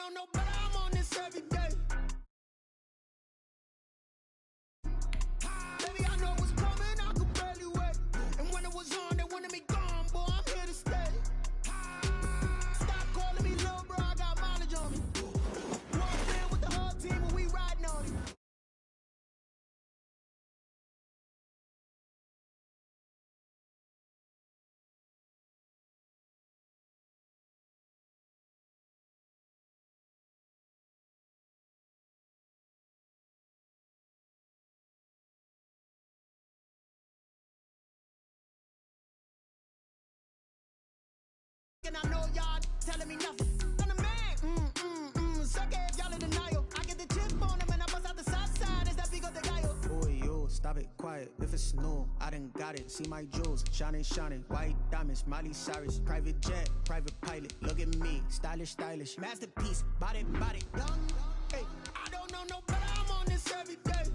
know no better, I'm on this every day. Baby, I know what's coming, I could barely wait. And when it was on, they wanted me gone, boy, I'm here to stay. Stop calling me little bro, I got mileage on me. Walked in with the whole team and we riding on it. And I know y'all telling me nothing. I'm the man. Suck it if y'all in denial. I get the chip on them and I bust out the south side. Is that big of the guy? Boy, yo, stop it, quiet. If it's new, I done got it. See my jewels, shining, shining. White diamonds, Miley Cyrus. Private jet, private pilot. Look at me, stylish, stylish. Masterpiece, body, body. Young, hey, I don't know no better. I'm on this every day.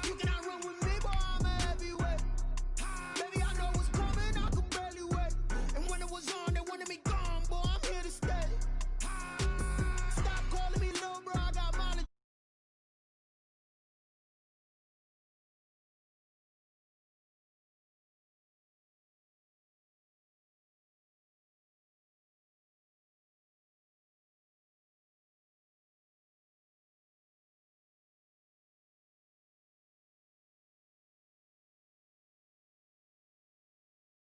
You cannot run with me, boy, I'm a heavyweight. Baby, I know what's coming, I could barely wait. And when it was on, they wanted me gone, boy, I'm here to stay. Stop calling me little bro, I got mileage.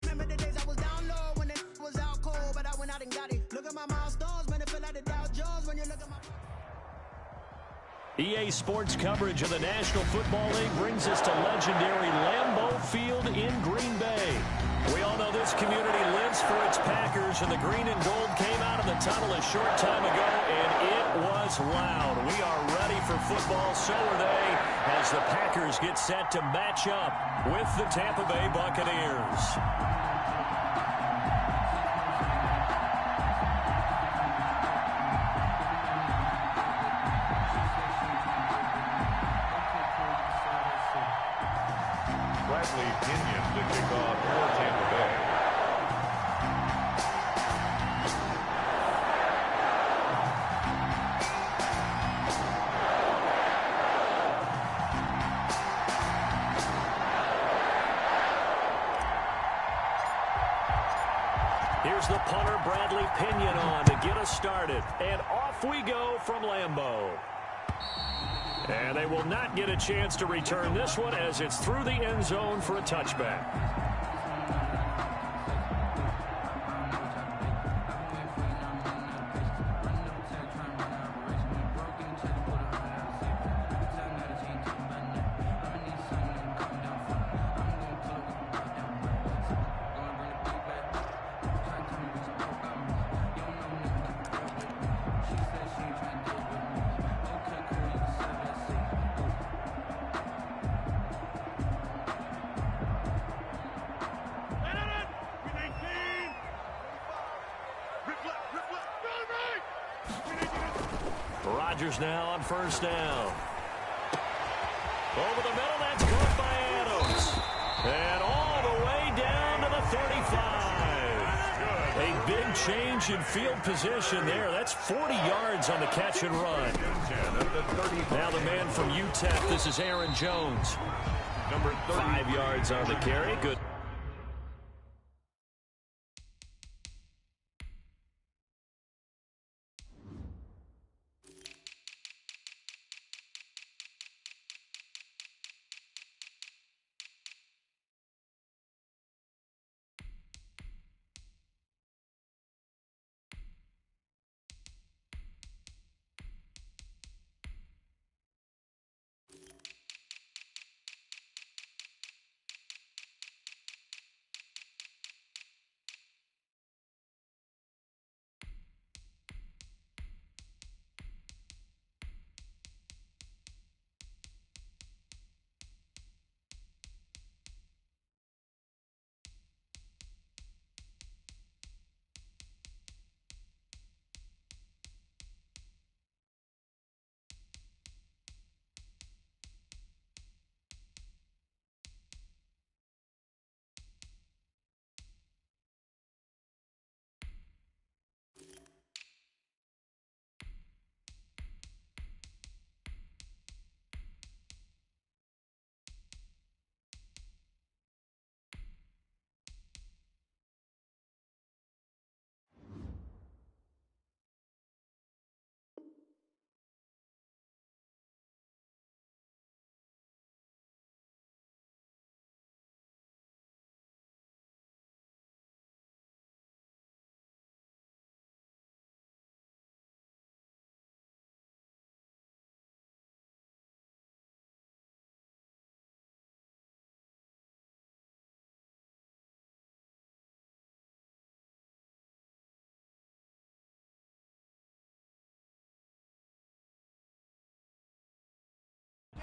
Remember the days I was down low when it was out cold, but I went out and got it. Look at my milestones, man, it feel like the Dow Jones when you look at my... EA Sports coverage of the National Football League brings us to legendary Lambeau Field in Green Bay. We all know this community lives for its Packers, and the green and gold came out of the tunnel a short time ago, and it was loud. We are ready for football, so are they, as the Packers get set to match up with the Tampa Bay Buccaneers. Bradley Pinion to kick off for Tampa Bay. Here's the punter, Bradley Pinion, on to get us started. And off we go from Lambeau. And they will not get a chance to return this one as it's through the end zone for a touchback. Rodgers now on first down. Over the middle, that's caught by Adams. And all the way down to the 35. A big change in field position there. That's 40 yards on the catch and run. Now the man from UTEP, this is Aaron Jones. Number 5 yards on the carry. Good.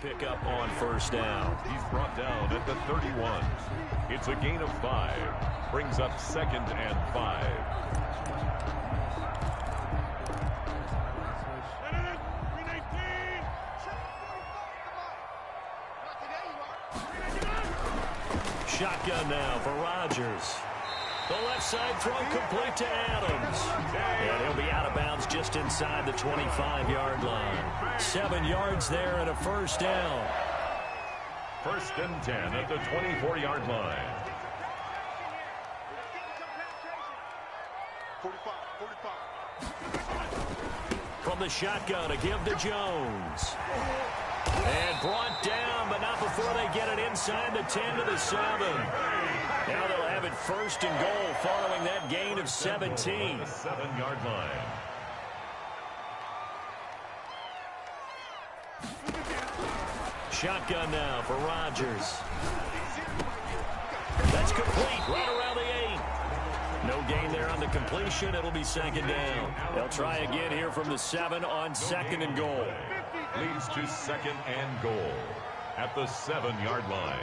Pick up on first down. He's brought down at the 31. It's a gain of 5. Brings up 2nd and 5. Shotgun now for Rodgers. The left side throw complete to Adams. And he'll be out of bounds just inside the 25-yard line. 7 yards there and a first down. 1st and 10 at the 24-yard line. 45. From the shotgun, a give to Jones. And brought down, but not before they get it inside the 10 to the 7. Now they'll have it 1st and goal following that gain of 17. 7-yard line. Shotgun now for Rodgers. That's complete right around the 8. No gain there on the completion. It'll be 2nd down. They'll try again here from the 7 on 2nd and goal. Leads to 2nd and goal at the 7-yard line.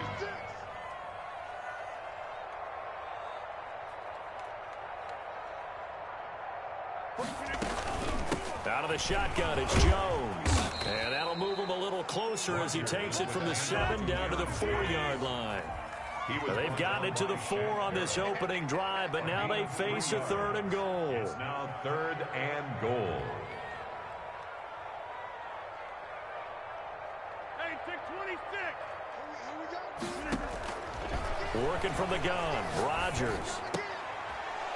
Out of the shotgun, it's Jones. And that'll move him a little closer as he takes it from the 7 down to the 4-yard line. They've gotten it to the 4 on this opening drive, but now they face a 3rd and goal. It's now 3rd and goal. Hey, 626. Working from the gun, Rodgers.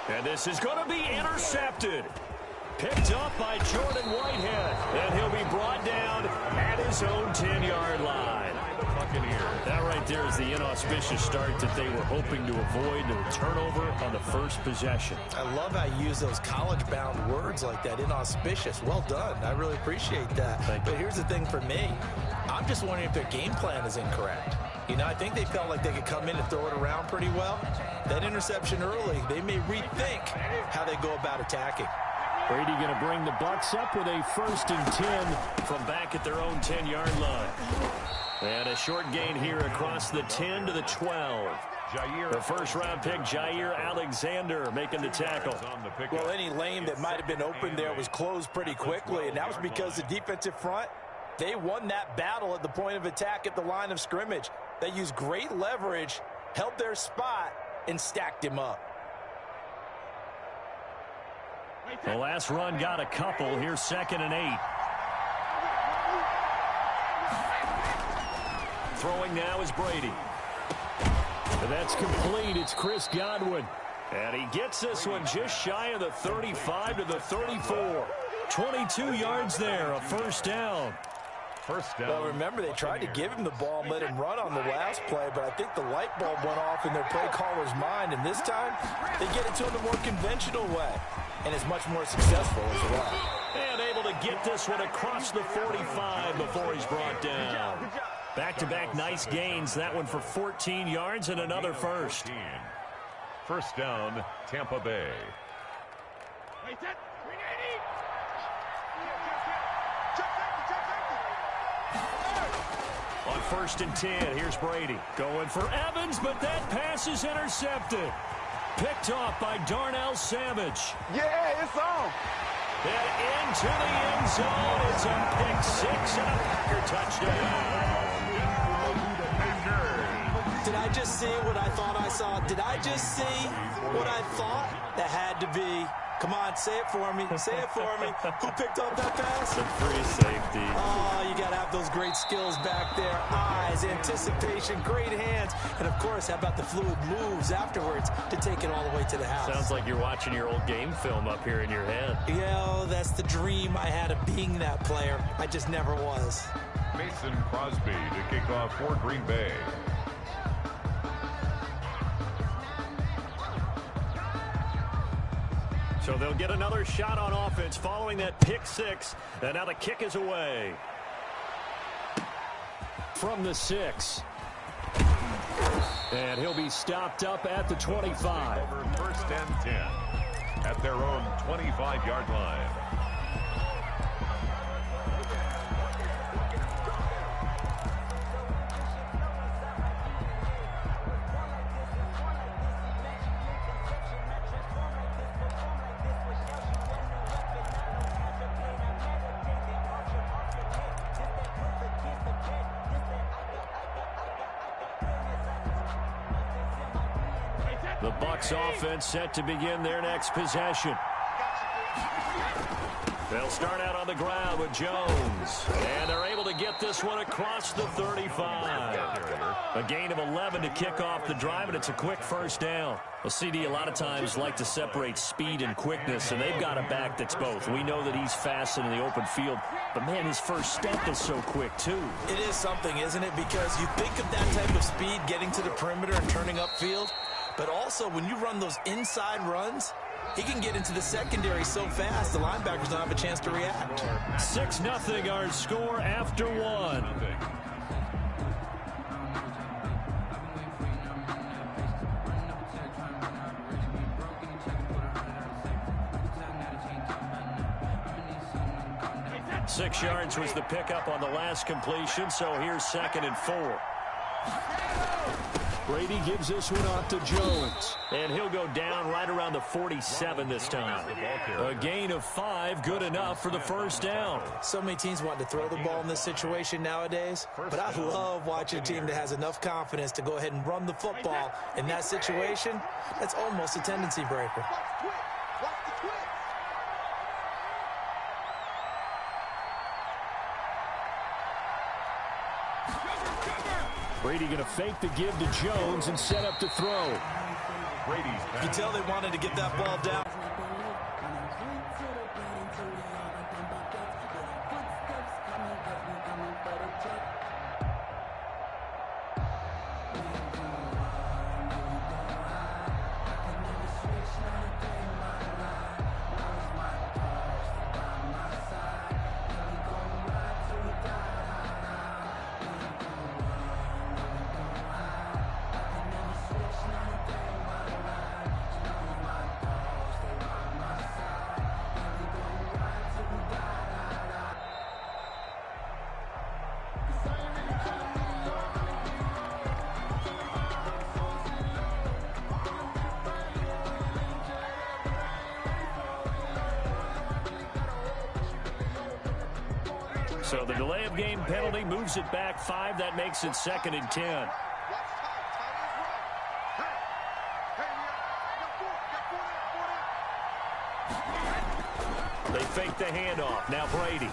And this is going to be intercepted. Picked up by Jordan Whitehead. And he'll be brought down at his own 10-yard line. That right there is the inauspicious start that they were hoping to avoid. A turnover on the first possession. I love how you use those college-bound words like that, inauspicious. Well done. I really appreciate that. But here's the thing for me. I'm just wondering if their game plan is incorrect. You know, I think they felt like they could come in and throw it around pretty well. That interception early, they may rethink how they go about attacking. Brady going to bring the Bucs up with a 1st and 10 from back at their own 10-yard line. And a short gain here across the 10 to the 12. The first-round pick, Jair Alexander, making the tackle. Well, any lane that might have been open there was closed pretty quickly, and that was because the defensive front, they won that battle at the point of attack at the line of scrimmage. They used great leverage, held their spot, and stacked him up. The last run got a couple. Here's 2nd and 8. Throwing now is Brady. And that's complete. It's Chris Godwin. And he gets this one just shy of the 35 to the 34. 22 yards there, a 1st down. Well, remember, they tried to give him the ball and let him run on the last play, but I think the light bulb went off in their play caller's mind, and this time they get it to him the more conventional way, and it's much more successful as well. And able to get this one across the 45 before he's brought down. Back-to-back nice gains, that one for 14 yards and another 1st. 1st down, Tampa Bay. On 1st and 10, here's Brady. Going for Evans, but that pass is intercepted. Picked off by Darnell Savage. Yeah, it's on. And into the end zone. It's a pick 6 and a Packer touchdown. Did I just see what I thought I saw? Did I just see what I thought? That had to be. Come on, say it for me. Say it for me. Who picked up that pass? The free safety. Oh, you got to have those great skills back there. Eyes, anticipation, great hands. And, of course, how about the fluid moves afterwards to take it all the way to the house? Sounds like you're watching your old game film up here in your head. Yeah, that's the dream I had of being that player. I just never was. Mason Crosby to kick off for Green Bay. So they'll get another shot on offense following that pick 6. And now the kick is away. From the 6. And he'll be stopped up at the 25. Over 1st and 10 at their own 25-yard line. The Bucs offense set to begin their next possession. They'll start out on the ground with Jones. And they're able to get this one across the 35. A gain of 11 to kick off the drive, and it's a quick first down. Well, CD a lot of times like to separate speed and quickness, and they've got a back that's both. We know that he's fast in the open field, but, man, his first step is so quick, too. It is something, isn't it? Because you think of that type of speed getting to the perimeter and turning upfield, but also when you run those inside runs, he can get into the secondary so fast, the linebackers don't have a chance to react. 6-0 our score after one. Six yards was the pickup on the last completion, so here's 2nd and 4. Brady gives this one off to Jones. And he'll go down right around the 47 this time. A gain of 5, good enough for the first down. So many teams want to throw the ball in this situation nowadays, but I love watching a team that has enough confidence to go ahead and run the football in that situation. That's almost a tendency breaker. Brady going to fake the give to Jones and set up to throw. You can tell they wanted to get that ball down. So the delay of game penalty moves it back 5. That makes it 2nd and 10. They fake the handoff. Now Brady.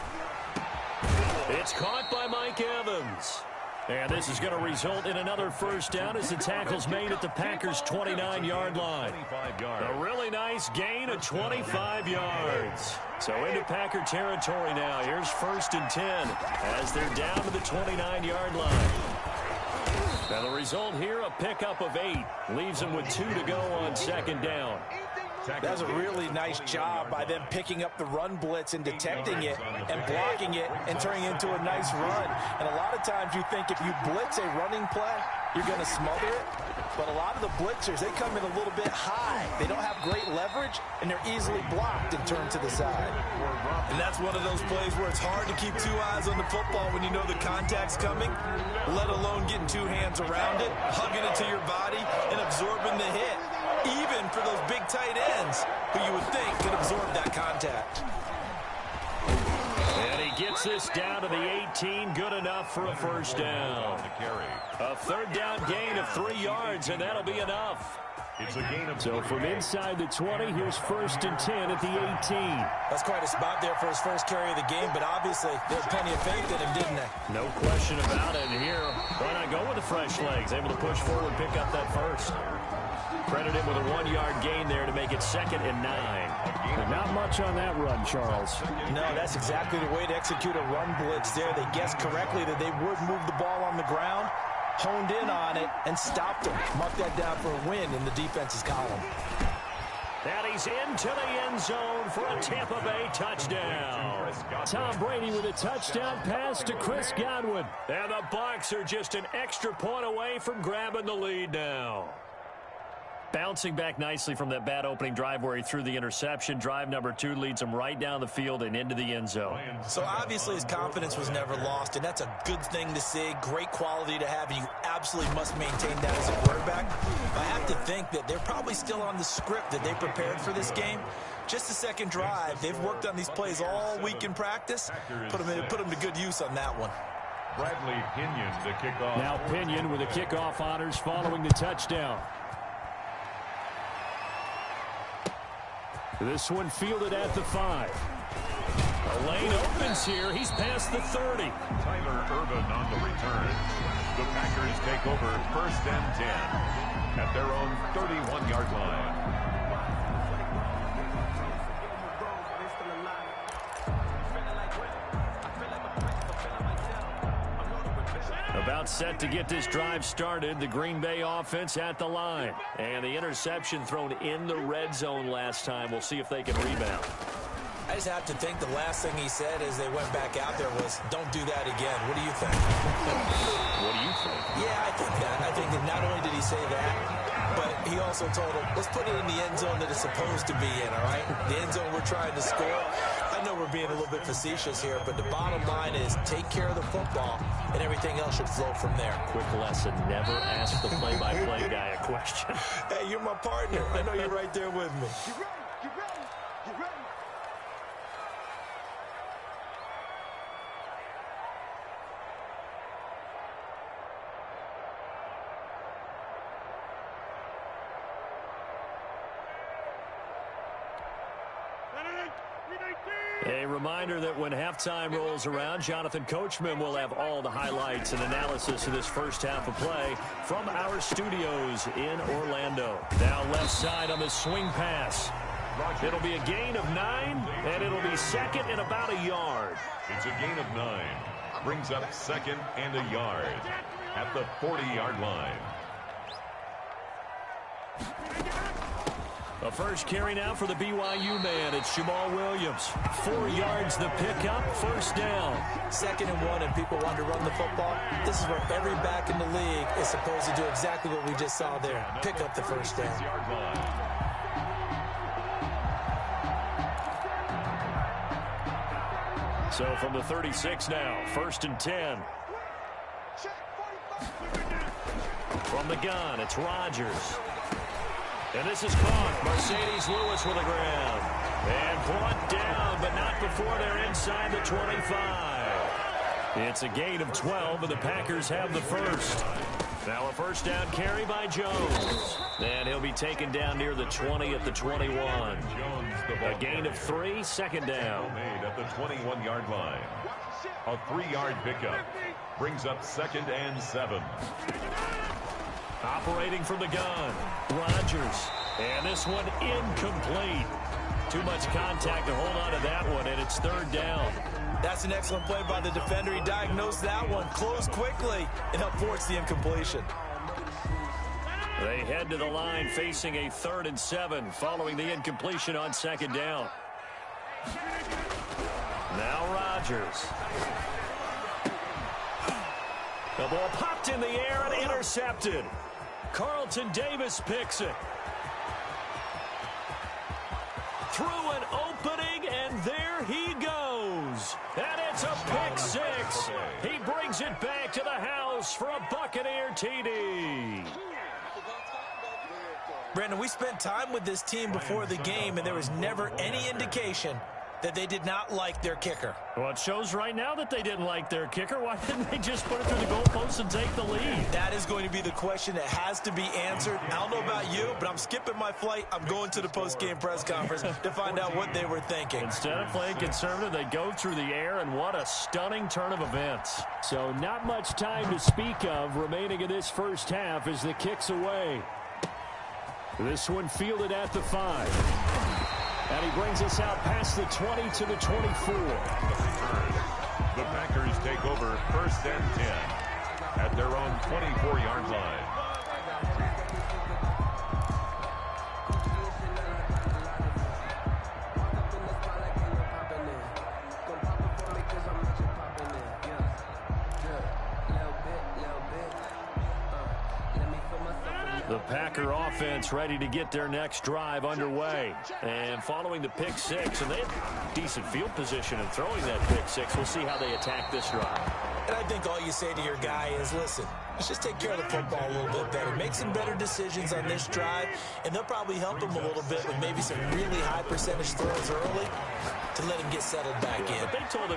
It's caught by Mike Evans. And this is going to result in another first down as the tackle's made at the Packers' 29-yard line. A really nice gain of 25 yards. So into Packer territory now. Here's 1st and 10 as they're down to the 29-yard line. Now the result here, a pickup of 8. Leaves them with 2 to go on 2nd down. That was a really nice job by them picking up the run blitz and detecting it and blocking it and turning it into a nice run. And a lot of times you think if you blitz a running play, you're going to smother it. But a lot of the blitzers, they come in a little bit high. They don't have great leverage, and they're easily blocked and turned to the side. And that's one of those plays where it's hard to keep 2 eyes on the football when you know the contact's coming, let alone getting 2 hands around it, hugging it to your body, and absorbing the hit. Even for those big tight ends who you would think could absorb that contact. And he gets this down to the 18, good enough for a first down. A 3rd down gain of 3 yards, and that'll be enough. It's a gain of so from inside the 20, here's 1st and 10 at the 18. That's quite a spot there for his first carry of the game, but obviously they had plenty of faith in him, didn't they? No question about it. And here, why not go with the fresh legs? Able to push forward, pick up that first. Credit him with a 1-yard gain there to make it 2nd and 9. Not much on that run, Charles. No, that's exactly the way to execute a run blitz there. They guessed correctly that they would move the ball on the ground, honed in on it, and stopped them. Mark that down for a win in the defense's column. And he's into the end zone for a Tampa Bay touchdown. Tom Brady with a touchdown pass to Chris Godwin. And the Bucs are just an extra point away from grabbing the lead now. Bouncing back nicely from that bad opening drive where he threw the interception. Drive number 2 leads him right down the field and into the end zone. So obviously his confidence was never lost, and that's a good thing to see. Great quality to have, and you absolutely must maintain that as a quarterback. I have to think that they're probably still on the script that they prepared for this game. Just the second drive. They've worked on these plays all week in practice. Put them to good use on that one. Bradley Pinion, the kickoff. Now Pinion with the kickoff honors following the touchdown. This one fielded at the 5. A lane opens here. He's past the 30. Tyler Irvin on the return. The Packers take over 1st and 10 at their own 31-yard line. About set to get this drive started. The Green Bay offense at the line. And the interception thrown in the red zone last time. We'll see if they can rebound. I just have to think the last thing he said as they went back out there was, don't do that again. What do you think? What do you think? Yeah, I think that. I think that not only did he say that, but he also told him, let's put it in the end zone that it's supposed to be in, all right? The end zone we're trying to score. I know we're being a little bit facetious here, but the bottom line is take care of the football, and everything else should flow from there. Quick lesson, never ask the play-by-play guy a question. Hey, you're my partner. I know you're right there with me. A reminder that when halftime rolls around, Jonathan Coachman will have all the highlights and analysis of this first half of play from our studios in Orlando. Now left side on the swing pass. It'll be a gain of 9, and it'll be second and about a yard. It's a gain of 9. Brings up 2nd and a yard at the 40-yard line. A first carry now for the BYU man. It's Jamal Williams. 4 yards the pickup, first down. 2nd and 1, and people want to run the football. This is where every back in the league is supposed to do exactly what we just saw there. Pick up the first down. So from the 36 now, 1st and 10. From the gun, it's Rodgers. And this is caught. Mercedes Lewis with a grab. And brought down, but not before they're inside the 25. It's a gain of 12, and the Packers have the first. Now a first down carry by Jones. And he'll be taken down near the 20 at the 21. A gain of 3, second down. Made at the 21-yard line. A 3-yard pickup. Brings up 2nd and 7. Operating from the gun, Rodgers. And this one incomplete. Too much contact to hold on to that one, and it's 3rd down. That's an excellent play by the defender. He diagnosed that one, closed quickly, and helped force the incompletion. They head to the line facing a 3rd and 7 following the incompletion on 2nd down. Now Rodgers. The ball popped in the air and intercepted. Carlton Davis picks it. Through an opening, and there he goes. And it's a pick 6. He brings it back to the house for a Buccaneer TD. Brandon, we spent time with this team before the game, and there was never any indication that they did not like their kicker. Well, it shows right now that they didn't like their kicker. Why didn't they just put it through the goalpost and take the lead? That is going to be the question that has to be answered. I don't know about you, but I'm skipping my flight. I'm going to the post-game press conference to find out what they were thinking. Instead of playing conservative, they go through the air, and what a stunning turn of events. So not much time to speak of remaining in this first half as the kick's away. This one fielded at the 5. And he brings us out past the 20 to the 24. The Packers take over 1st and 10 at their own 24-yard line. The Packer offense ready to get their next drive underway. And following the pick 6, and they have decent field position in throwing that pick 6. We'll see how they attack this drive. And I think all you say to your guy is, listen, let's just take care of the football a little bit better. Make some better decisions on this drive, and they'll probably help him a little bit with maybe some really high percentage throws early to let him get settled back in. But they told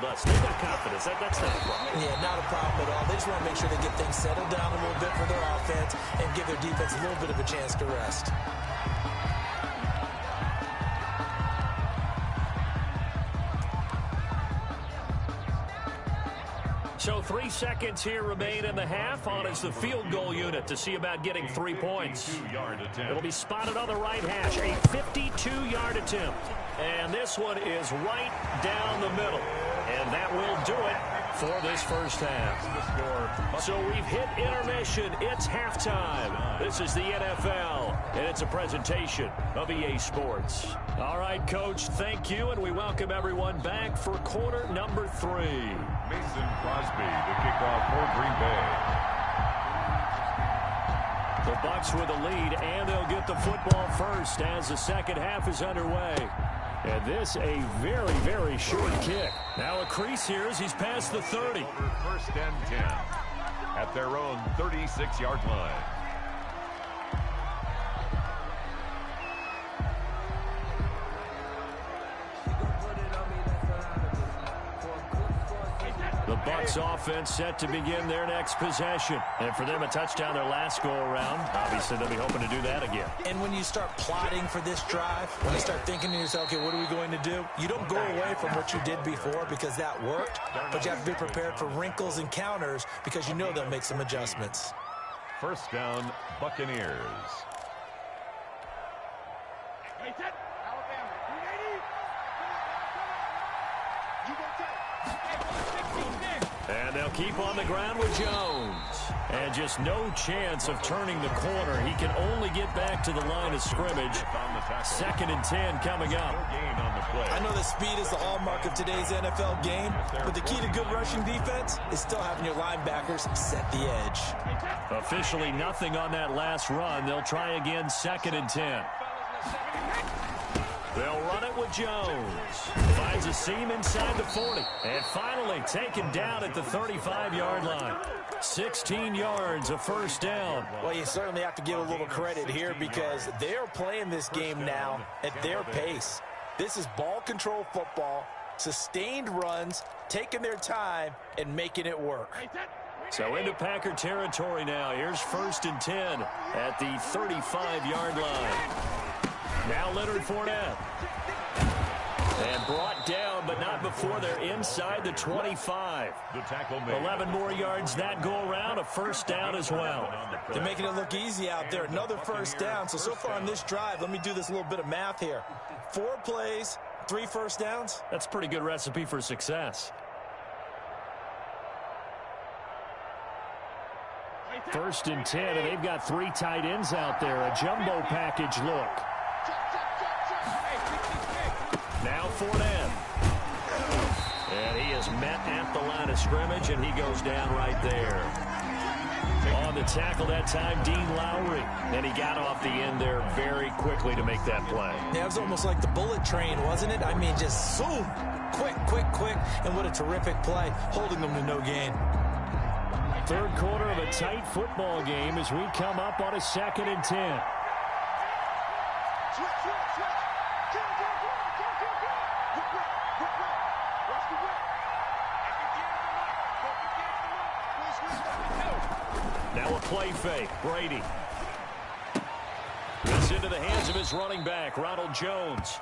us, they've got confidence. That's not a problem. Yeah, not a problem at all. They just want to make sure they get things settled down a little bit for their offense and give their defense a little bit of a chance to rest. So 3 seconds here remain in the half. On is the field goal unit to see about getting 3 points. It'll be spotted on the right hash. A 52-yard attempt. And this one is right down the middle. And that will do it for this first half. So we've hit intermission. It's halftime. This is the NFL, and it's a presentation of EA Sports. All right, Coach, thank you, and we welcome everyone back for quarter number 3. Mason Crosby to kick off for Green Bay. The Bucs with a lead, and they'll get the football first as the second half is underway. And this a very, very short kick. Now a crease here as he's past the 30. First and 10 at their own 36-yard line. The Bucs offense set to begin their next possession. And for them, a touchdown their last go-around. Obviously, they'll be hoping to do that again. And when you start plotting for this drive, when you start thinking to yourself, okay, what are we going to do? You don't go away from what you did before because that worked, but you have to be prepared for wrinkles and counters because you know they'll make some adjustments. First down, Buccaneers. And they'll keep on the ground with Jones. And just no chance of turning the corner. He can only get back to the line of scrimmage. Second and 10 coming up. I know that speed is the hallmark of today's NFL game, but the key to good rushing defense is still having your linebackers set the edge. Officially nothing on that last run. They'll try again, second and 10. They'll run it with Jones. Finds a seam inside the 40. And finally taken down at the 35-yard line. 16 yards, a first down. Well, you certainly have to give a little credit here because they're playing this game now at their pace. This is ball control football, sustained runs, taking their time, and making it work. So into Packer territory now. Here's first and 10 at the 35-yard line. Now Leonard Fournette. And brought down, but not before they're inside the 25. The tackle made. 11 more yards that go around, a first down as well. They're making it look easy out there. Another first down. So far on this drive, let me do this little bit of math here. 4 plays, 3 first downs. That's a pretty good recipe for success. First and 10, and they've got 3 tight ends out there. A jumbo package look. Now Fournette. And he is met at the line of scrimmage, and he goes down right there. On the tackle that time, Dean Lowry. And he got off the end there very quickly to make that play. Yeah, it was almost like the bullet train, wasn't it? I mean, just zoom. Quick, quick, quick. And what a terrific play, holding them to no gain. Third quarter of a tight football game as we come up on a second and 10. Now a play fake. Brady. Gets into the hands of his running back, Ronald Jones.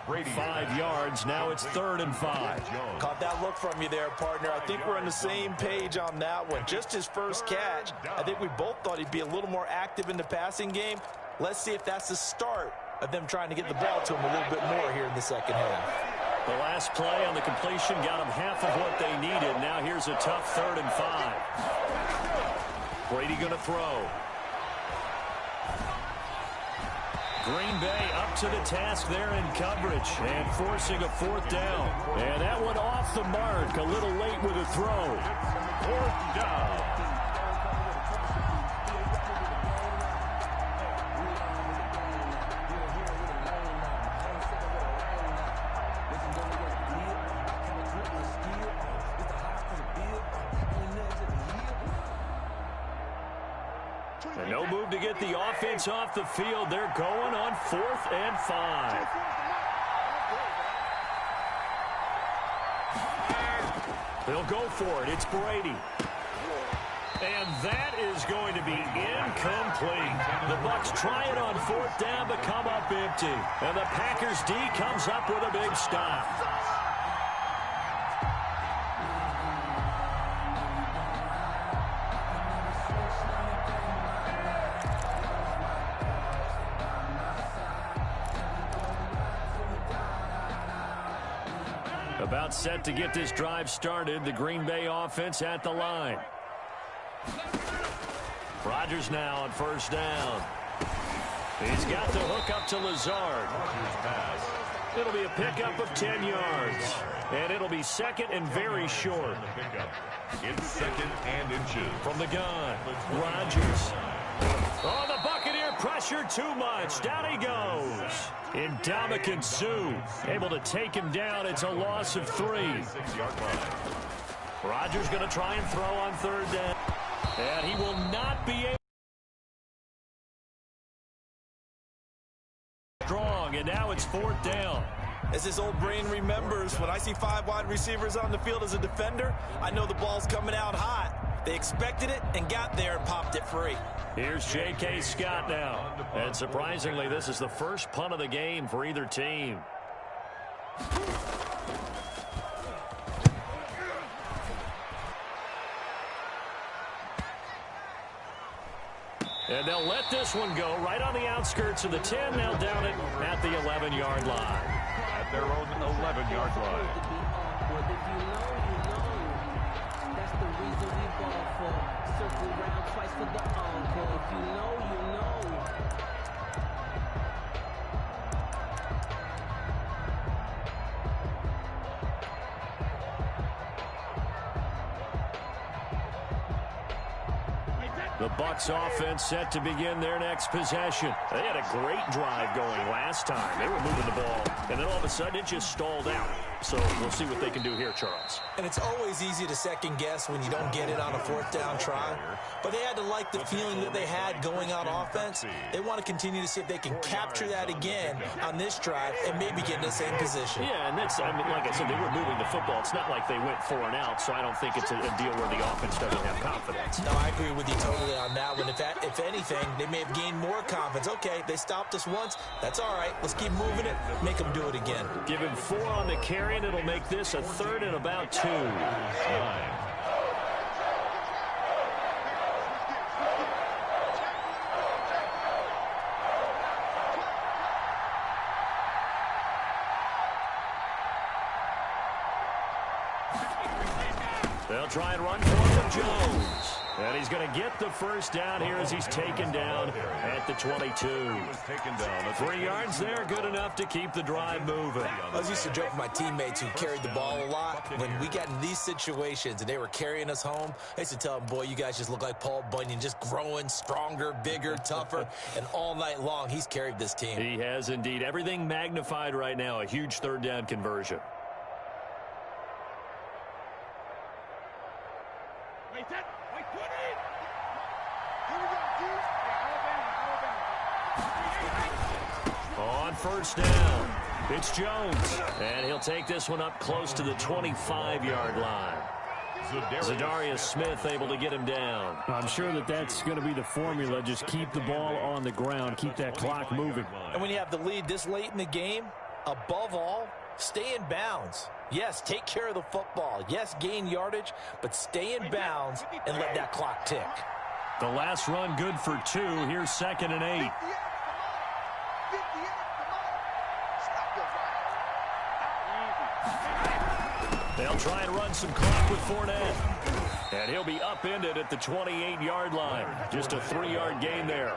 Brady. 5 yards. Now it's 3rd and 5. Caught that look from you there, partner. I think we're on the same page on that one. Just his first catch. I think we both thought he'd be a little more active in the passing game. Let's see if that's the start of them trying to get the ball to him a little bit more here in the second half. The last play on the completion got them half of what they needed. Now here's a tough 3rd and 5. Brady going to throw. Green Bay up to the task there in coverage and forcing a 4th down. And that one off the mark, a little late with a throw. 4th down. And no move to get the offense off the field. They're going on 4th and 5. They'll go for it. It's Brady. And that is going to be incomplete. The Bucs try it on 4th down, but come up empty. And the Packers D comes up with a big stop. About set to get this drive started. The Green Bay offense at the line. Rodgers now on first down. He's got the hook up to Lazard. It'll be a pickup of 10 yards. And it'll be second and very short. It's second and inches. From the gun, Rodgers. Oh, the Buccaneer pressure too much. Down he goes. Ndamukong Suh able to take him down. It's a loss of 3. 6-yard line. Rodgers going to try and throw on third down. And he will not be able. Strong, and now it's fourth down. As his old brain remembers, when I see 5 wide receivers on the field as a defender, I know the ball's coming out hot. They expected it and got there and popped it free. Here's J.K. Scott now. And surprisingly, this is the first punt of the game for either team. And they'll let this one go right on the outskirts of the 10. Now down it at the 11-yard line. At their own 11-yard line. That's the reason we ball for. Circle round twice for the encore. If you know, you know. The Bucs offense set to begin their next possession. They had a great drive going last time. They were moving the ball, and then all of a sudden it just stalled out. So we'll see what they can do here, Charles. And it's always easy to second guess when you don't get it on a fourth down try. But they had to like the feeling that they had going on offense. They want to continue to see if they can capture that again on this drive and maybe get in the same position. Yeah, and that's, I mean, like I said, they were moving the football. It's not like they went 4 and out, so I don't think it's a deal where the offense doesn't have confidence. No, I agree with you totally on that one. If anything, they may have gained more confidence. Okay, they stopped us once. That's all right. Let's keep moving it. Make them do it again. Give him 4 on the carry, and it'll make this a 3rd and about 2. They'll try and run for him, Jones. And he's going to get the first down here as he's taken down at the 22. 3 yards there, good enough to keep the drive moving. I was used to joke with my teammates who carried the ball a lot. When we got in these situations and they were carrying us home, I used to tell them, boy, you guys just look like Paul Bunyan, just growing stronger, bigger, tougher. And all night long, he's carried this team. He has indeed. Everything magnified right now, a huge 3rd down conversion. On first down, it's Jones, and he'll take this one up close to the 25-yard line. Zadarius Smith able to get him down. I'm sure that's going to be the formula. Just keep the ball on the ground, keep that clock moving. And when you have the lead this late in the game, above all, stay in bounds. Yes, take care of the football. Yes, gain yardage, but stay in bounds and let that clock tick. The last run good for 2. Here's 2nd and 8. They'll try and run some clock with Fournette. And he'll be upended at the 28-yard line. Just a 3-yard gain there.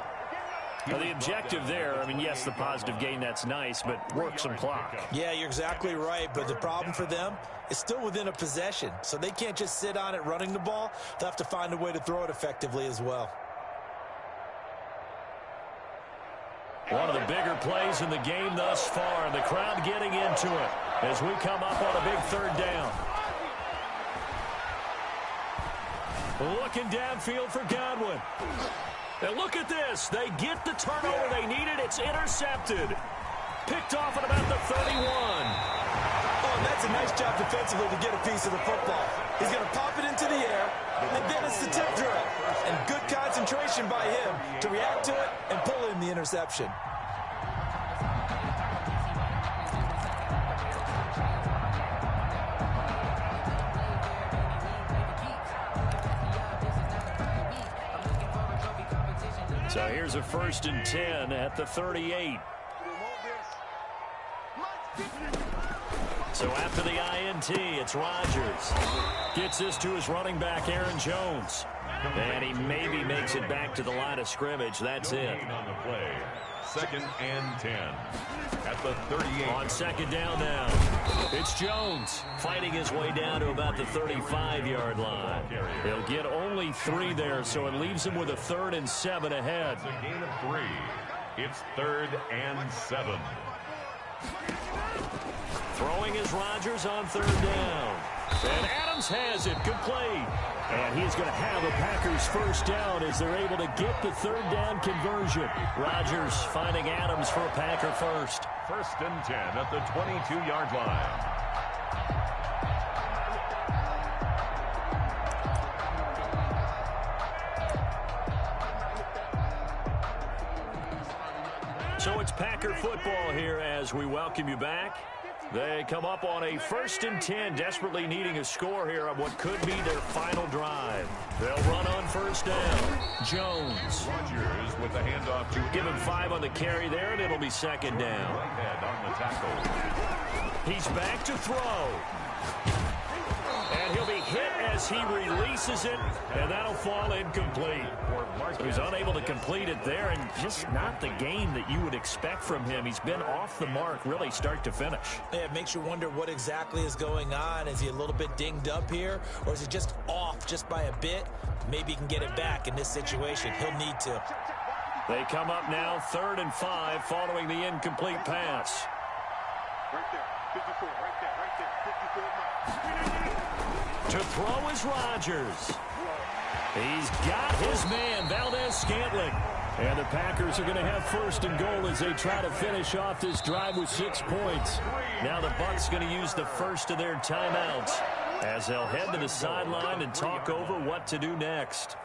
Now, the objective there, I mean, yes, the positive gain, that's nice, but work some clock. Yeah, you're exactly right, but the problem for them is still within a possession, so they can't just sit on it running the ball. They'll have to find a way to throw it effectively as well. One of the bigger plays in the game thus far, and the crowd getting into it as we come up on a big 3rd down. Looking downfield for Godwin. And look at this. They get the turnover they needed. It's intercepted. Picked off at about the 31. Oh, and that's a nice job defensively to get a piece of the football. He's going to pop it into the air, and then it's the tip drill. And good concentration by him to react to it and pull in the interception. So here's a 1st and 10 at the 38. So after the INT, it's Rodgers. Gets this to his running back, Aaron Jones. And he maybe makes it back to the line of scrimmage. That's it. On the play. 2nd and 10. At the 38. On 2nd down now. It's Jones fighting his way down to about the 35-yard line. He'll get only 3 there, so it leaves him with a 3rd and 7 ahead. It's a gain of 3. It's 3rd and 7. Throwing is Rodgers on 3rd down. And Adams has it complete. And he's going to have a Packers first down as they're able to get the 3rd down conversion. Rodgers finding Adams for a Packer first. 1st and 10 at the 22-yard line. So it's Packer football here as we welcome you back. They come up on a 1st and 10, desperately needing a score here on what could be their final drive. They'll run on 1st down. Jones. Rodgers with the handoff to Give him 5 on the carry there, and it'll be 2nd down. right head on the tackle. He's back to throw. And he'll be hit as he releases it, and that'll fall incomplete. So he's unable to complete it there, and just not the game that you would expect from him. He's been off the mark, really, start to finish. Yeah, it makes you wonder what exactly is going on. Is he a little bit dinged up here, or is he just off just by a bit? Maybe he can get it back in this situation. He'll need to. They come up now 3rd and 5 following the incomplete pass. Right there, 54, right there, 54. To throw is Rodgers. He's got his man, Valdez-Scantling. And the Packers are going to have 1st and goal as they try to finish off this drive with 6 points. Now the Bucs going to use the first of their timeouts as they'll head to the sideline and talk over what to do next.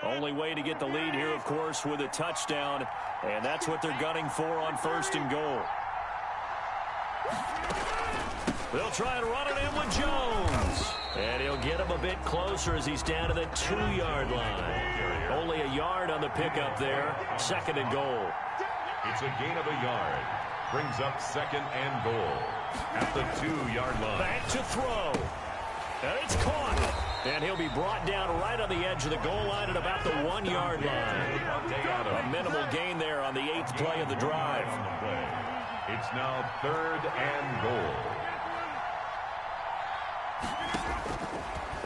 Only way to get the lead here, of course, with a touchdown, and that's what they're gunning for on 1st and goal. They'll try and run it in with Jones, and he'll get him a bit closer as he's down to the 2-yard line. Only a yard on the pickup there, 2nd and goal. It's a gain of a yard. Brings up 2nd and goal at the 2-yard line. Back to throw. And it's caught. And he'll be brought down right on the edge of the goal line at about the 1-yard line. A minimal gain there on the 8th play of the drive. It's now 3rd and goal.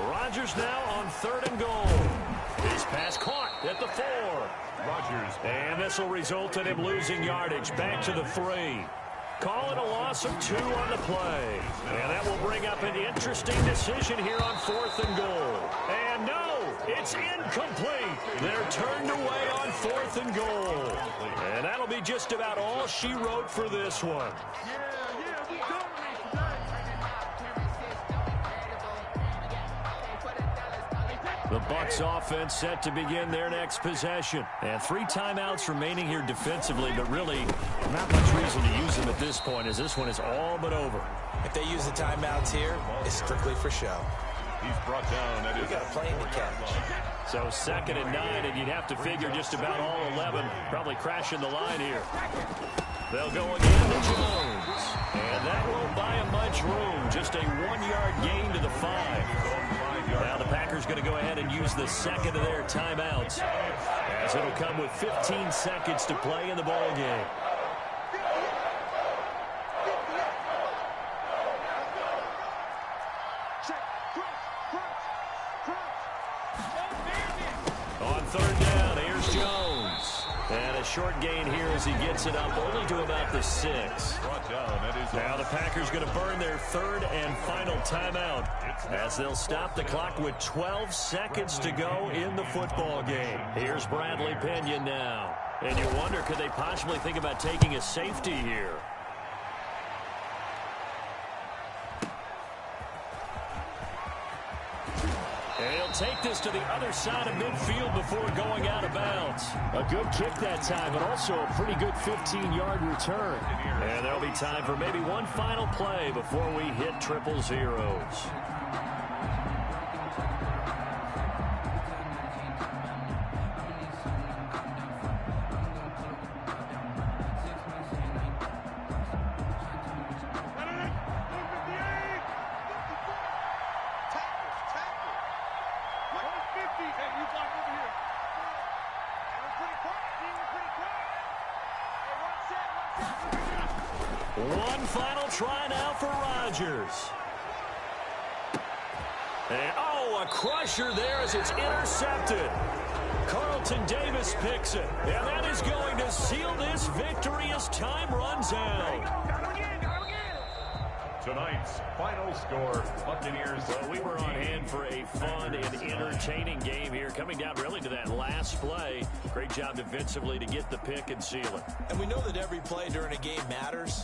Rodgers now on 3rd and goal. His pass caught at the 4. Rodgers. And this will result in him losing yardage back to the 3. Call it a loss of 2 on the play. And that will bring up an interesting decision here on 4th and goal. And no, it's incomplete. They're turned away on 4th and goal. And that'll be just about all she wrote for this one. The Bucs offense set to begin their next possession. And 3 timeouts remaining here defensively, but really not much reason to use them at this point as this one is all but over. If they use the timeouts here, it's strictly for show. He's brought down at his got a plane to catch. So 2nd and 9, and you'd have to figure just about all 11 probably crashing the line here. They'll go again to Jones. And that won't buy him much room. Just a 1-yard gain to the 5. Now the Packers going to go ahead and use the 2nd of their timeouts, as it'll come with 15 seconds to play in the ball game. On 3rd down, here's Jones. And a short gain here as he gets it up only to about the 6. Now the Packers going to burn their 3rd and final timeout as they'll stop the clock with 12 seconds to go in the football game. Here's Bradley Pinion now. And you wonder, could they possibly think about taking a safety here? And he'll take this to the other side of midfield before going out of bounds. A good kick that time, but also a pretty good 15-yard return. And there'll be time for maybe one final play before we hit triple zeros. One final try now for Rodgers. And, oh, a crusher there as it's intercepted. Carlton Davis picks it. And that is going to seal this victory as time runs out. Tonight's final score, Buccaneers. Well, we were on hand for a fun and entertaining game here, coming down really to that last play. Great job defensively to get the pick and seal it. And we know that every play during a game matters.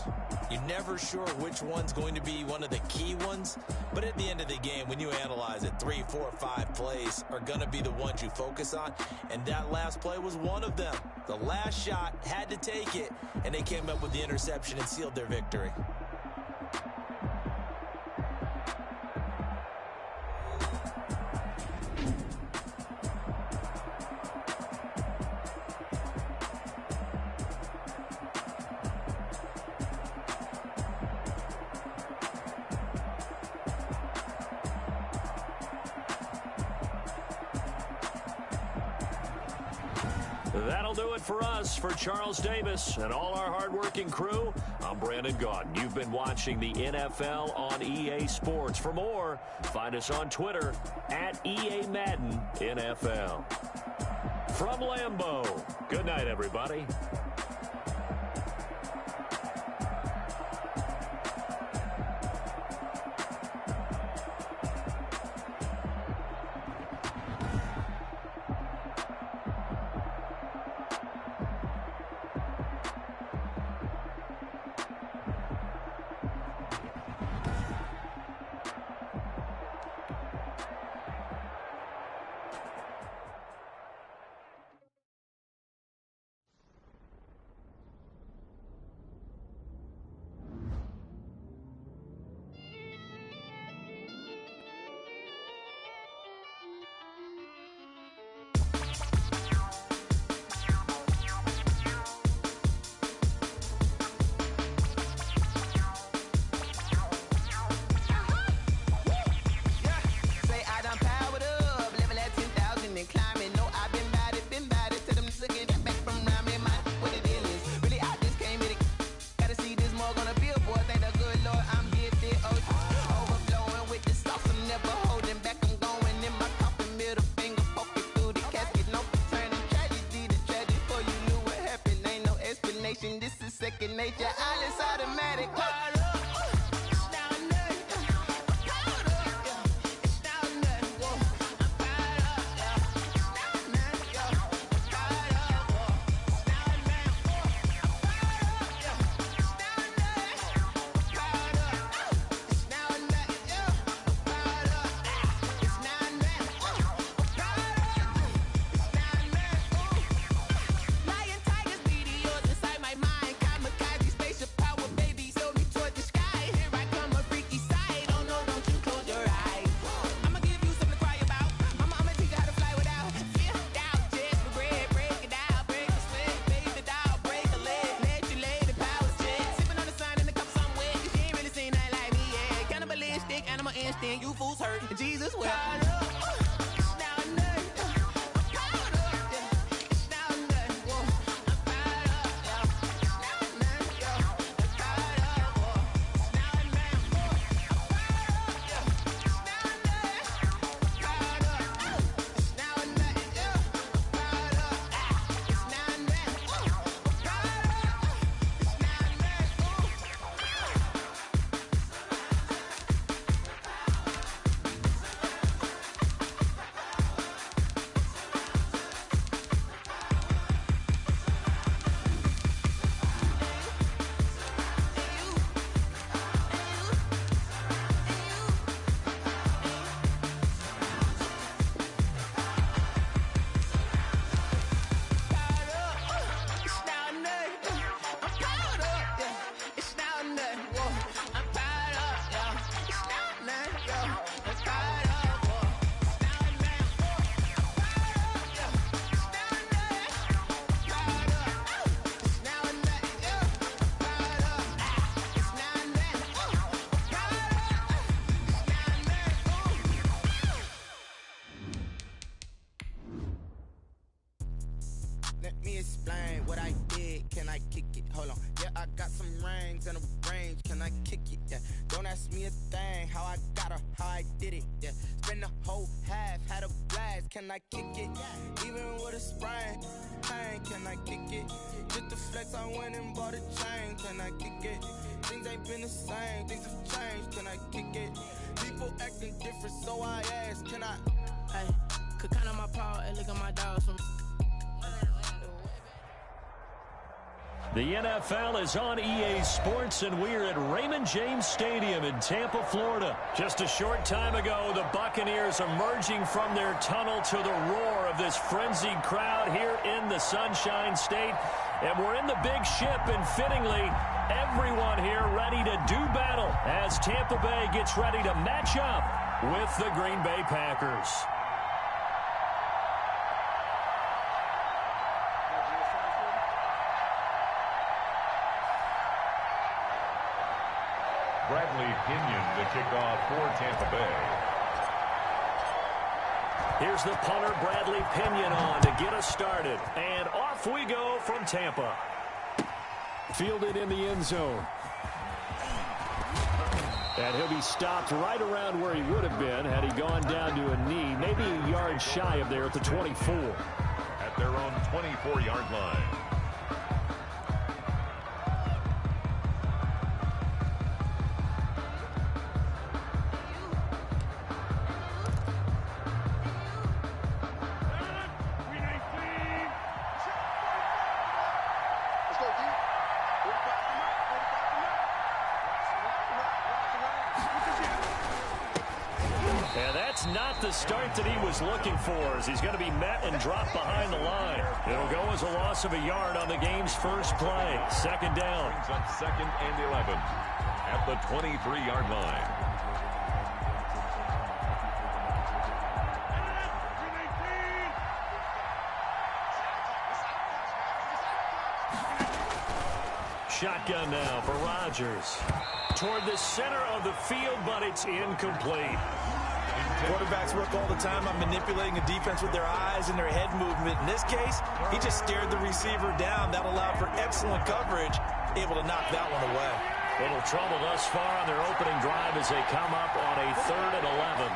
You're never sure which one's going to be one of the key ones. But at the end of the game, when you analyze it, 3, 4, 5 plays are going to be the ones you focus on. And that last play was one of them. The last shot had to take it, and they came up with the interception and sealed their victory. That'll do it for us. For Charles Davis and all our hardworking crew, I'm Brandon Gaudin. You've been watching the NFL on EA Sports. For more, find us on Twitter at EA Madden NFL. From Lambeau, good night, everybody. Second nature, all is automatic. Lion, tigers, meteors inside my mind. Kamikaze, spaceship power, baby. Sold me towards the me explain what I did. Can I kick it? Hold on. Yeah, I got some rings and a range. Can I kick it? Yeah. Don't ask me a thing. How I got her, how I did it. Yeah. Spend the whole half, had a blast. Can I kick it? Even with a sprain. Pain, can I kick it? Just the flex, I went and bought a chain. Can I kick it? Things ain't been the same. Things have changed. Can I kick it? People acting different, so I ask. Can I? Hey, could count on my power and look at my dogs from. The NFL is on EA Sports, and we're at Raymond James Stadium in Tampa, Florida. Just a short time ago, the Buccaneers emerging from their tunnel to the roar of this frenzied crowd here in the Sunshine State. And we're in the big ship, and fittingly, everyone here ready to do battle as Tampa Bay gets ready to match up with the Green Bay Packers. Bradley Pinion to kick off for Tampa Bay. Here's the punter, Bradley Pinion, on to get us started. And off we go from Tampa. Fielded in the end zone. And he'll be stopped right around where he would have been had he gone down to a knee, maybe a yard shy of there at the 24. At their own 24-yard line. Not the start that he was looking for, as he's going to be met and dropped behind the line. It'll go as a loss of a yard on the game's first play. Second down. Brings up 2nd and 11 at the 23-yard line. Shotgun now for Rodgers. Toward the center of the field, but it's incomplete. Quarterbacks work all the time on manipulating the defense with their eyes and their head movement. In this case, he just stared the receiver down. That allowed for excellent coverage, able to knock that one away. Little trouble thus far on their opening drive as they come up on a 3rd and 11.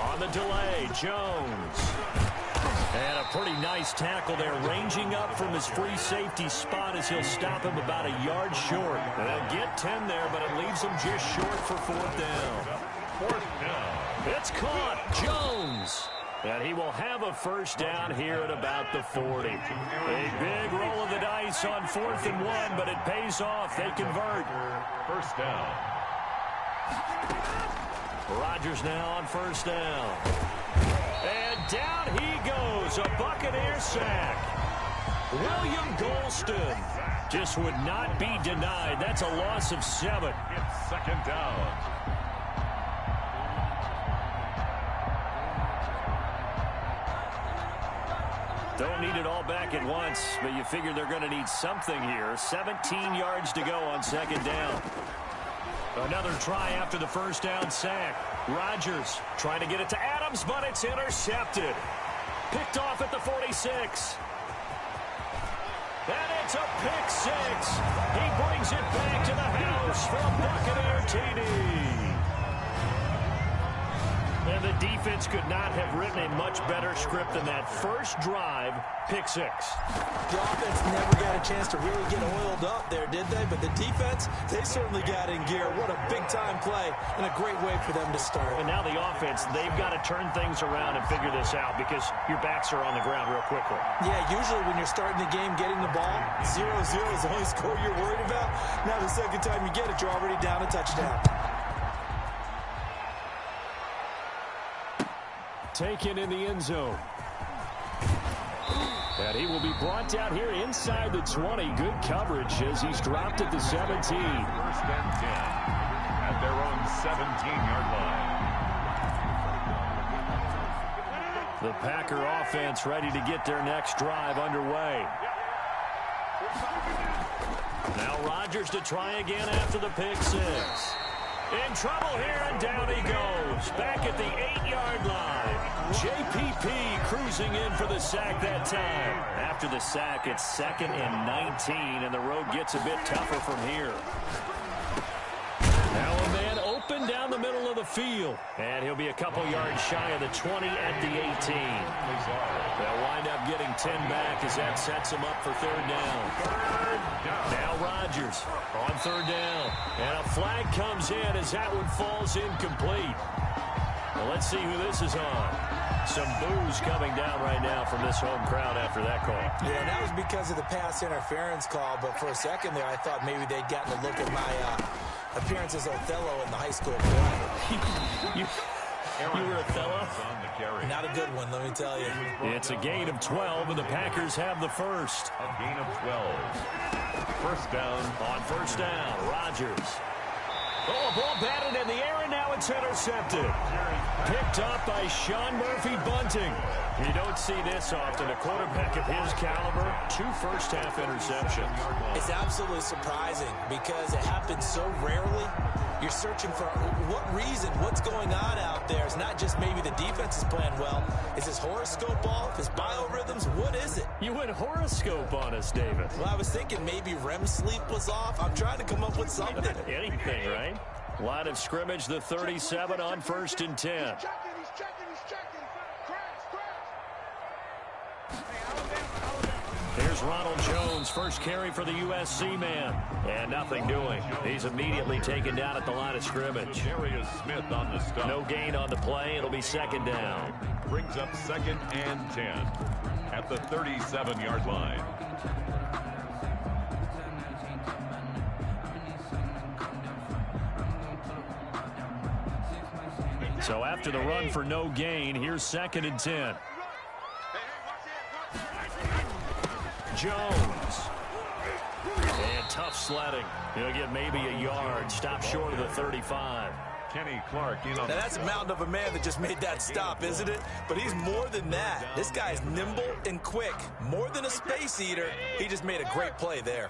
On the delay, Jones. And a pretty nice tackle there, ranging up from his free safety spot as he'll stop him about a yard short. And they'll get 10 there, but it leaves them just short for 4th down. 4th down. It's caught. Jones. And he will have a first down here at about the 40. A big roll of the dice on 4th and 1, but it pays off. They convert. First down. Rodgers now on first down. And down he goes. A Buccaneer sack. William Golston just would not be denied. That's a loss of 7. It's 2nd down. Don't need it all back at once, but you figure they're going to need something here. 17 yards to go on 2nd down. Another try after the first down sack. Rodgers trying to get it to Adams, but it's intercepted. Picked off at the 46. And it's a pick 6. He brings it back to the house from Buccaneer TD. And the defense could not have written a much better script than that first drive, pick 6. The offense never got a chance to really get oiled up there, did they? But the defense, they certainly got in gear. What a big-time play and a great way for them to start. And now the offense, they've got to turn things around and figure this out because your backs are on the ground real quickly. Yeah, usually when you're starting the game getting the ball, 0-0 is the only score you're worried about. Now the second time you get it, you're already down a touchdown. Taken in the end zone. And he will be brought down here inside the 20. Good coverage as he's dropped at the 17. 1st and 10 at their own 17-yard line. The Packer offense ready to get their next drive underway. Now Rodgers to try again after the pick 6. In trouble here, and down he goes. Back at the 8-yard line. JPP cruising in for the sack that time. After the sack, it's 2nd and 19, and the road gets a bit tougher from here. Now a man open down the middle of the field. And he'll be a couple yards shy of the 20 at the 18. They'll wind up getting 10 back as that sets him up for 3rd down. Now Rodgers on 3rd down. And a flag comes in as that one falls incomplete. Well, let's see who this is on. Some boos coming down right now from this home crowd after that call. Yeah, and that was because of the pass interference call. But for a second there, I thought maybe they'd gotten a look at my appearance as Othello in the high school play. You were Othello? Not a good one, let me tell you. It's a gain of 12, and the Packers have the first. A gain of 12. First down. On 1st down, Rodgers. Oh, a ball batted in the air, and now it's intercepted. Picked up by Sean Murphy Bunting. You don't see this often. A quarterback of his caliber, 2 first-half interceptions. It's absolutely surprising because it happens so rarely. You're searching for what reason, what's going on out there. It's not just maybe the defense is playing well. Is his horoscope off? His biorhythms? What is it? You went horoscope on us, David. Well, I was thinking maybe REM sleep was off. I'm trying to come up with something. Anything, right? Line of scrimmage, the 37 on 1st and 10. He's checking. Here's Ronald Jones, first carry for the USC man. And nothing doing. He's immediately taken down at the line of scrimmage. Darius Smith on the stop. No gain on the play. It'll be 2nd down. Brings up 2nd and 10 at the 37-yard line. So after the run for no gain, here's 2nd and 10. Jones. And tough sledding. He'll get maybe a yard. Stop short of the 35. Kenny Clark in on. Now that's a mountain of a man that just made that stop, isn't it? But he's more than that. This guy's nimble and quick. More than a space eater. He just made a great play there.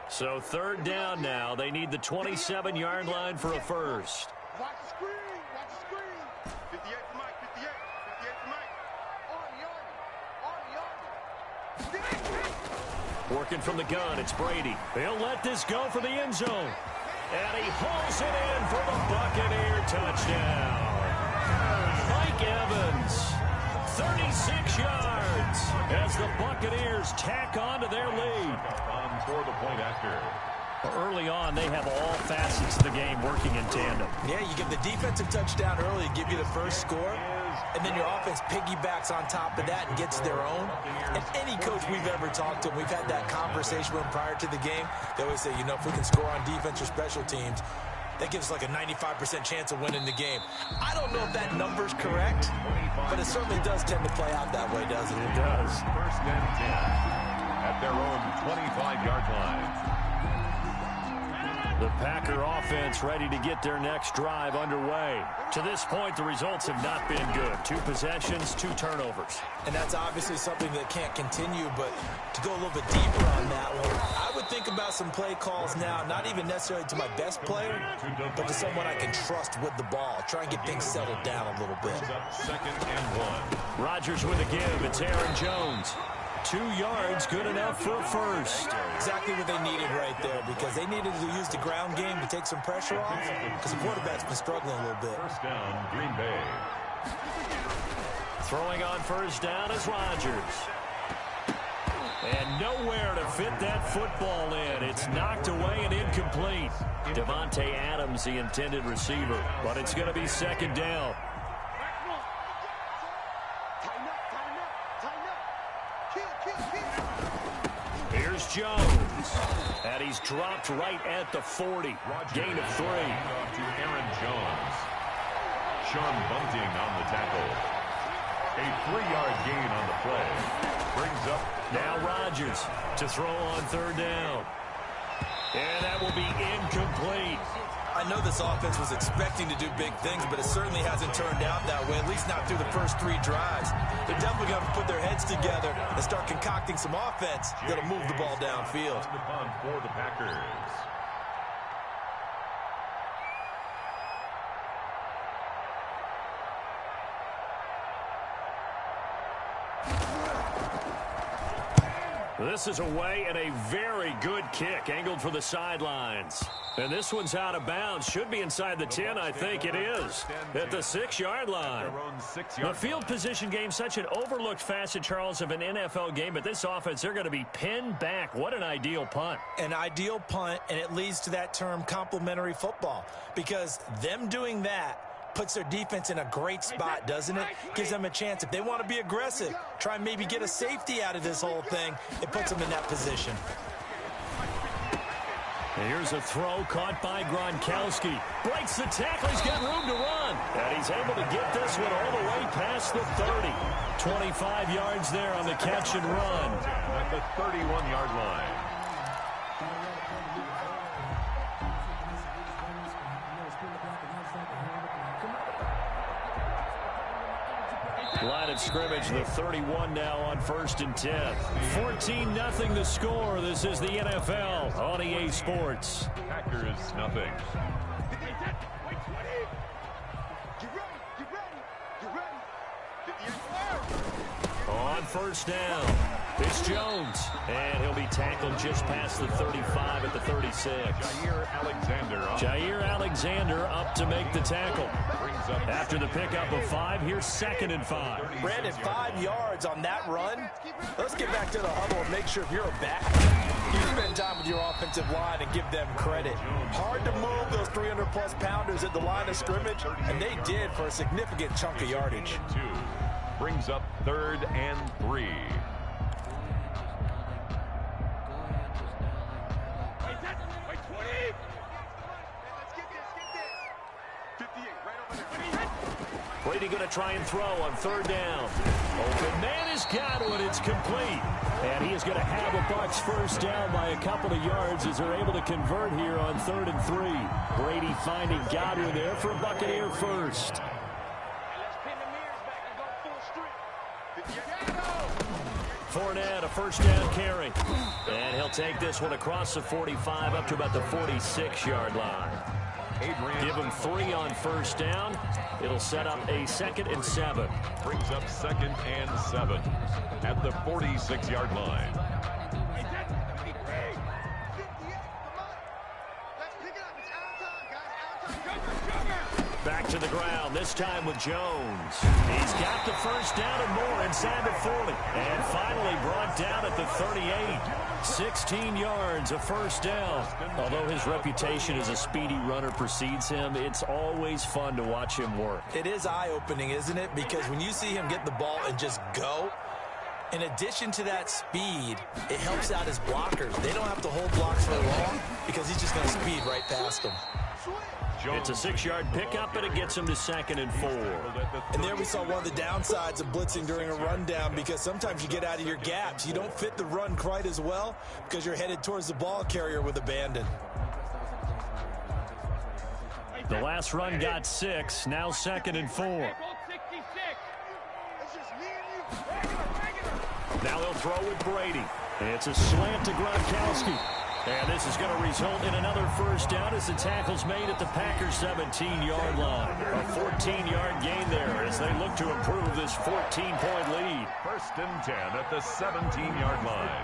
So 3rd down now. They need the 27-yard line for a first. Watch the screen. 58 to Mike. 58 to Mike. Working from the gun, it's Brady. He'll let this go for the end zone. And he hauls it in for the Buccaneer touchdown. Mike Evans, 36 yards, as the Buccaneers tack on to their lead. On for the point after. Early on, they have all facets of the game working in tandem. Yeah, you give the defensive touchdown early, give you the first score, and then your offense piggybacks on top of that and gets their own. And any coach we've ever talked to, we've had that conversation with them prior to the game. They always say, you know, if we can score on defense or special teams, that gives us like a 95% chance of winning the game. I don't know if that number's correct, but it certainly does tend to play out that way, doesn't it? It does. 1st and 10 at their own 25-yard line. The Packer offense ready to get their next drive underway. To this point, the results have not been good. 2 possessions, 2 turnovers. And that's obviously something that can't continue, but to go a little bit deeper on that one, I would think about some play calls now, not even necessarily to my best player, but to someone I can trust with the ball. Try and get things settled down a little bit. 2nd and 1. Rodgers with a give. It's Aaron Jones. 2 yards, good enough for a first. Exactly what they needed right there, because they needed to use the ground game to take some pressure off, because the quarterback's been struggling a little bit. First down, Green Bay. Throwing on 1st down is Rodgers. And nowhere to fit that football in. It's knocked away and incomplete. Devontae Adams, the intended receiver, but it's going to be 2nd down. Here's Jones, and he's dropped right at the 40. Gain of 3. Off to Aaron Jones. Sean Bunting on the tackle. A 3-yard gain on the play. Brings up now Rodgers to throw on 3rd down. And that will be incomplete. I know this offense was expecting to do big things, but it certainly hasn't turned out that way, at least not through the first 3 drives. They're definitely going to put their heads together and start concocting some offense that'll move the ball downfield. For the Packers. This is away and a very good kick, angled for the sidelines. And this one's out of bounds. Should be inside the 10, I think it is. At the 6-yard line. The field position game, such an overlooked facet, Charles, of an NFL game. But this offense, they're going to be pinned back. What an ideal punt. An ideal punt, and it leads to that term complementary football. Because them doing that puts their defense in a great spot, doesn't it? Gives them a chance. If they want to be aggressive, try and maybe get a safety out of this whole thing, it puts them in that position. And here's a throw caught by Gronkowski. Breaks the tackle. He's got room to run. And he's able to get this one all the way past the 30. 25 yards there on the catch and run. At the 31-yard line. Line of scrimmage, the 31 now on 1st and 10. 14-0 the score. This is the NFL on EA Sports. Packers nothing. On 1st down, it's Jones. And he'll be tackled just past the 35 at the 36. Jair Alexander up to make the tackle. After the pickup of 5, here's 2nd and 5. Brandon, 5 yards on that run. Let's get back to the huddle and make sure if you're a back, you spend time with your offensive line and give them credit. Hard to move those 300-plus pounders at the line of scrimmage, and they did for a significant chunk of yardage. Brings up 3rd and 3. Brady going to try and throw on 3rd down. Open man has got one. It's complete. And he is going to have a Bucs 1st down by a couple of yards as they're able to convert here on 3rd and 3. Brady finding Godwin there for a Buccaneer first. Fournette, a 1st down carry. And he'll take this one across the 45 up to about the 46-yard line. Give him 3 on 1st down. It'll set up a 2nd and 7. Brings up 2nd and 7 at the 46-yard line. Back to the ground, this time with Jones. He's got the 1st down and more inside the 40. And finally brought down at the 38. 16 yards, a 1st down. Although his reputation as a speedy runner precedes him, it's always fun to watch him work. It is eye-opening, isn't it? Because when you see him get the ball and just go, in addition to that speed, it helps out his blockers. They don't have to hold blocks for long because he's just going to speed right past them. It's a 6-yard pickup, and it gets him to 2nd and 4. And there we saw one of the downsides of blitzing during a rundown, because sometimes you get out of your gaps. You don't fit the run quite as well because you're headed towards the ball carrier with abandon. The last run got 6, now 2nd and 4. Now they'll throw with Brady. It's a slant to Gronkowski. And this is going to result in another 1st down as the tackle's made at the Packers' 17-yard line. A 14-yard gain there as they look to improve this 14-point lead. 1st and 10 at the 17-yard line.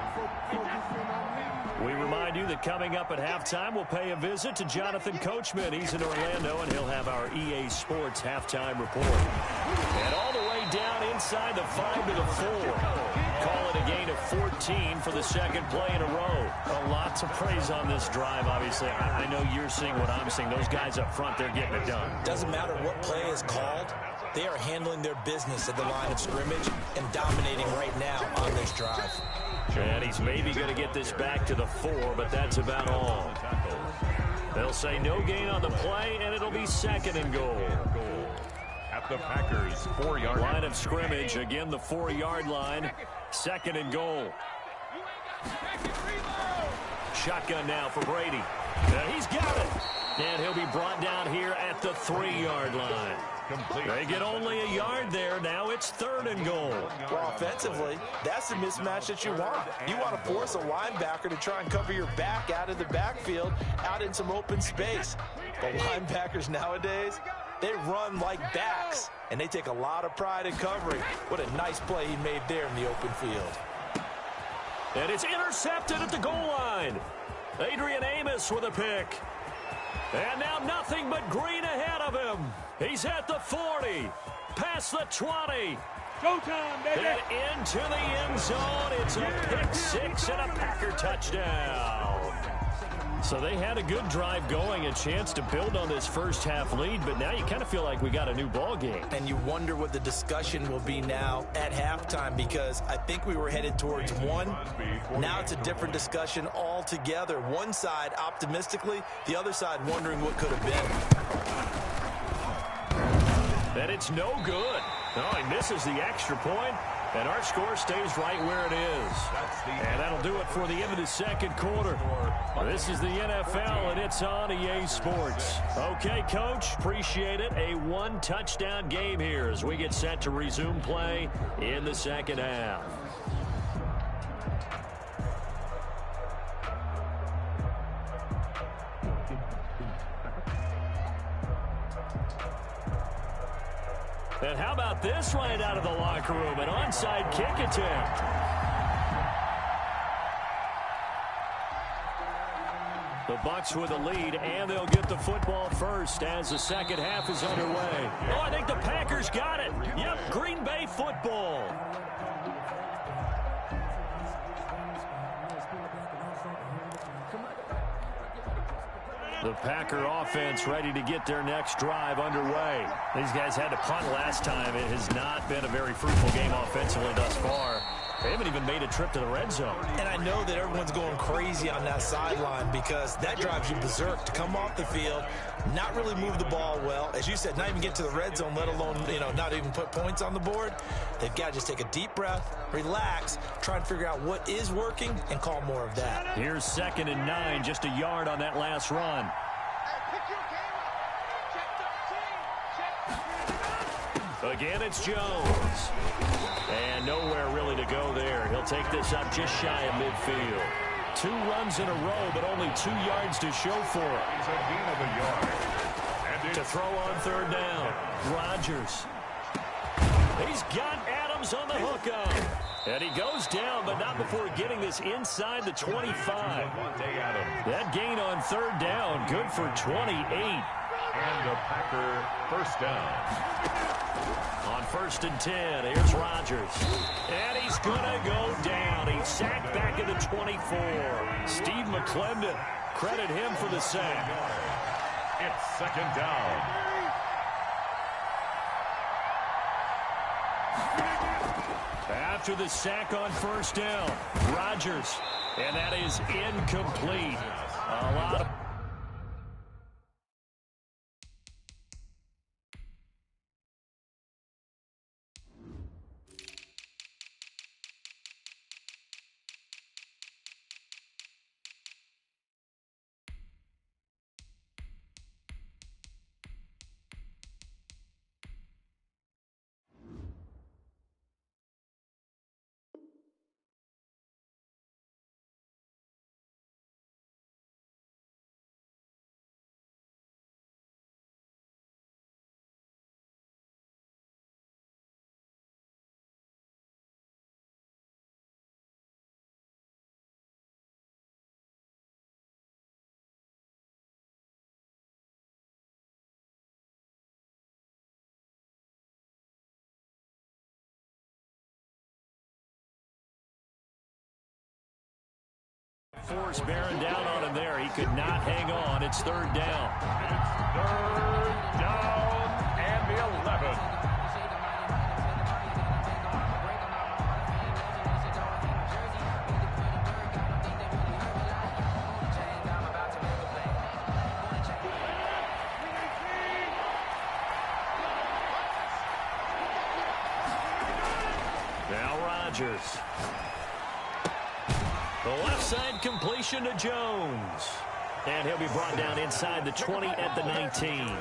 We remind you that coming up at halftime, we'll pay a visit to Jonathan Coachman. He's in Orlando, and he'll have our EA Sports halftime report. And all the way down inside the 5 to the 4. Call it a gain of 14 for the 2nd play in a row. A lot to praise on this drive, obviously. I know you're seeing what I'm seeing. Those guys up front, they're getting it done. Doesn't matter what play is called. They are handling their business at the line of scrimmage and dominating right now on this drive. And he's maybe going to get this back to the 4, but that's about all. They'll say no gain on the play, and it'll be 2nd and goal. At the Packers' 4-yard line of scrimmage. Again, the 4-yard line. 2nd and goal. Shotgun now for Brady. And he's got it. And he'll be brought down here at the 3-yard line. They get only a yard there. Now it's 3rd and goal. Well, offensively, that's the mismatch that you want. You want to force a linebacker to try and cover your back out of the backfield, out in some open space. But linebackers nowadays, they run like backs, and they take a lot of pride in covering. What a nice play he made there in the open field. And it's intercepted at the goal line. Adrian Amos with a pick. And now nothing but green ahead of him. He's at the 40, past the 20. Showtime, baby. And into the end zone. It's a pick six and a Packer touchdown. So they had a good drive going, a chance to build on this first half lead, but now you kind of feel like we got a new ball game. And you wonder what the discussion will be now at halftime, because I think we were headed towards one. Now it's a different discussion altogether. One side optimistically, the other side wondering what could have been. And it's no good. No, he misses the extra point, and our score stays right where it is. And that'll do it for the end of the second quarter. This is the NFL, and it's on EA Sports. Okay, Coach, appreciate it. A one-touchdown game here as we get set to resume play in the second half. And how about this right out of the locker room? An onside kick attempt. The Bucs with a lead, and they'll get the football first as the second half is underway. Oh, I think the Packers got it. Yep, Green Bay football. The Packer offense ready to get their next drive underway. These guys had to punt last time. It has not been a very fruitful game offensively thus far. They haven't even made a trip to the red zone. And I know that everyone's going crazy on that sideline because that drives you berserk to come off the field, not really move the ball well. As you said, not even get to the red zone, let alone, not even put points on the board. They've got to just take a deep breath, relax, try and figure out what is working, and call more of that. Here's 2nd and 9, just a yard on that last run. Again, it's Jones. And nowhere really to go there. He'll take this up just shy of midfield. 2 runs in a row, but only 2 yards to show for it. He's a gain of a yard. To throw on 3rd down. Rodgers. He's got Adams on the hookup. And he goes down, but not before getting this inside the 25. That gain on 3rd down, good for 28. And a Packer first down. On 1st and 10, here's Rodgers. And he's going to go down. He's sacked back at the 24. Steve McClendon, credit him for the sack. It's 2nd down. After the sack on 1st down, Rodgers. And that is incomplete. A lot of... Force bearing down on him there. He could not hang on. It's 3rd down. It's 3rd down and the 11. Now Rodgers. The left side completion to Jones. And he'll be brought down inside the 20 at the 19.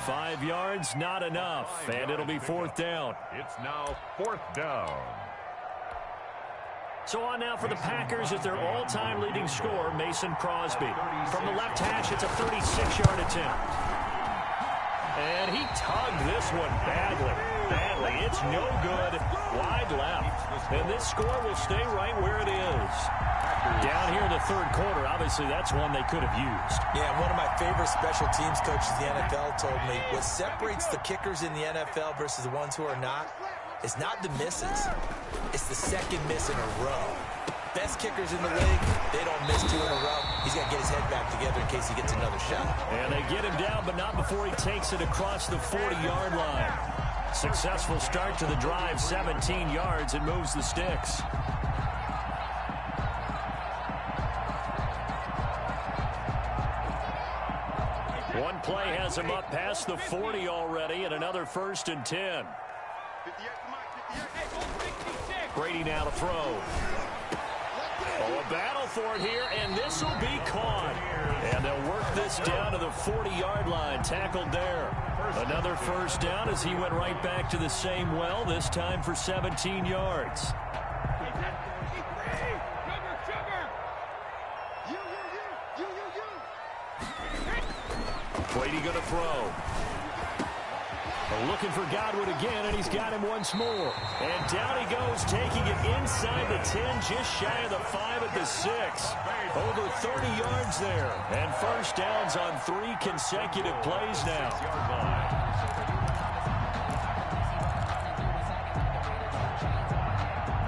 5 yards, not enough. And it'll be 4th down. It's now 4th down. So on now for the Packers is their all-time leading scorer, Mason Crosby. From the left hash, it's a 36-yard attempt. And he tugged this one badly. It's no good. Wide left. And this score will stay right where it is. Down here in the third quarter, obviously that's one they could have used. Yeah, one of my favorite special teams coaches in the NFL told me what separates the kickers in the NFL versus the ones who are not is not the misses. It's the second miss in a row. Best kickers in the league, they don't miss 2 in a row. He's got to get his head back together in case he gets another shot. And they get him down, but not before he takes it across the 40-yard line. Successful start to the drive, 17 yards, and moves the sticks. One play has him up past the 40 already, and another 1st and 10. Brady now to throw. Oh, a battle for it here, and this will be caught. And they'll work this down to the 40-yard line, tackled there. Another 1st down as he went right back to the same well, this time for 17 yards. Brady going to throw. Looking for Godwin again, and he's got him once more. And down he goes, taking it inside the 10, just shy of the 5 at the 6. Over 30 yards there. And 1st downs on 3 consecutive plays now.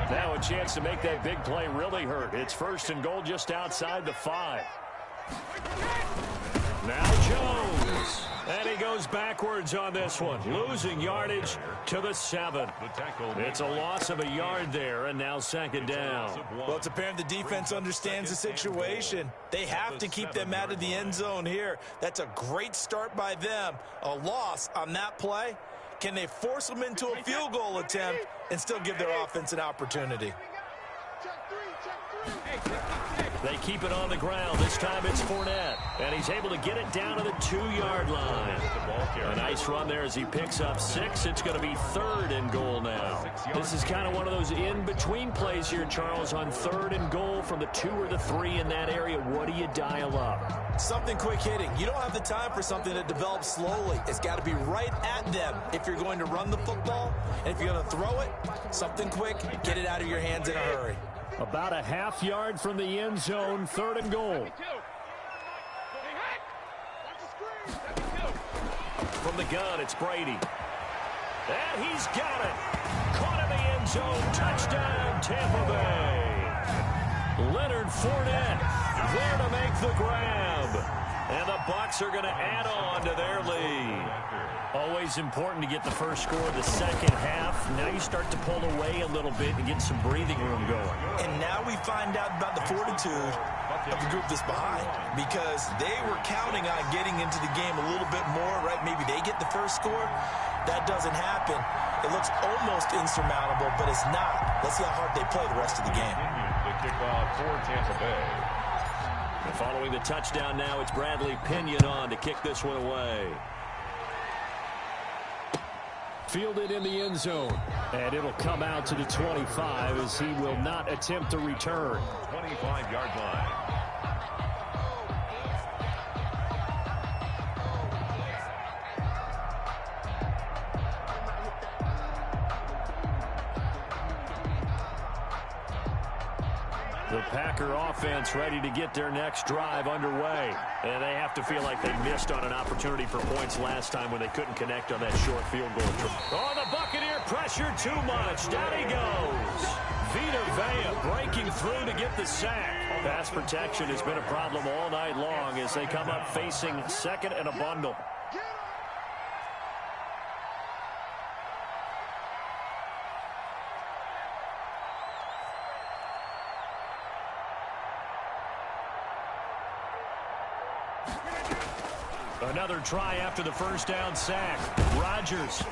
Now a chance to make that big play really hurt. It's 1st and goal just outside the 5. Now Jones. And he goes backwards on this one, losing yardage to the 7. It's a loss of a yard there, and now 2nd down. Well, it's apparent the defense understands the situation. They have to keep them out of the end zone here. That's a great start by them. A loss on that play. Can they force them into a field goal attempt and still give their offense an opportunity? They keep it on the ground. This time it's Fournette. And he's able to get it down to the 2-yard line. A nice run there as he picks up 6. It's going to be 3rd and goal now. This is kind of one of those in-between plays here, Charles, on 3rd and goal from the 2 or the 3 in that area. What do you dial up? Something quick hitting. You don't have the time for something that develops slowly. It's got to be right at them if you're going to run the football. And if you're going to throw it, something quick, get it out of your hands in a hurry. About a half yard from the end zone, 3rd and goal. From the gun, it's Brady. And he's got it. Caught in the end zone. Touchdown, Tampa Bay. Leonard Fournette there to make the grab. And the Bucs are going to add on to their lead. Always important to get the first score of the second half. Now you start to pull away a little bit and get some breathing room going. And now we find out about the fortitude of the group that's behind, because they were counting on getting into the game a little bit more, right? Maybe they get the first score. That doesn't happen. It looks almost insurmountable, but it's not. Let's see how hard they play the rest of the game. The kickoff for Tampa Bay. And following the touchdown now, it's Bradley Pinion on to kick this one away. Fielded in the end zone, and it'll come out to the 25 as he will not attempt to return. 25-yard line. The Packer offense ready to get their next drive underway. And they have to feel like they missed on an opportunity for points last time when they couldn't connect on that short field goal. Oh, the Buccaneer pressure too much. Down he goes. Vita Vea breaking through to get the sack. Pass protection has been a problem all night long as they come up facing 2nd and a bundle. Another try after the first down sack. Rodgers,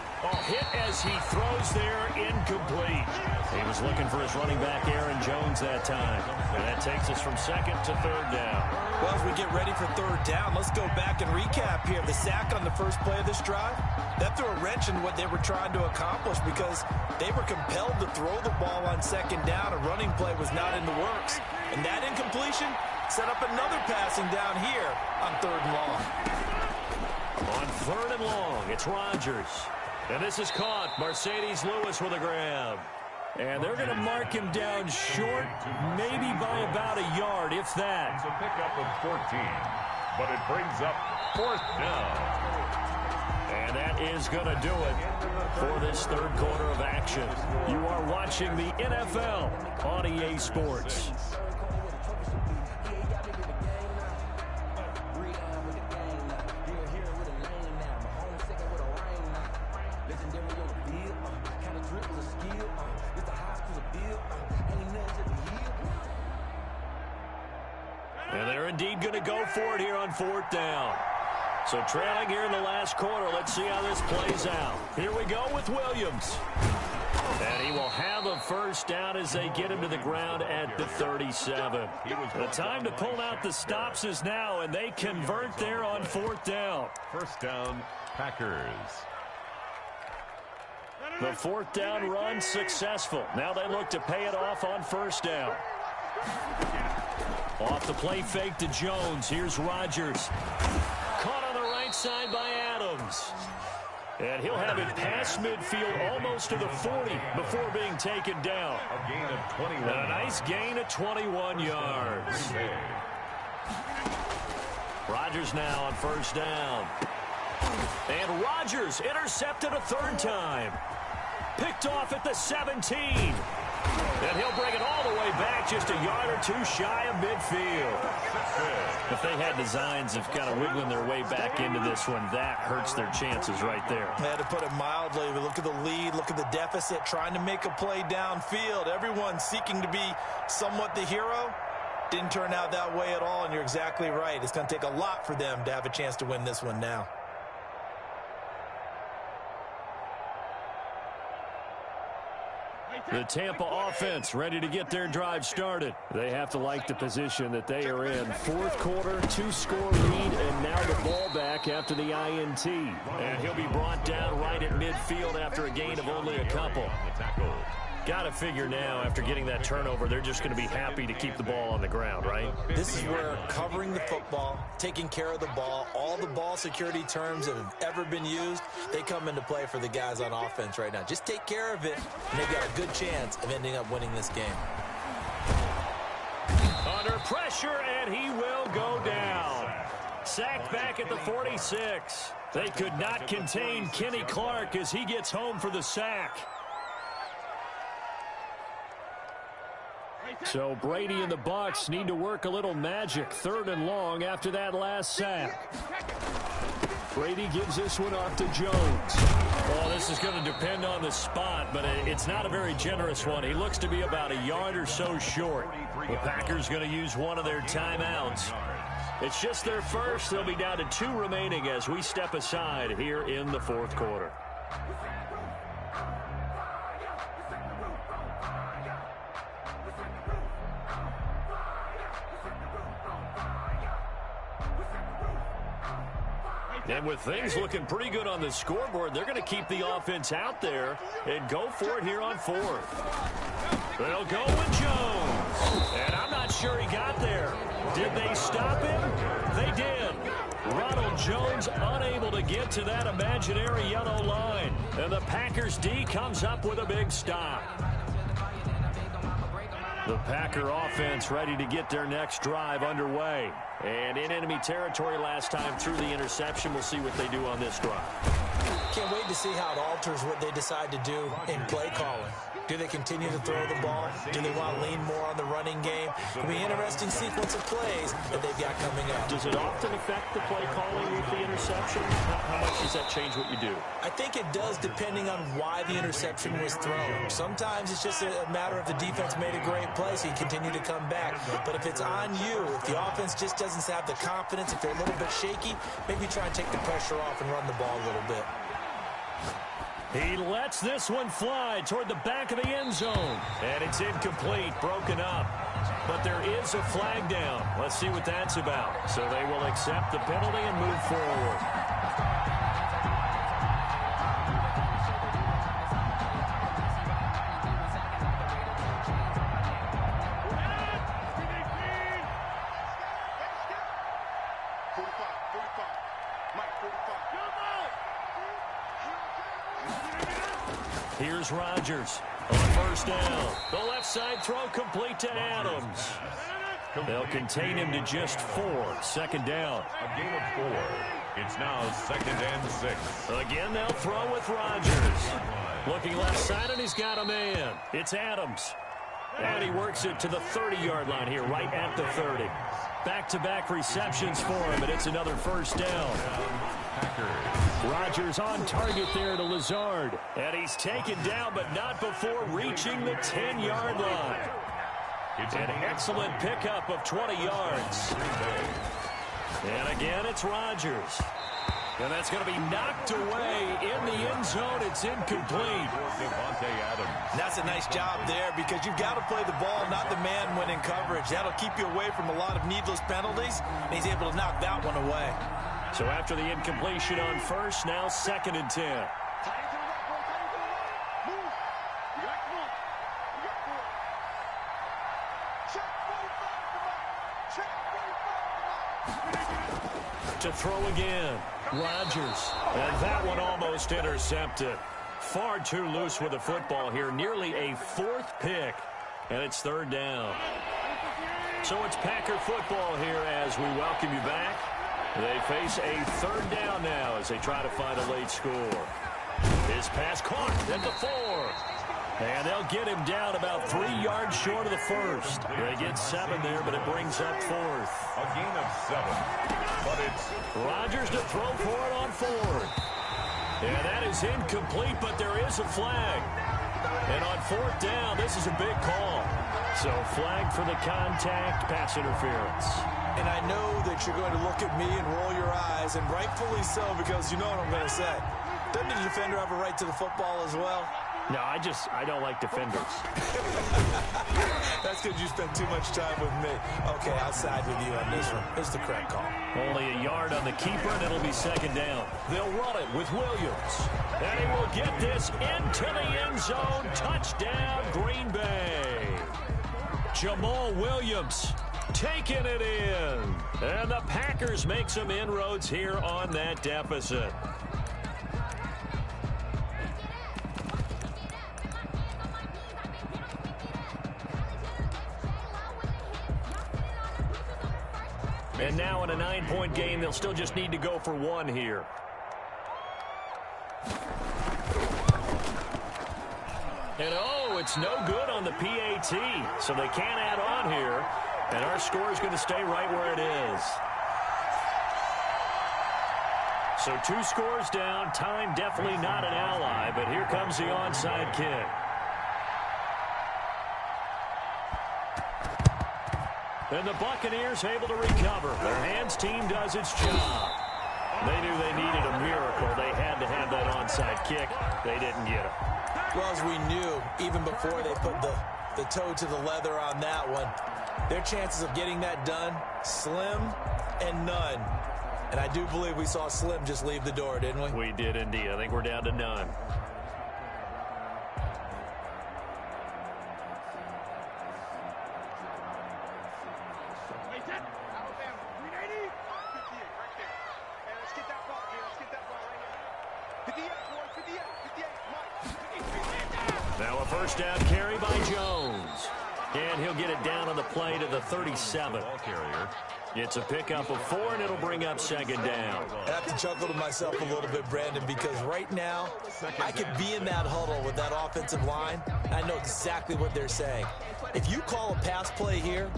hit as he throws there, incomplete. He was looking for his running back, Aaron Jones, that time. And that takes us from 2nd to 3rd down. Well, as we get ready for 3rd down, let's go back and recap here. The sack on the first play of this drive, that threw a wrench in what they were trying to accomplish because they were compelled to throw the ball on 2nd down. A running play was not in the works. And that incompletion set up another passing down here on 3rd and long. On 3rd and long, it's Rodgers. And this is caught. Mercedes Lewis with a grab. And they're going to mark him down short, maybe by about a yard, if that. It's a pickup of 14, but it brings up 4th down. And that is going to do it for this 3rd quarter of action. You are watching the NFL on EA Sports. And they're indeed going to go for it here on 4th down. So trailing here in the last quarter. Let's see how this plays out. Here we go with Williams. And he will have a 1st down as they get him to the ground at the 37. The time to pull out the stops is now, and they convert there on 4th down. 1st down, Packers. The 4th down run successful. Now they look to pay it off on 1st down. Off the play fake to Jones. Here's Rodgers. Caught on the right side by Adams. And he'll have it past midfield almost to the 40 before being taken down. A gain of 21. And a nice gain of 21 yards. Rodgers now on 1st down. And Rodgers intercepted a 3rd time. Picked off at the 17. And he'll bring it all the way back just a yard or 2 shy of midfield. If they had designs of kind of wiggling their way back into this one, that hurts their chances right there. I had to put it mildly, but look at the lead, look at the deficit, trying to make a play downfield. Everyone seeking to be somewhat the hero. Didn't turn out that way at all, and you're exactly right. It's going to take a lot for them to have a chance to win this one now. The Tampa offense ready to get their drive started. They have to like the position that they are in. 4th quarter, 2-score lead, and now the ball back after the INT. And he'll be brought down right at midfield after a gain of only a couple. Got to figure now, after getting that turnover, they're just going to be happy to keep the ball on the ground, right? This is where covering the football, taking care of the ball, all the ball security terms that have ever been used, they come into play for the guys on offense right now. Just take care of it, and they've got a good chance of ending up winning this game. Under pressure, and he will go down. Sacked back at the 46. They could not contain Kenny Clark as he gets home for the sack. So Brady and the Bucs need to work a little magic. 3rd and long after that last sack. Brady gives this one off to Jones. Well, this is going to depend on the spot, but it's not a very generous one. He looks to be about a yard or so short. The Packers going to use one of their timeouts. It's just their first. They'll be down to 2 remaining as we step aside here in the 4th quarter. And with things looking pretty good on the scoreboard, they're going to keep the offense out there and go for it here on 4th. They'll go with Jones. And I'm not sure he got there. Did they stop him? They did. Ronald Jones unable to get to that imaginary yellow line. And the Packers D comes up with a big stop. The Packer offense ready to get their next drive underway. And in enemy territory last time through the interception. We'll see what they do on this drive. Can't wait to see how it alters what they decide to do in play calling. Do they continue to throw the ball? Do they want to lean more on the running game? It'll be an interesting sequence of plays that they've got coming up. Does it often affect the play calling with the interception? How much does that change what you do? I think it does, depending on why the interception was thrown. Sometimes it's just a matter of the defense made a great play, so you continue to come back. But if it's on you, if the offense just doesn't have the confidence, if they're a little bit shaky, maybe try and take the pressure off and run the ball a little bit. He lets this one fly toward the back of the end zone. And it's incomplete, broken up. But there is a flag down. Let's see what that's about. So they will accept the penalty and move forward. Here's Rodgers on first down. The left side throw complete to Adams. They'll contain him to just 4. Second down. A gain of 4. It's now 2nd and 6. Again, they'll throw with Rodgers. Looking left side, and he's got a man. It's Adams. And he works it to the 30-yard line here, right at the 30. Back-to-back receptions for him, and it's another first down. Rodgers on target there to Lazard. And he's taken down, but not before reaching the 10-yard line. It's an excellent pickup of 20 yards. And again, it's Rodgers. And that's going to be knocked away in the end zone. It's incomplete. That's a nice job there because you've got to play the ball, not the man when in coverage. That'll keep you away from a lot of needless penalties, and he's able to knock that one away. So after the incompletion on first, now 2nd and 10. To throw again, Rodgers. And that one almost intercepted. Far too loose with the football here. Nearly a 4th pick. And it's 3rd down. So it's Packer football here as we welcome you back. They face a 3rd down now as they try to find a late score. His pass caught at the 4. And they'll get him down about 3 yards short of the first. They get 7 there, but it brings up 4th. A gain of 7. But it's Rodgers to throw for it on 4th. And that is incomplete, but there is a flag. And on 4th down, this is a big call. So flag for the contact, pass interference. And I know that you're going to look at me and roll your eyes, and rightfully so, because you know what I'm going to say. Doesn't the defender have a right to the football as well? No, I don't like defenders. That's because you spend too much time with me. Okay, I'll side with you on this one. It's the correct call. Only a yard on the keeper, and it'll be 2nd down. They'll run it with Williams. And he will get this into the end zone. Touchdown, Green Bay. Jamal Williams taking it in. And the Packers make some inroads here on that deficit. And now in a 9-point game, they'll still just need to go for 1 here. And oh, it's no good on the PAT. So they can't add on here. And our score is going to stay right where it is. So 2 scores down. Time definitely not an ally. But here comes the onside kick. And the Buccaneers able to recover. Their hands team does its job. They knew they needed a miracle. They had to have that onside kick. They didn't get it. Well, as we knew, even before they put the toe to the leather on that one, their chances of getting that done, slim and none. And I do believe we saw Slim just leave the door, didn't we? We did indeed. I think we're down to none. Now a first down carry by Jones. And he'll get it down on the play to the 37. It's a pickup of 4, and it'll bring up 2nd down. I have to chuckle to myself a little bit, Brandon, because right now I could be in that huddle with that offensive line. I know exactly what they're saying. If you call a pass play here,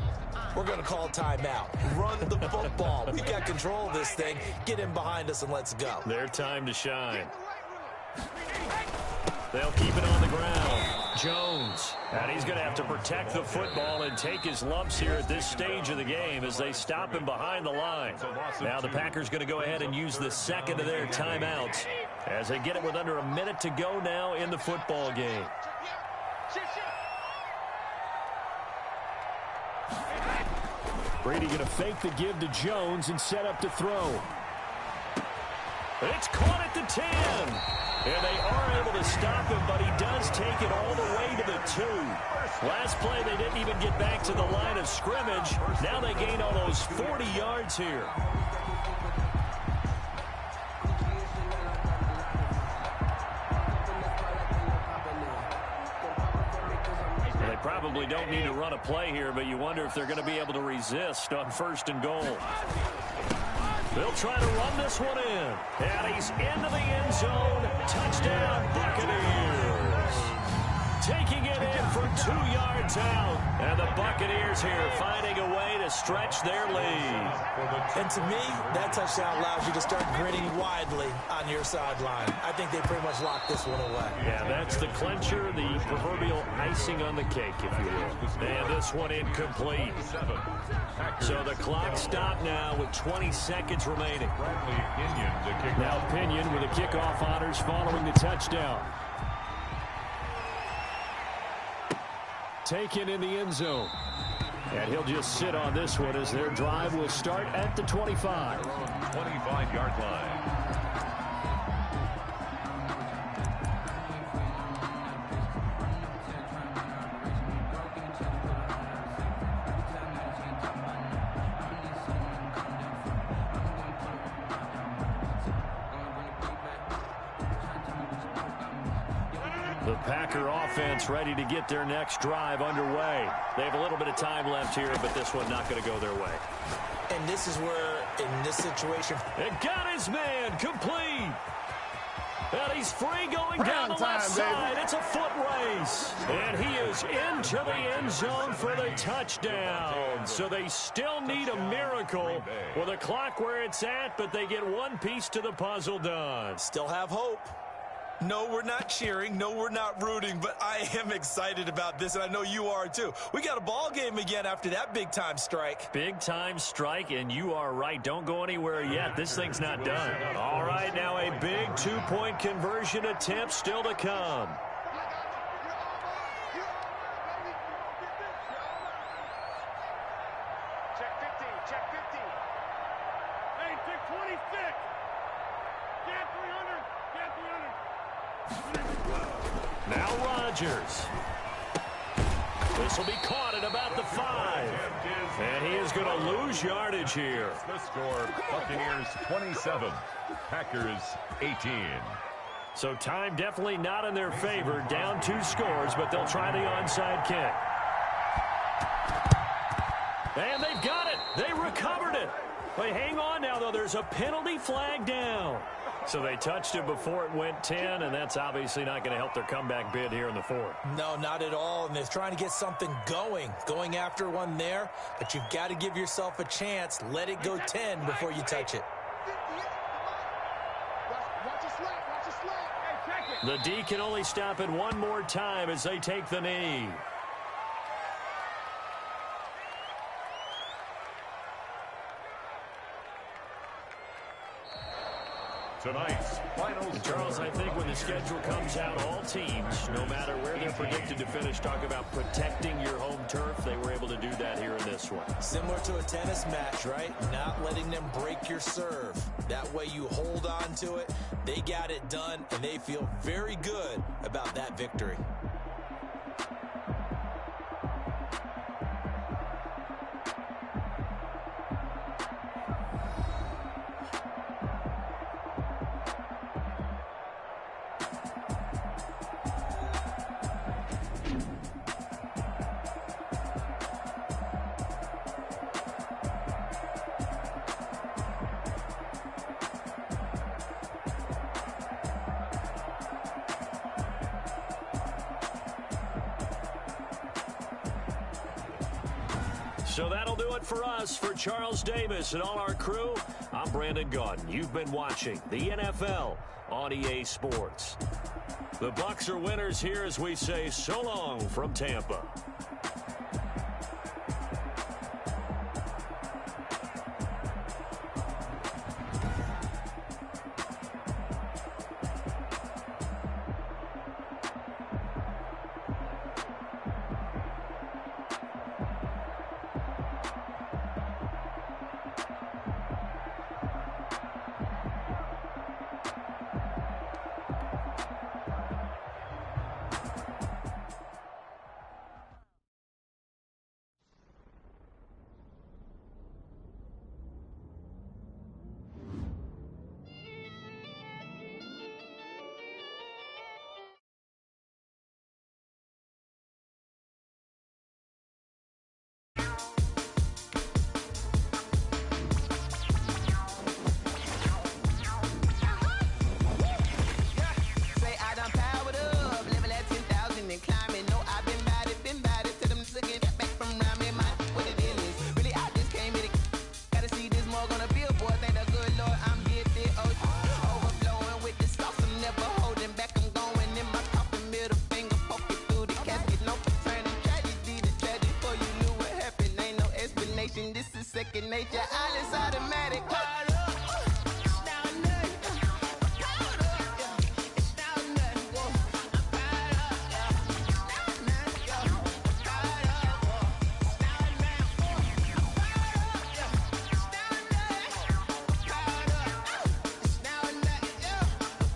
we're going to call a timeout. Run the football. We've got control of this thing. Get in behind us and let's go. Their time to shine. They'll keep it on the ground. Jones. And he's going to have to protect the football and take his lumps here at this stage of the game as they stop him behind the line. Now the Packers going to go ahead and use the 2nd of their timeouts as they get it with under a minute to go now in the football game. Brady going to fake the give to Jones and set up to throw. It's caught at the 10. And they are able to stop him, but he does take it all the way to the 2. Last play, they didn't even get back to the line of scrimmage. Now they gain almost 40 yards here. probably don't need to run a play here, but you wonder if they're going to be able to resist on 1st and goal. They'll try to run this one in. And he's into the end zone. Touchdown, Buccaneers. Taking it in from 2 yards out. And the Buccaneers here finding a way to stretch their lead. And to me, that touchdown allows you to start grinning widely on your sideline. I think they pretty much locked this one away. Yeah, that's the clincher, the proverbial icing on the cake, if you will. And this one incomplete. So the clock stopped now with 20 seconds remaining. Now Pinion with the kickoff honors following the touchdown. Taken in the end zone. And he'll just sit on this one as their drive will start at the 25. 25-yard line. The Packer offense ready to get their next drive underway. They have a little bit of time left here, but this one not going to go their way. And this is where, in this situation... It got his man complete. And he's free going down the left side. It's a foot race. And he is into the end zone for the touchdown. So they still need a miracle with a clock where it's at, but they get one piece to the puzzle done. Still have hope. No, we're not cheering. No, we're not rooting, but I am excited about this, and I know you are too. We got a ball game again after that big-time strike. Big-time strike, and you are right. Don't go anywhere yet. This thing's not done. All right, now a big two-point conversion attempt still to come. Check 15, check 15. Hey, check 26. Get 300, get 300. Now Rodgers. This will be caught at about the 5. And he is going to lose yardage here. The score, Buccaneers 27, Packers 18. So time definitely not in their favor. Down 2 scores, but they'll try the onside kick. And they've got it. They recovered it. But hang on now, though. There's a penalty flag down. So they touched it before it went 10, and that's obviously not going to help their comeback bid here in the 4th. No, not at all, and they're trying to get something going after one there, but you've got to give yourself a chance. Let it go 10 before you touch it. Watch your slap, watch your slap. Hey, check it. The D can only stop it one more time as they take the knee. Tonight's final Charles, I think when the schedule comes out, all teams, no matter where they're predicted to finish, talk about protecting your home turf. They were able to do that here in this one. Similar to a tennis match, right? Not letting them break your serve. That way you hold on to it. They got it done, and they feel very good about that victory. So that'll do it for us. For Charles Davis and all our crew, I'm Brandon Gaudin. You've been watching the NFL on EA Sports. The Bucs are winners here as we say so long from Tampa. condition. This is second nature. All is automatic. Powered up. It's down there. Powered up. Yeah. It's down there. Whoa. I'm powered up. Yeah. Down there. Yeah. Powered up. Whoa. It's down there. Whoa. I'm powered up. Yeah. It's down there. Powered up. It's down there. Yeah.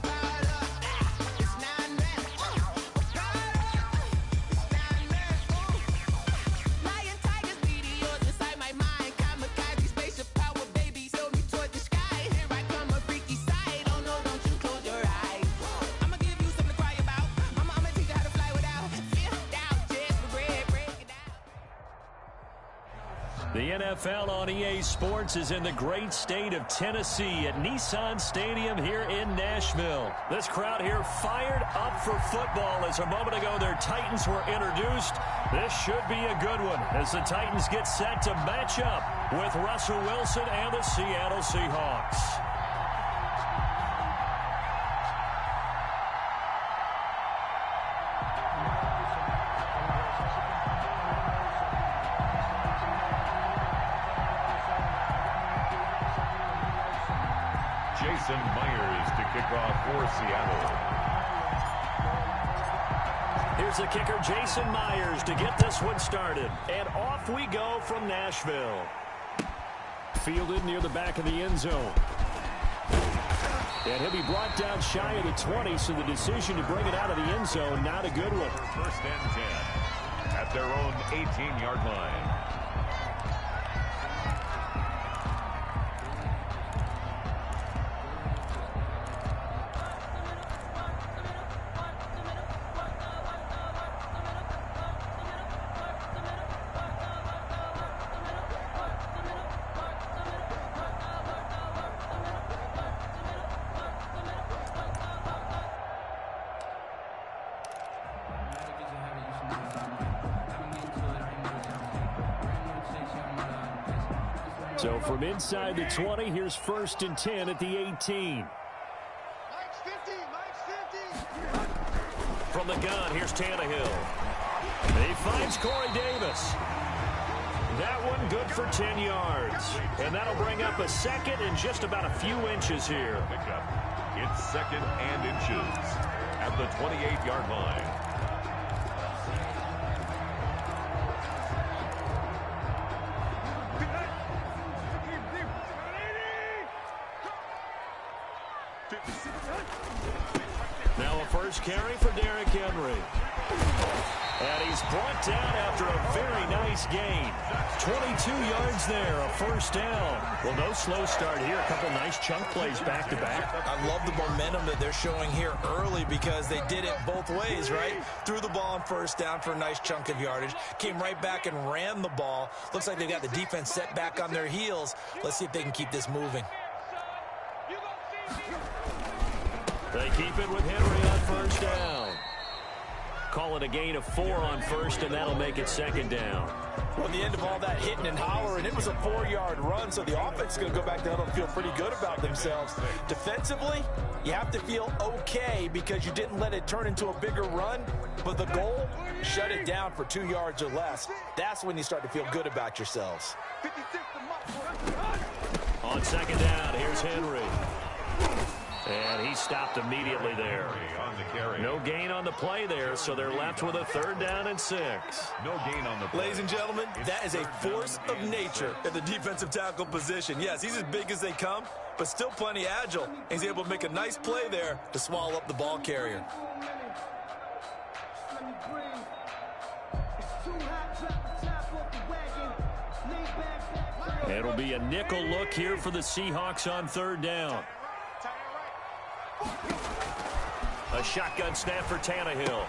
Powered up. It's down there. Powered up. It's down there. Lion, tigers, meteors inside my mind. Kamikaze, spaceship power, baby, sail me toward the sky. Here I come, a freaky side. Oh no, don't you close your eyes. I'ma give you something to cry about. I'ma teach you how to fly without fear, doubt, just regret, break it down. The NFL on EA Sports is in the great state of Tennessee at Nissan Stadium here in Nashville. This crowd here fired up for football as a moment ago their Titans were introduced. This should be a good one as the Titans get set to match up with Russell Wilson and the Seattle Seahawks. Jason Myers to kick off for Seattle. Here's the kicker, Jason Myers, to get this one started. And off we go from Nashville. Fielded near the back of the end zone. And he'll be brought down shy of the 20, so the decision to bring it out of the end zone, not a good one. First and 10 at their own 18-yard line. So from inside the 20, here's first and 10 at the 18. Mike's 50, Mike's 50. From the gun, here's Tannehill. He finds Corey Davis. That one good for 10 yards. And that'll bring up a second and just about a few inches here. Pickup. It's second and inches at the 28-yard line. Now a first carry for Derrick Henry. And he's brought down after a very nice gain. 22 yards there, a first down. Well, no slow start here. A couple nice chunk plays back to back. I love the momentum that they're showing here early because they did it both ways, right? Threw the ball on first down for a nice chunk of yardage. Came right back and ran the ball. Looks like they've got the defense set back on their heels. Let's see if they can keep this moving. They keep it with Henry on first down. Call it a gain of 4 on first, and that'll make it second down. Well, at the end of all that hitting and hollering, it was a 4-yard run, so the offense is going to go back down and feel pretty good about themselves. Defensively, you have to feel okay because you didn't let it turn into a bigger run, but the goal, shut it down for 2 yards or less. That's when you start to feel good about yourselves. On second down, here's Henry. And he stopped immediately there. On the carry. No gain on the play there, so they're left with a third down and 6. No gain on the play. Ladies and gentlemen, that is a force of nature at the defensive tackle position. Yes, he's as big as they come, but still plenty agile. He's able to make a nice play there to swallow up the ball carrier. It'll be a nickel look here for the Seahawks on third down. A shotgun snap for Tannehill.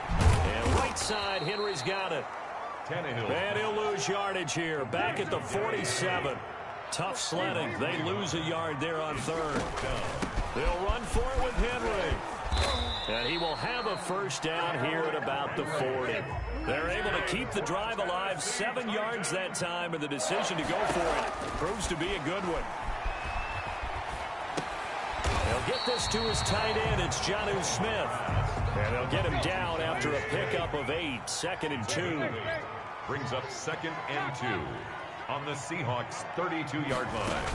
And right side, Henry's got it. Tannehill. And he'll lose yardage here. Back at the 47. Tough sledding. They lose a yard there on third. They'll run for it with Henry. And he will have a first down here at about the 40. They're able to keep the drive alive. 7 yards that time, and the decision to go for it proves to be a good one. They'll get this to his tight end. It's Jonnu Smith. And they'll get him down after a pickup of 8. 2nd and 2. Brings up 2nd and 2. on the Seahawks' 32-yard line.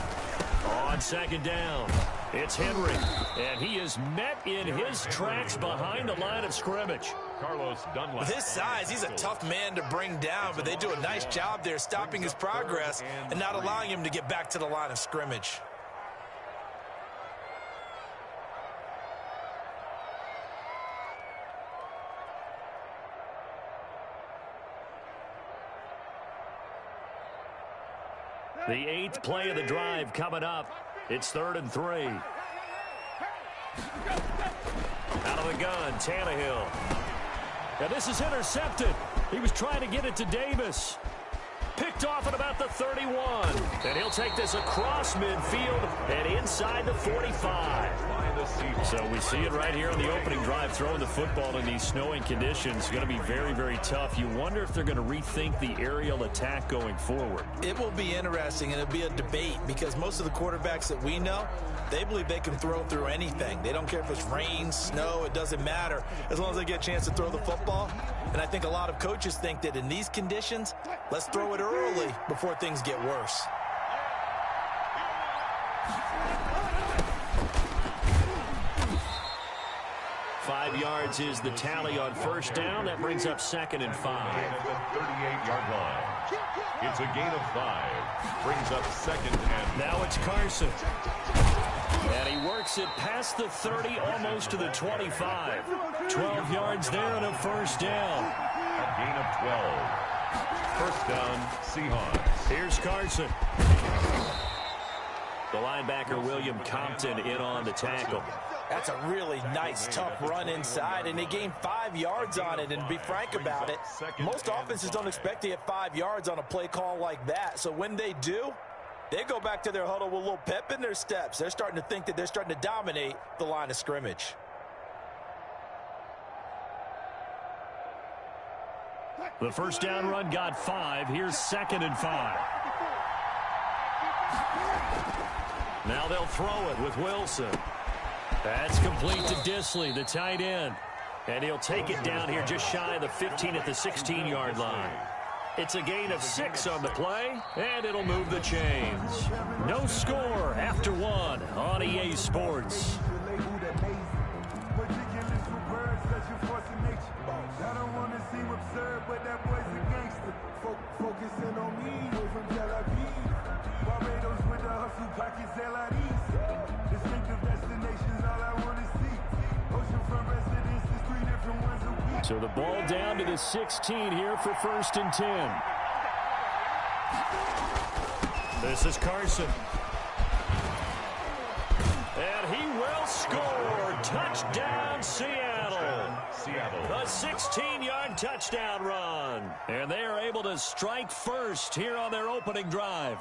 On second down, it's Henry, and he is met in his tracks behind the line of scrimmage. Carlos Dunlap. With his size, he's a tough man to bring down, but they do a nice job there stopping his progress and not allowing him to get back to the line of scrimmage. The 8th play of the drive coming up. It's 3rd and 3. Out of the gun, Tannehill. Now this is intercepted. He was trying to get it to Davis. Picked off at about the 31. And he'll take this across midfield and inside the 45. So we see it right here on the opening drive, throwing the football in these snowing conditions. It's going to be very, very tough. You wonder if they're going to rethink the aerial attack going forward. It will be interesting, and it'll be a debate because most of the quarterbacks that we know, they believe they can throw through anything. They don't care if it's rain, snow, it doesn't matter as long as they get a chance to throw the football. And I think a lot of coaches think that in these conditions, let's throw it early before things get worse. Five yards is the tally on first down. That brings up 2nd and 5. At the 38-yard line. It's a gain of 5. Brings up 2nd and... Now it's Carson. And he works it past the 30, almost to the 25. 12 yards there and a first down. A gain of 12. First down, Seahawks. Here's Carson. The linebacker, William Compton, in on the tackle. That's a really nice, tough run inside, and they gained 5 yards on it. And to be frank about it, most offenses don't expect to get 5 yards on a play call like that. So when they do, they go back to their huddle with a little pep in their steps. They're starting to think that they're starting to dominate the line of scrimmage. The first down run got 5. Here's 2nd and 5. Now they'll throw it with Wilson. That's complete to Disley, the tight end. And he'll take it down here just shy of the 15 at the 16-yard line. It's a gain of 6 on the play, and it'll move the chains. No score after 1 on EA Sports. So the ball down to the 16 here for 1st and 10. This is Carson. And he will score. Touchdown, Seattle. A 16-yard touchdown run. And they are able to strike first here on their opening drive.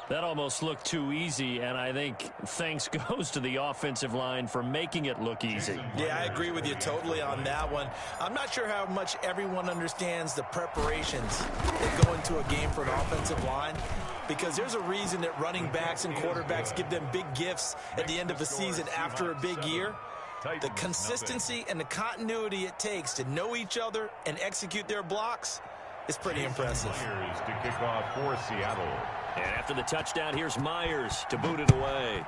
That almost looked too easy, and I think thanks goes to the offensive line for making it look easy. Yeah, I agree with you totally on that one. I'm not sure how much everyone understands the preparations that go into a game for an offensive line, because there's a reason that running backs and quarterbacks give them big gifts at the end of a season after a big year. The consistency and the continuity it takes to know each other and execute their blocks is pretty impressive. Myers to kick off for Seattle. And after the touchdown, here's Myers to boot it away.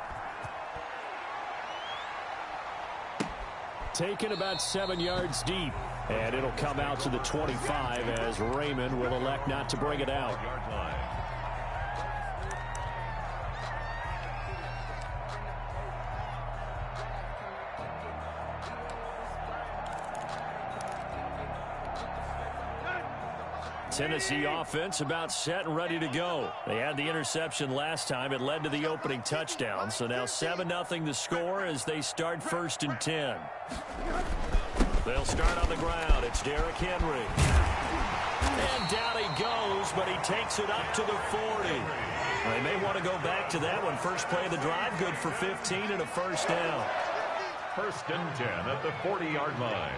Taken about 7 yards deep. And it'll come out to the 25 as Raymond will elect not to bring it out. Tennessee offense about set and ready to go. They had the interception last time. It led to the opening touchdown. So now 7-0 the score as they start 1st and 10. They'll start on the ground. It's Derrick Henry. And down he goes, but he takes it up to the 40. They may want to go back to that one. First play of the drive, good for 15 and a first down. 1st and 10 at the 40-yard line.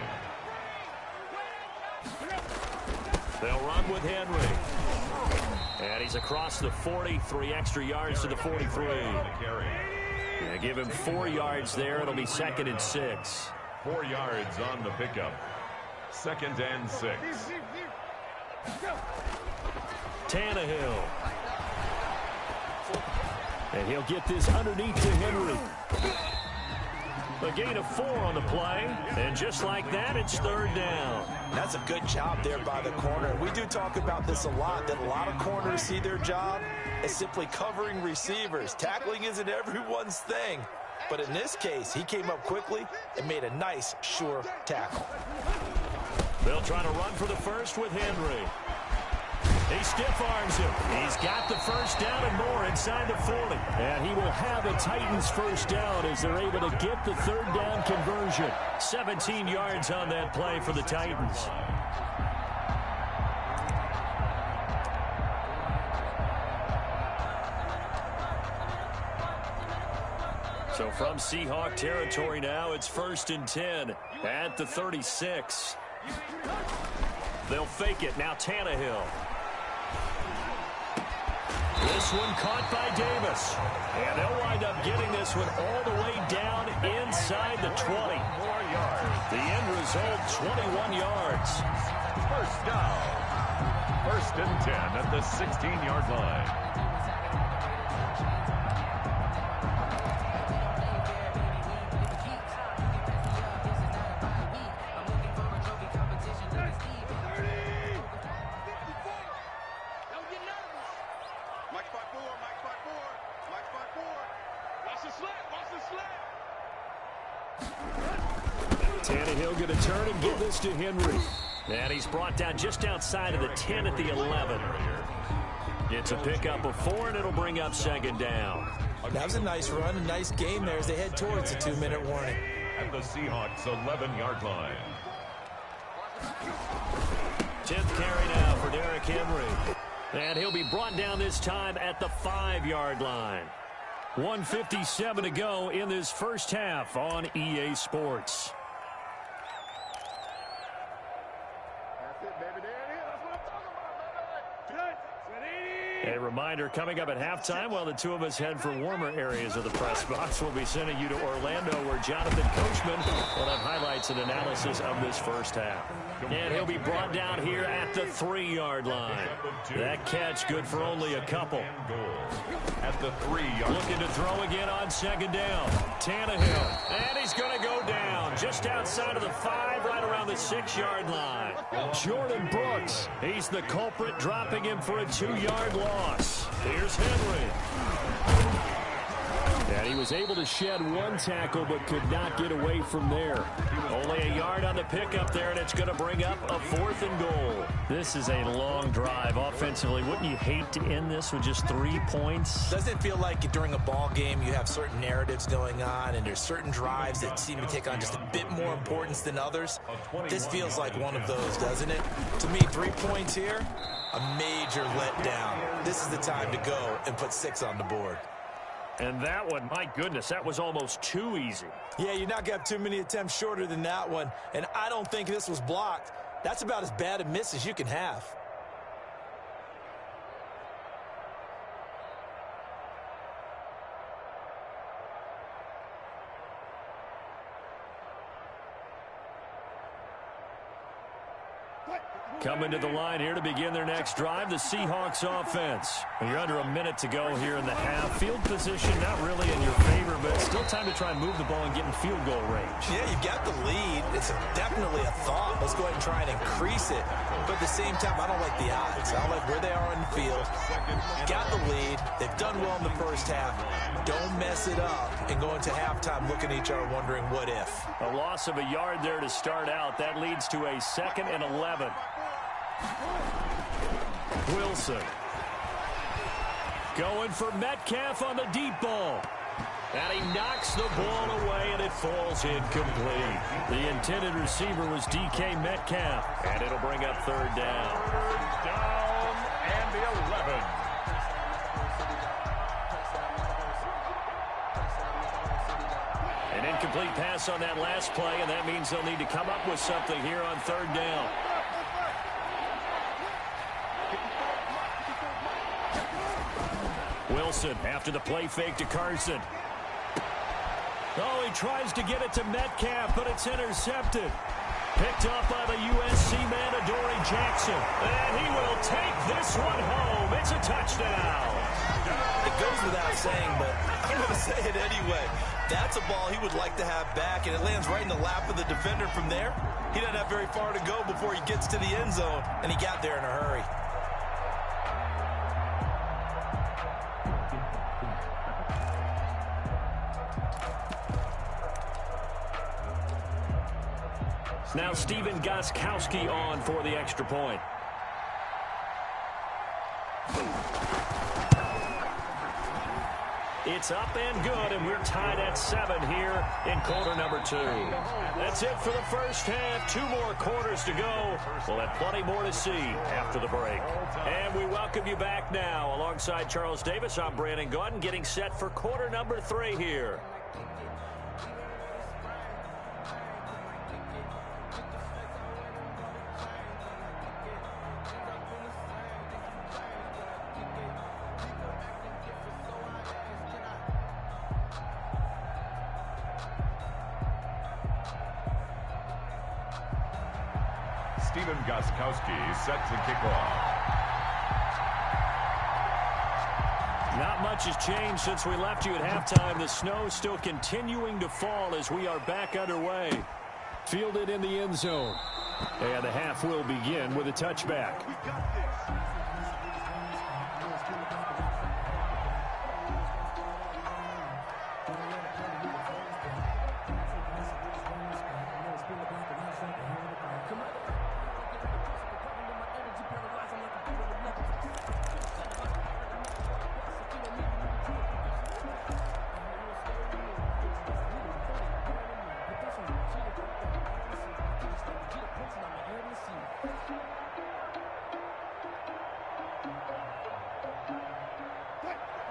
They'll run with Henry. And he's across the 40, 3 extra yards to the 43. Yeah, give him 4 yards there. It'll be 2nd and 6. 4 yards on the pickup. 2nd and 6. Tannehill. he'll get this underneath to Henry. A gain of 4 on the play, and just like that, it's third down. That's a good job there by the corner. We do talk about this a lot, that a lot of corners see their job as simply covering receivers. Tackling isn't everyone's thing. But in this case, he came up quickly and made a nice, sure tackle. They'll try to run for the first with Henry. He stiff arms him. He's got the first down and more inside the 40. And he will have a Titans first down as they're able to get the third down conversion. 17 yards on that play for the Titans. So from Seahawk territory now, it's 1st and 10 at the 36. They'll fake it. Now Tannehill. This one caught by Davis. And they'll wind up getting this one all the way down inside the 20. The end result, 21 yards. First down. 1st and 10 at the 16-yard line. Tannehill going to turn and give this to Henry. And he's brought down just outside of the 10 at the 11. It's a pickup of 4, and it'll bring up 2nd down. That was a nice run, a nice game there as they head towards the 2-minute warning. At the Seahawks 11-yard line. 10th carry now for Derrick Henry. And he'll be brought down this time at the 5-yard line. 1:57 to go in this first half on EA Sports. A reminder, coming up at halftime, while the two of us head for warmer areas of the press box, we'll be sending you to Orlando, where Jonathan Coachman will have highlights and analysis of this first half. And he'll be brought down here at the 3-yard line. That catch good for only a couple. At the 3-yard line. Looking to throw again on 2nd down. Tannehill. And he's going to go down just outside of the 5, right around the 6-yard line. Jordan Brooks. He's the culprit, dropping him for a 2-yard loss. Here's Henry. And he was able to shed 1 tackle, but could not get away from there. Only a yard on the pickup there, and it's going to bring up a 4th and goal. This is a long drive offensively. Wouldn't you hate to end this with just 3 points? Doesn't it feel like during a ball game you have certain narratives going on, and there's certain drives that seem to take on just a bit more importance than others? This feels like one of those, doesn't it? To me, 3 points here, a major letdown. This is the time to go and put 6 on the board. And that one, my goodness, that was almost too easy. Yeah, you're not going to have too many attempts shorter than that one. And I don't think this was blocked. That's about as bad a miss as you can have. Coming to the line here to begin their next drive, the Seahawks offense. You're under a minute to go here in the half. Field position not really in your favor, but still time to try and move the ball and get in field goal range. Yeah, you got the lead. It's definitely a thought. Let's go ahead and try and increase it. But at the same time, I don't like the odds. I don't like where they are on the field. Got the lead. They've done well in the first half. Don't mess it up and go into halftime looking at each other wondering what if. A loss of a yard there to start out. That leads to a 2nd and 11. Wilson going for Metcalf on the deep ball. And he knocks the ball away, and it falls incomplete. The intended receiver was DK Metcalf, and it'll bring up 3rd down. 3rd down and the 11. An incomplete pass on that last play, and that means they'll need to come up with something here on 3rd down. Wilson after the play fake to Carson. Oh, he tries to get it to Metcalf, but it's intercepted. Picked up by the USC man, Adoree Jackson. And he will take this one home. It's a touchdown. It goes without saying, but I'm going to say it anyway. That's a ball he would like to have back, and it lands right in the lap of the defender from there. He doesn't have very far to go before he gets to the end zone, and he got there in a hurry. Now Steven Gostkowski on for the extra point. It's up and good, and we're tied at 7 here in quarter number 2. That's it for the first half. 2 more quarters to go. We'll have plenty more to see after the break. And we welcome you back now. Alongside Charles Davis, I'm Brandon Gaudin, getting set for quarter number 3 here. Steven Gostkowski set to kick off. Not much has changed since we left you at halftime. The snow still continuing to fall as we are back underway. Fielded in the end zone. And the half will begin with a touchback.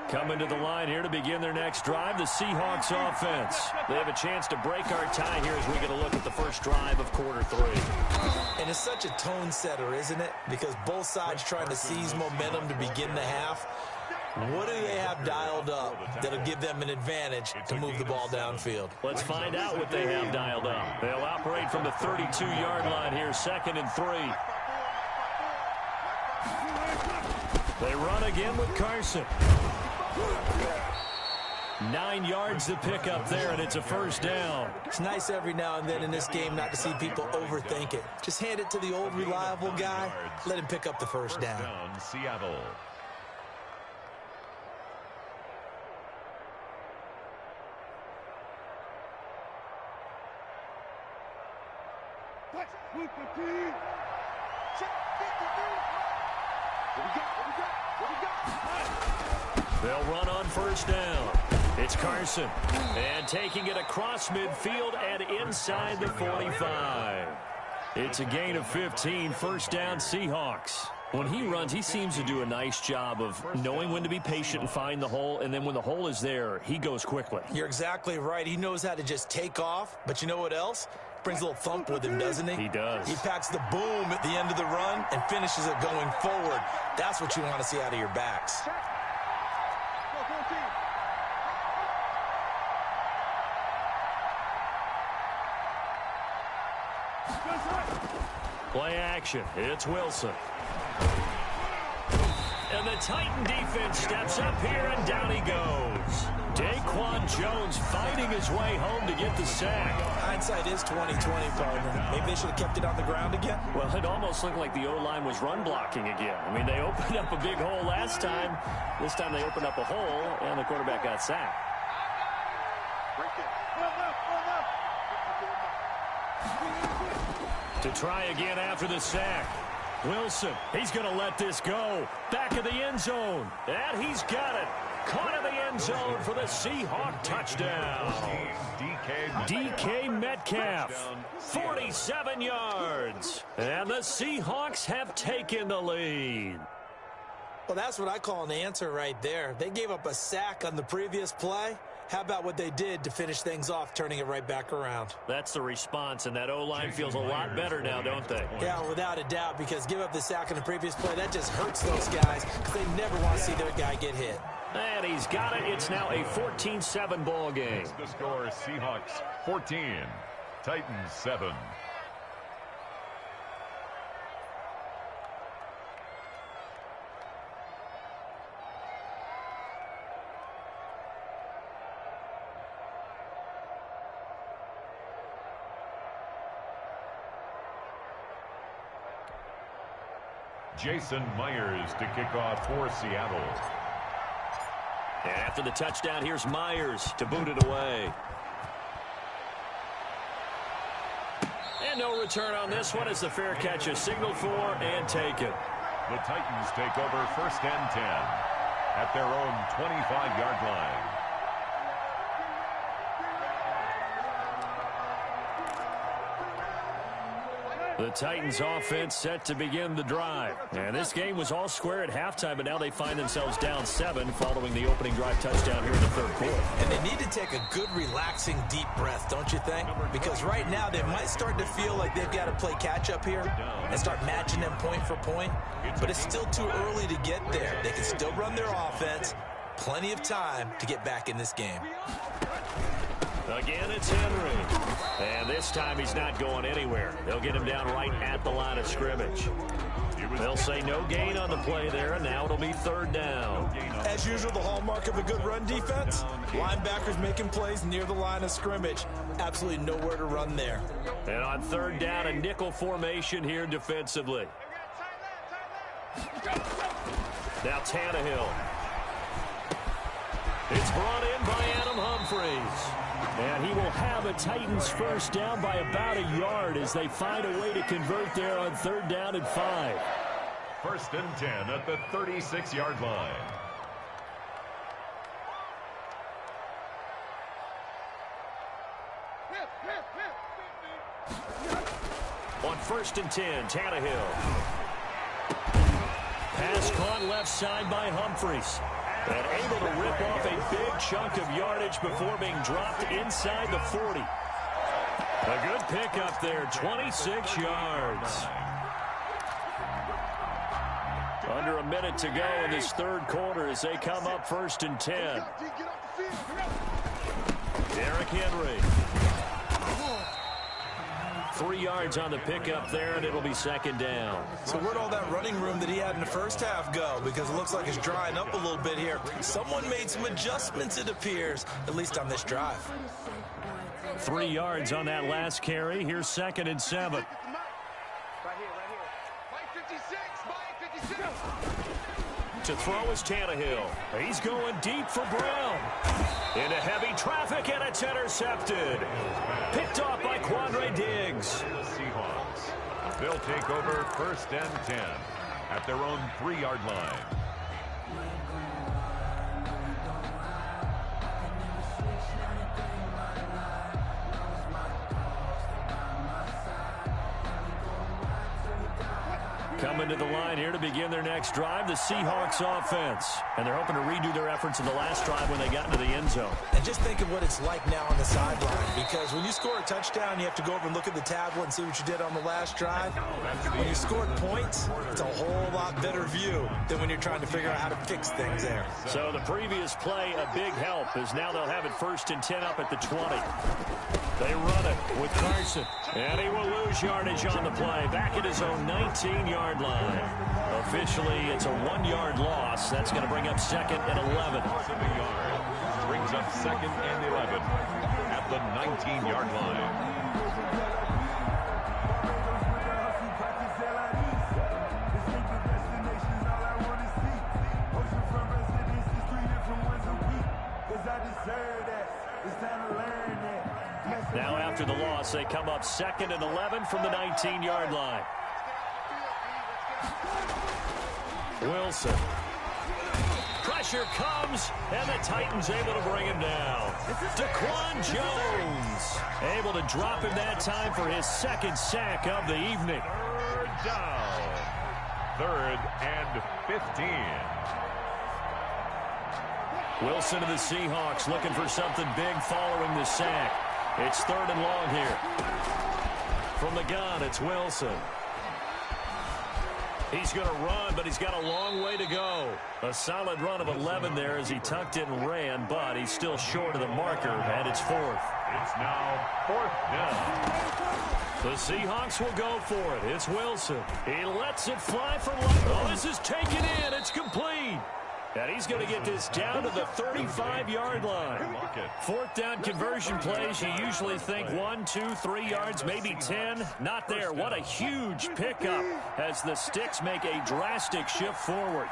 Coming to the line here to begin their next drive, the Seahawks offense. They have a chance to break our tie here as we get a look at the first drive of quarter 3. And it's such a tone setter, isn't it? Because both sides trying to seize momentum to begin the half. What do they have dialed up that'll give them an advantage to move the ball downfield? Let's find out what they have dialed up. They'll operate from the 32-yard line here, 2nd and 3. They run again with Carson. 9 yards to pick up there, and it's a first down. It's nice every now and then in this game not to see people overthink it. Just hand it to the old reliable guy. Let him pick up the first down. Seattle. They'll run on first down. It's Carson. And taking it across midfield and inside the 45. It's a gain of 15, first down Seahawks. When he runs, he seems to do a nice job of knowing when to be patient and find the hole, and then when the hole is there, he goes quickly. You're exactly right. He knows how to just take off, but you know what else? Brings a little thump with him, doesn't he? He does. He packs the boom at the end of the run and finishes it going forward. That's what you want to see out of your backs. Play action. It's Wilson. And the Titan defense steps up here, and down he goes. Daquan Jones fighting his way home to get the sack. Hindsight is 20/20, partner. Maybe they should have kept it on the ground again. Well, it almost looked like the O-line was run blocking again. I mean, they opened up a big hole last time. This time they opened up a hole, and the quarterback got sacked. To try again after the sack. Wilson, he's going to let this go. Back of the end zone. And he's got it. Caught in the end zone for the Seahawk touchdown. DK Metcalf, 47 yards. And the Seahawks have taken the lead. Well, that's what I call an answer right there. They gave up a sack on the previous play. How about what they did to finish things off, turning it right back around? That's the response, and that O-line feels a lot better now, don't they? Yeah, without a doubt, because give up the sack on the previous play, that just hurts those guys because they never want to see their guy get hit. And he's got it. It's now a 14-7 ball game. The score is Seahawks 14, Titans 7. Jason Myers to kick off for Seattle. And after the touchdown, here's Myers to boot it away. And no return on this one as the fair catch is signaled for and taken. The Titans take over 1st and 10 at their own 25-yard line. The Titans offense set to begin the drive. And this game was all square at halftime, but now they find themselves down 7 following the opening drive touchdown here in the 3rd quarter. And they need to take a good, relaxing, deep breath, don't you think? Because right now they might start to feel like they've got to play catch-up here and start matching them point for point. But it's still too early to get there. They can still run their offense. Plenty of time to get back in this game. Again, it's Henry. And this time he's not going anywhere. They'll get him down right at the line of scrimmage. They'll say no gain on the play there, and now it'll be 3rd down. As usual, the hallmark of a good run defense, linebackers making plays near the line of scrimmage. Absolutely nowhere to run there. And on 3rd down, a nickel formation here defensively. Now Tannehill. It's brought in by Adam Humphries. And he will have a Titans 1st down by about a yard as they find a way to convert there on 3rd down and 5. 1st and 10 at the 36-yard line. On 1st and 10, Tannehill. Pass caught left side by Humphries. And able to rip off a big chunk of yardage before being dropped inside the 40. A good pickup there, 26 yards. Under a minute to go in this 3rd quarter as they come up 1st and 10. Derrick Henry. 3 yards on the pickup there, and it'll be 2nd down. So where'd all that running room that he had in the 1st half go? Because it looks like it's drying up a little bit here. Someone made some adjustments, it appears, at least on this drive. 3 yards on that last carry. Here's 2nd and 7. Right here. Mike 56. To throw is Tannehill. He's going deep for Brown. Into heavy traffic, and it's intercepted. Picked off by Quandre Diggs. The Seahawks. They'll take over 1st and 10 at their own 3-yard line. Coming to the line here to begin their next drive, the Seahawks offense. And they're hoping to redo their efforts in the last drive when they got into the end zone. And just think of what it's like now on the sideline, because when you score a touchdown, you have to go over and look at the tablet and see what you did on the last drive. When you scored points, it's a whole lot better view than when you're trying to figure out how to fix things there. So the previous play, a big help, as now they'll have it 1st and 10 up at the 20. They run it with Carson. And he will lose yardage on the play. Back at his own 19-yard line. Officially, it's a 1-yard loss. That's going to bring up 2nd and 11. Brings up 2nd and 11 at the 19-yard line. Now after the loss, they come up 2nd and 11 from the 19-yard line. Wilson. Pressure comes, and the Titans able to bring him down. Daquan Jones able to drop him that time for his 2nd sack of the evening. 3rd down. 3rd and 15. Wilson of the Seahawks looking for something big following the sack. It's 3rd and long here. From the gun, it's Wilson. He's going to run, but he's got a long way to go. A solid run of 11 there as he tucked it and ran, but he's still short of the marker, and it's 4th. It's now 4th down. The Seahawks will go for it. It's Wilson. He lets it fly for life. Oh, this is taken in. It's complete. And he's going to get this down to the 35-yard line. 4th down conversion plays, you usually think 1, 2, 3 yards, maybe 10. Not there. What a huge pickup as the Sticks make a drastic shift forward.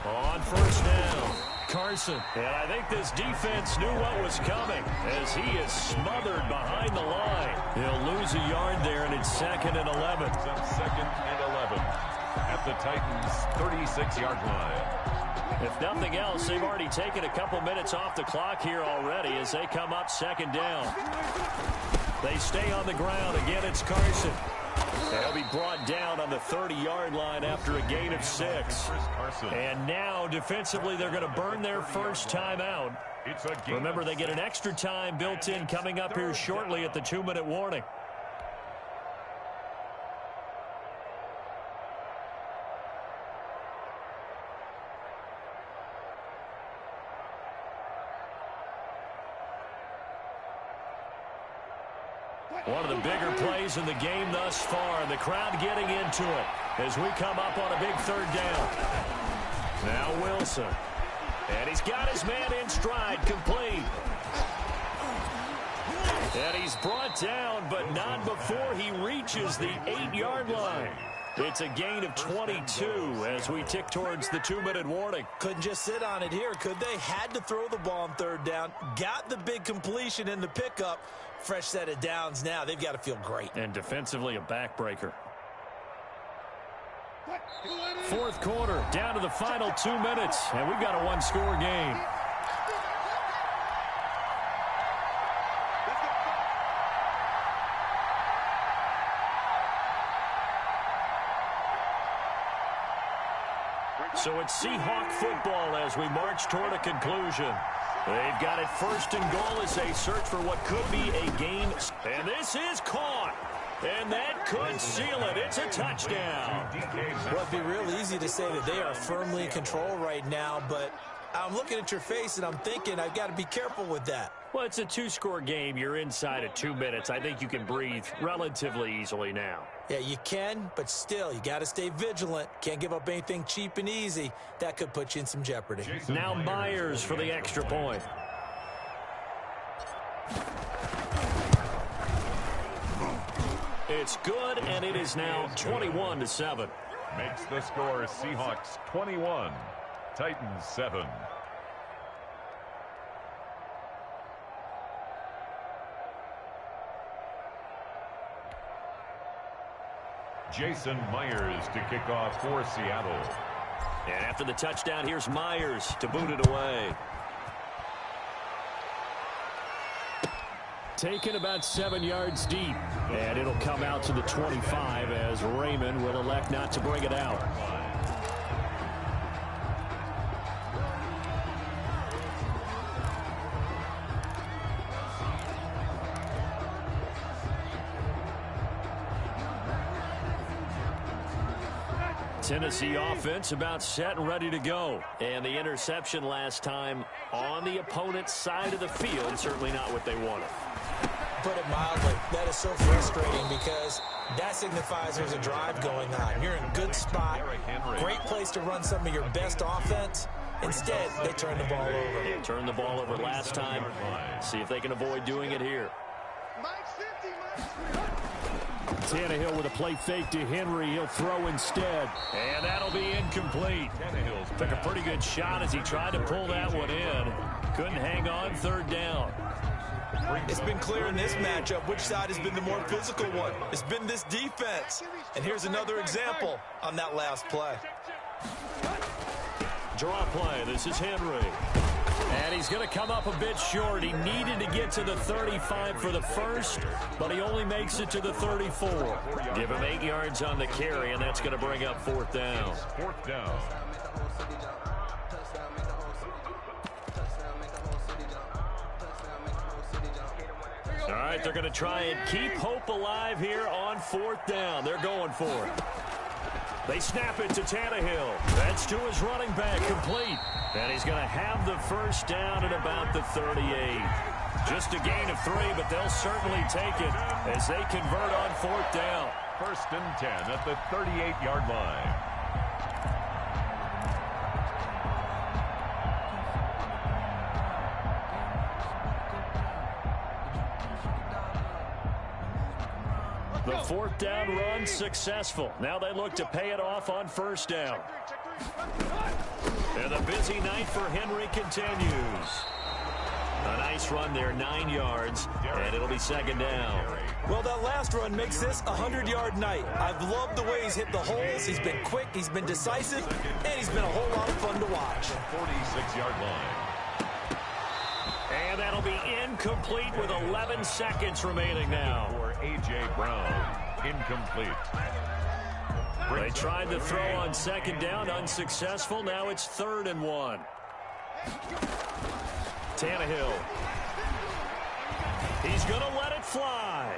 On 1st down, Carson. And I think this defense knew what was coming as he is smothered behind the line. He'll lose a yard there, and it's 2nd and 11. It's up 2nd and 11 at the Titans' 36-yard line. If nothing else, they've already taken a couple minutes off the clock here already as they come up 2nd down. They stay on the ground. Again, it's Carson. And he'll be brought down on the 30-yard line after a gain of 6. And now, defensively, they're going to burn their first time out. Remember, they get an extra time built in coming up here shortly at the 2-minute warning. One of the bigger plays in the game thus far. The crowd getting into it as we come up on a big 3rd down. Now Wilson. And he's got his man in stride, complete. And he's brought down, but not before he reaches the 8-yard line. It's a gain of 22 as we tick towards the 2-minute warning. Couldn't just sit on it here, could they? Had to throw the ball on 3rd down. Got the big completion in the pickup. Fresh set of downs now. They've got to feel great. And defensively, a backbreaker. 4th quarter, down to the final 2 minutes, and we've got a 1-score game. So it's Seahawk football as we march toward a conclusion. They've got it 1st and goal as they search for what could be a game. And this is caught. And that could seal it. It's a touchdown. Well, it'd be real easy to say that they are firmly in control right now, but I'm looking at your face and I'm thinking I've got to be careful with that. Well, it's a 2-score game. You're inside of 2 minutes. I think you can breathe relatively easily now. Yeah, you can, but still, you got to stay vigilant. Can't give up anything cheap and easy. That could put you in some jeopardy. Now Myers for the extra point. It's good, and it is now 21-7. Makes the score Seahawks 21, Titans 7. Jason Myers to kick off for Seattle. And after the touchdown, here's Myers to boot it away. Taken about 7 yards deep. And it'll come out to the 25 as Raymond will elect not to bring it out. Tennessee offense about set and ready to go. And the interception last time on the opponent's side of the field, certainly not what they wanted. Put it mildly, that is so frustrating because that signifies there's a drive going on. You're in a good spot, great place to run some of your best offense. Instead, they turn the ball over. They turned the ball over last time. See if they can avoid doing it here. Tannehill with a play fake to Henry. He'll throw instead. And that'll be incomplete. Took a pretty good shot as he tried to pull that one in. Couldn't hang on 3rd down. It's been clear in this matchup which side has been the more physical one. It's been this defense. And here's another example on that last play. Draw play. This is Henry. And he's going to come up a bit short. He needed to get to the 35 for the first, but he only makes it to the 34. Give him 8 yards on the carry, and that's going to bring up 4th down. 4th down. All right, they're going to try and keep hope alive here on 4th down. They're going for it. They snap it to Tannehill. That's to his running back, complete. And he's going to have the first down at about the 38. Just a gain of 3, but they'll certainly take it as they convert on 4th down. 1st and 10 at the 38-yard line. The fourth down run successful. Now they look to pay it off on first down. And the busy night for Henry continues. A nice run there, 9 yards, and it'll be second down. Well, that last run makes this a 100-yard night. I've loved the way he's hit the holes. He's been quick, he's been decisive, and he's been a whole lot of fun to watch. 46-yard line. And that'll be incomplete with 11 seconds remaining now. For A.J. Brown, incomplete. They tried to throw on second down, unsuccessful. Now it's 3rd and 1. Tannehill. He's going to let it fly.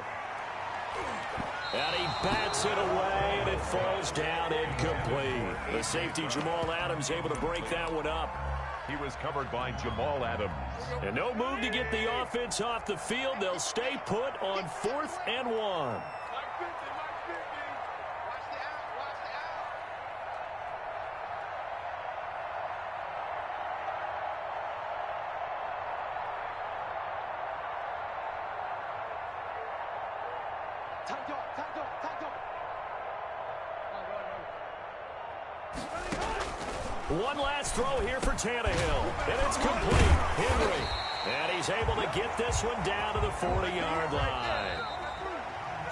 And he bats it away, and it falls down incomplete. The safety, Jamal Adams, able to break that one up. He was covered by Jamal Adams. And no move to get the offense off the field. They'll stay put on 4th and 1. One last throw here for Tannehill, and it's complete. Henry, and he's able to get this one down to the 40-yard line.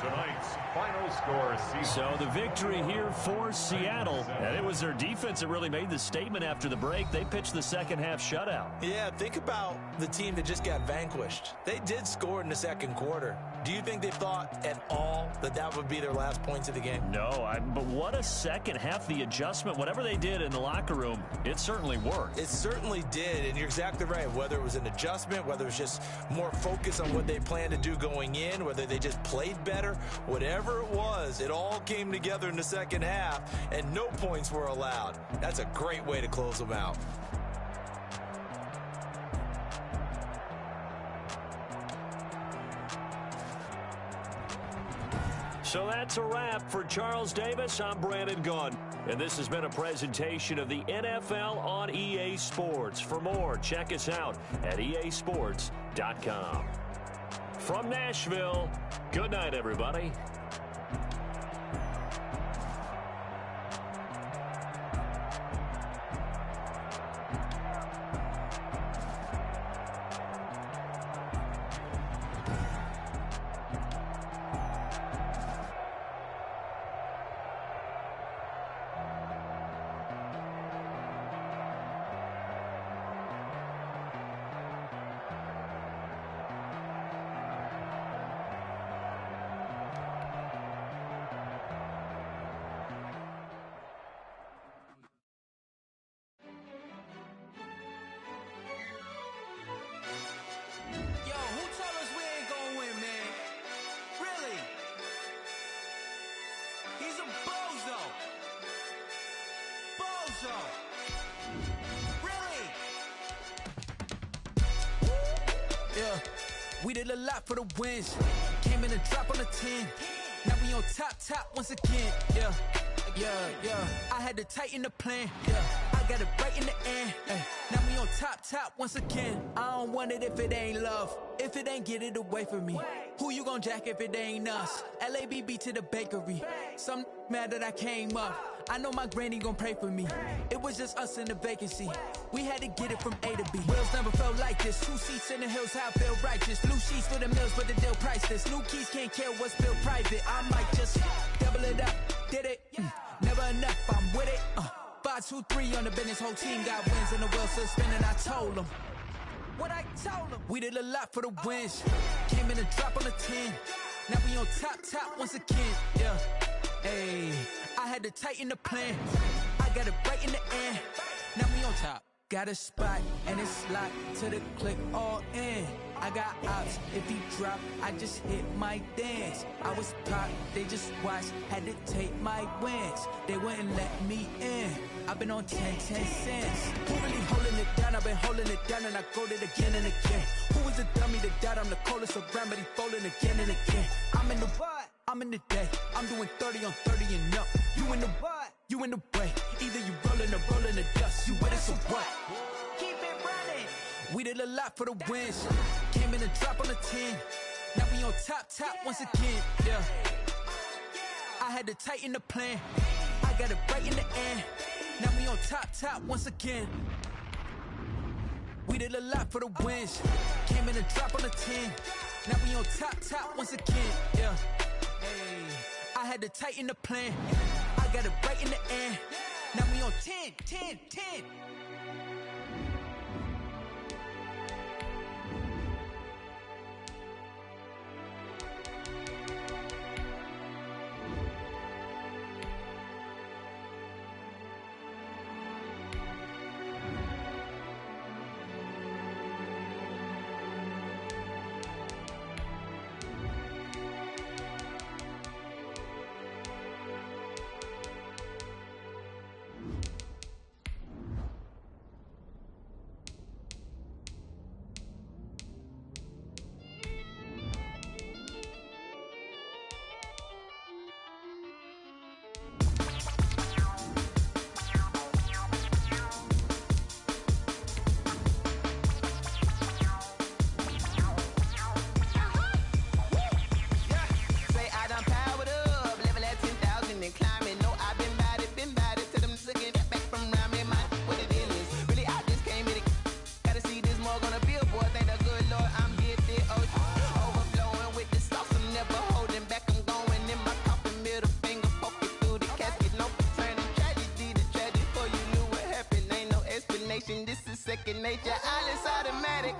Tonight's final score. So the victory here for Seattle, and it was their defense that really made the statement after the break. They pitched the second half shutout. Yeah, think about the team that just got vanquished. They did score in the second quarter. Do you think they thought at all that that would be their last points of the game? No, but what a second half. The adjustment, whatever they did in the locker room, it certainly worked. It certainly did, and you're exactly right. Whether it was an adjustment, whether it was just more focus on what they planned to do going in, whether they just played better, whatever it was, it all came together in the second half, and no points were allowed. That's a great way to close them out. So that's a wrap for Charles Davis. I'm Brandon Gaudin, and this has been a presentation of the NFL on EA Sports. For more, check us out at easports.com. From Nashville, good night, everybody. We did a lot for the wins. Came in a drop on the 10. Now we on top once again. Yeah. I had to tighten the plan. Yeah, I got it right in the end. Now we on top once again. I don't want it if it ain't love. If it ain't, get it away from me. Who you gon' jack if it ain't us? LABB to the bakery. Some mad that I came up. I know my granny gon' pray for me. It was just us in the vacancy. We had to get it from A to B. Wheels never felt like this. 2 seats in the hills, how I feel righteous. Blue sheets for the mills, but the deal priceless. New keys can't care what's built private. I might just double it up. Did it? Never enough, I'm with it. 5, 2, 3 on the business. Whole team got wins and the wheels still spinning. I told them what I told them. We did a lot for the wins. Came in a drop on the 10. Now we on top once again. Yeah. Hey, I had to tighten the plan. I got it right in the end. Now we on top. Got a spot and it's locked to the click all in. I got ops, if he drop, I just hit my dance. I was top, they just watched, had to take my wins. They wouldn't let me in. I've been on 10 cents. Who really holding it down? I've been holding it down and I go it again and again. Who was the dummy that died? I'm the coldest around, but he folding again and again. I'm in the what? I'm in the day. I'm doing 30 on 30 and up. You in the what? You in the way. Either you rolling or rolling the dust. You with us or what? Keep it running. We did a lot for the wins. Came in a drop on the 10. Now we on top once again. Yeah. I had to tighten the plan. I got it right in the end. Now we on top once again. We did a lot for the wins. Came in and drop on the 10. Now we on top once again. Yeah. Hey. I had to tighten the plan. I got it right in the end. Now we on 10. This is second nature, all is automatic.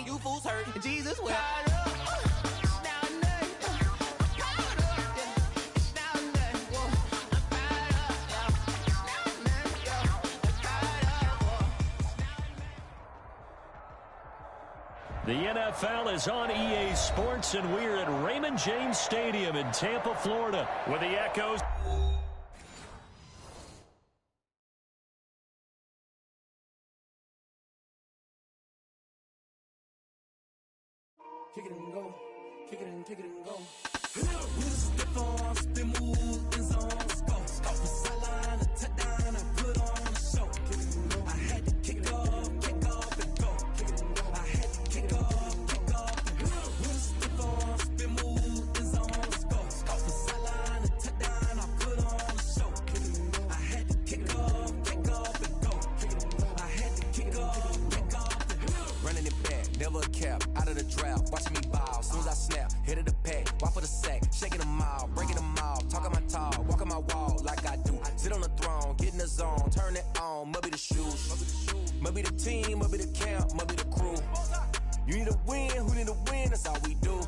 You fools hurt, Jesus will. The NFL is on EA Sports, and we're at Raymond James Stadium in Tampa, Florida, with the echoes. Kick it and go, kick it and go. We stiff on, spin move, in zone, go. Off the sideline, a touchdown, I put on a show. Kick it and go. I had to kick off and go. Kick it and go. I had to kick off and go. We stiff on, spin move, in zone, go. Off the sideline, a touchdown, I put on a show. Kick it and go. I had to kick off and go. Kick it and go. I had to kick off and go. Running it back, never a cap, out of the draft, watching me ball. Soon as I snap, hit of the pack, walk for the sack, shaking them all, breaking them all, talking my talk, walking my wall like I do. Sit on the throne, get in the zone, turn it on, must be the shoes, must be the team, must be the camp, must be the crew. You need a win, who need a win, that's all we do.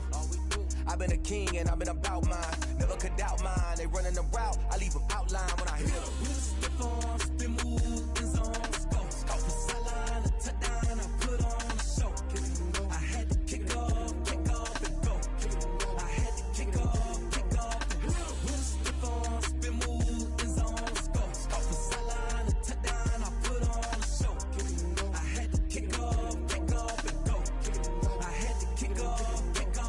I've been a king and I've been about mine, never could doubt mine. They running the route, I leave them outline when I hit them. We stiff on, spin move, in zone, go. Off the sideline, a touchdown, I put on a show. Kick it and go. I had to kick off and go. Kick it and go. I had to kick off and go. We stiff on, spin move, in zone, go. Off the sideline, a touchdown, I put on a show. Kick it and go. I had to kick off and go. Kick it and go. I had to kick off and go.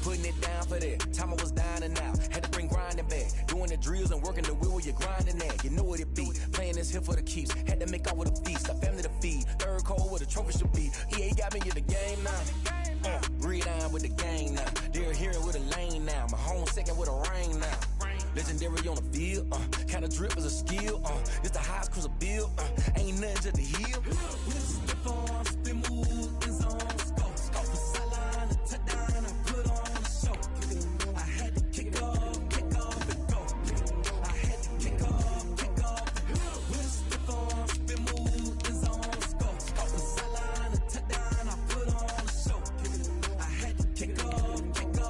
Putting it down for that, time I was down and out, had to bring grinding back, doing the drills and working the wheel where you're grinding at, you know what it be, playing this here for the keeps, had to make out with a feast, a family to feed, third cold where the trophy should be, EA got me in the game now, breathe down with the game now, they're here with a lane now, my home second with a rain now, legendary on the field, kind of drip is a skill, it's the highest cruiser bill, ain't nothing to the hill. Stiff on, spin move, in zone, go. Off the sideline, a touchdown, I put on a show. Kick it and go. I had to kick off and go. Kick it and go. I had to kick off and go. We stiff on, spin move, in zone, go. Off the sideline, a touchdown, I put on a show. Kick it and go. I had to kick off and go.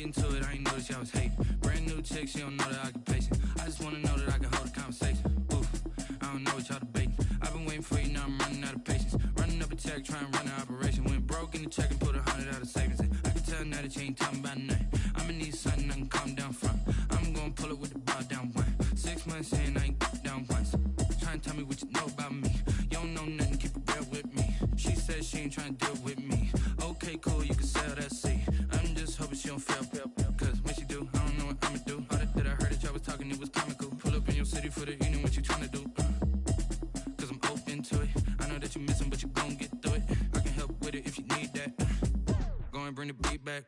getting to it, I ain't noticed y'all was hating. Brand new chick, she don't know the occupation. I just wanna know that I can hold a conversation. Oof, I don't know what y'all debating. I've been waiting for you, now I'm running out of patience. Running up a check, trying to run an operation. Went broke in the check and put 100 out of savings. I can tell now that you ain't talking about nothing. I'ma need something I can calm down from. I'm gonna pull it with the bar down one. 6 months in, I ain't down once. Trying to tell me what you know about me. You don't know nothing, keep it real with me. She said she ain't trying to deal with me. Okay, cool, you can sell that seat. I'm just hoping she don't fail. Cause when she do, I don't know what I'ma do. All that I heard that y'all was talking, it was comical. Pull up in your city for the evening, what you trying to do? Cause I'm open to it. I know that you missing, but you gon' get through it. I can help with it if you need that. Go and bring the beat back.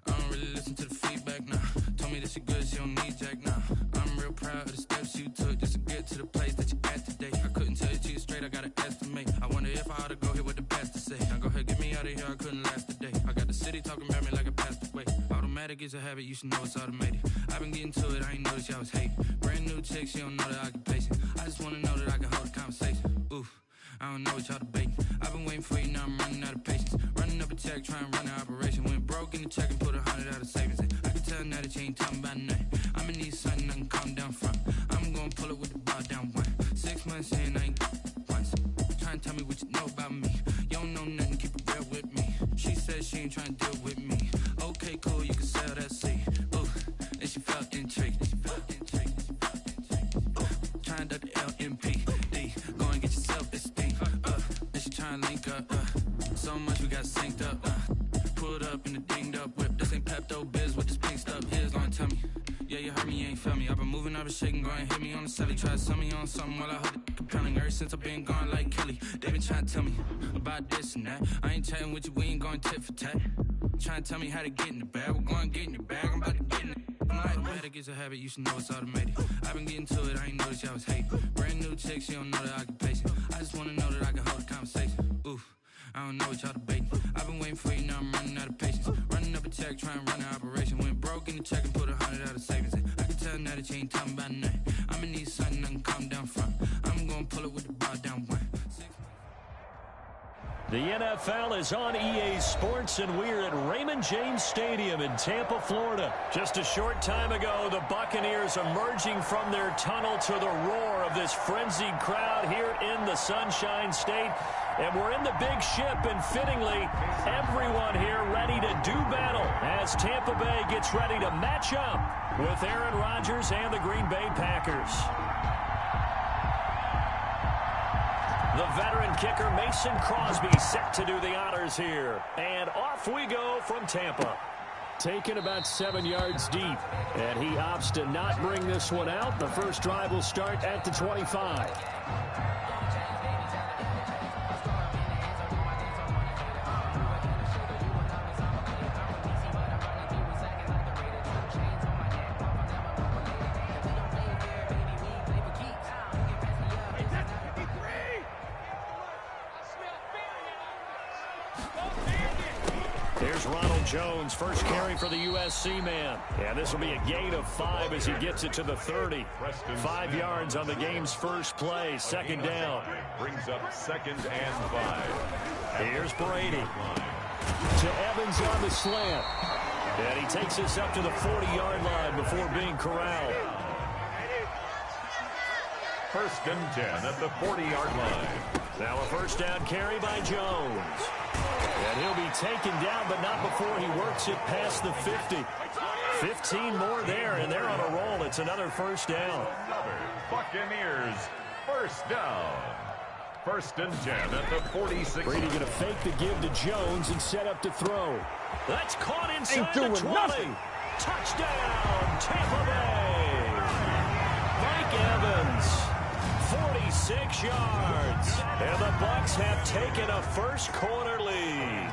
I don't really listen to the feedback, nah. Told me that she good, she don't need jack, nah. I'm real proud of the steps you took just to get to the place that you at today. I couldn't tell you to you straight, I gotta estimate. I wonder if I ought to go hear what the pastor say. Now go ahead, get me out of here, I couldn't last a day. I got the city talking about me like I passed away. Automatic is a habit, you should know it's automated. I've been getting to it, I ain't noticed y'all was hating. Brand new chick, she don't know the occupation. I just wanna know that I can hold a conversation. Oof, I don't know what y'all debating. I've been waiting for you, now I'm running out of patience. Running up a check, trying to run an operation. Went broke in the check and put 100 out of savings. I can tell now that you ain't talking about nothing. I'ma need something I can calm down from. I'm gonna pull it with the bar down one. 6 months in, I ain't once. Trying to tell me what you know about me. You don't know nothing, keep it real with me. She said she ain't trying to deal with me. Okay, cool, you can sell that seat. Ooh, and she felt intrigued. Trying to the LMPD. Go and get your self-esteem. And she trying to link up. So much we got synced up. Pulled up in the dinged up whip. This ain't Pepto-Biz with this pink stuff. Here's gonna tell me. Yeah, you heard me, you ain't felt me. I've been moving, I've been shaking, go and hit me on the celly. Try to sell me on something while I hold it compelling. Ever since I've been gone like Kelly, they been trying to tell me about this and that. I ain't chatting with you, we ain't going tit for tat. Trying to tell me how to get in the bag. We're going to get in the bag, I'm about to get in it. Automatic is a habit, you should know it's automated. I've been getting to it, I ain't noticed y'all was hating. Brand new chick, she don't know the occupation. I just wanna know that I can hold a conversation. Oof, I don't know what y'all debating. I've been waiting for you, now I'm running out of patience. Running up a check, trying to run an operation. Went broke in the check and put 100 out of savings. I can tell now that you ain't talking about nothing. I'ma need something I can calm down from. I'm gonna pull it with the bar down one. The NFL is on EA Sports, and we're at Raymond James Stadium in Tampa, Florida. Just a short time ago, the Buccaneers emerging from their tunnel to the roar of this frenzied crowd here in the Sunshine State. And we're in the big ship, and fittingly, everyone here ready to do battle as Tampa Bay gets ready to match up with Aaron Rodgers and the Green Bay Packers. The veteran kicker Mason Crosby set to do the honors here. And off we go from Tampa. Taken about 7 yards deep. And he opts to not bring this one out. The first drive will start at the 25. Here's Ronald Jones, first carry for the USC man. And this will be a gain of 5 as he gets it to the 30. 5 yards on the game's first play, second down. Brings up 2nd and 5. Here's Brady. To Evans on the slant. And he takes this up to the 40-yard line before being corralled. 1st and 10 at the 40-yard line. Now a first down carry by Jones. And he'll be taken down, but not before he works it past the 50. 15 more there, and they're on a roll. It's another first down. Buccaneers, first down. 1st and 10 at the 46. Brady going to fake the give to Jones and set up to throw. That's caught inside the 20. Nothing. Touchdown, Tampa Bay. Mike Evans. 46 yards. And the Bucs have taken a first quarter lead.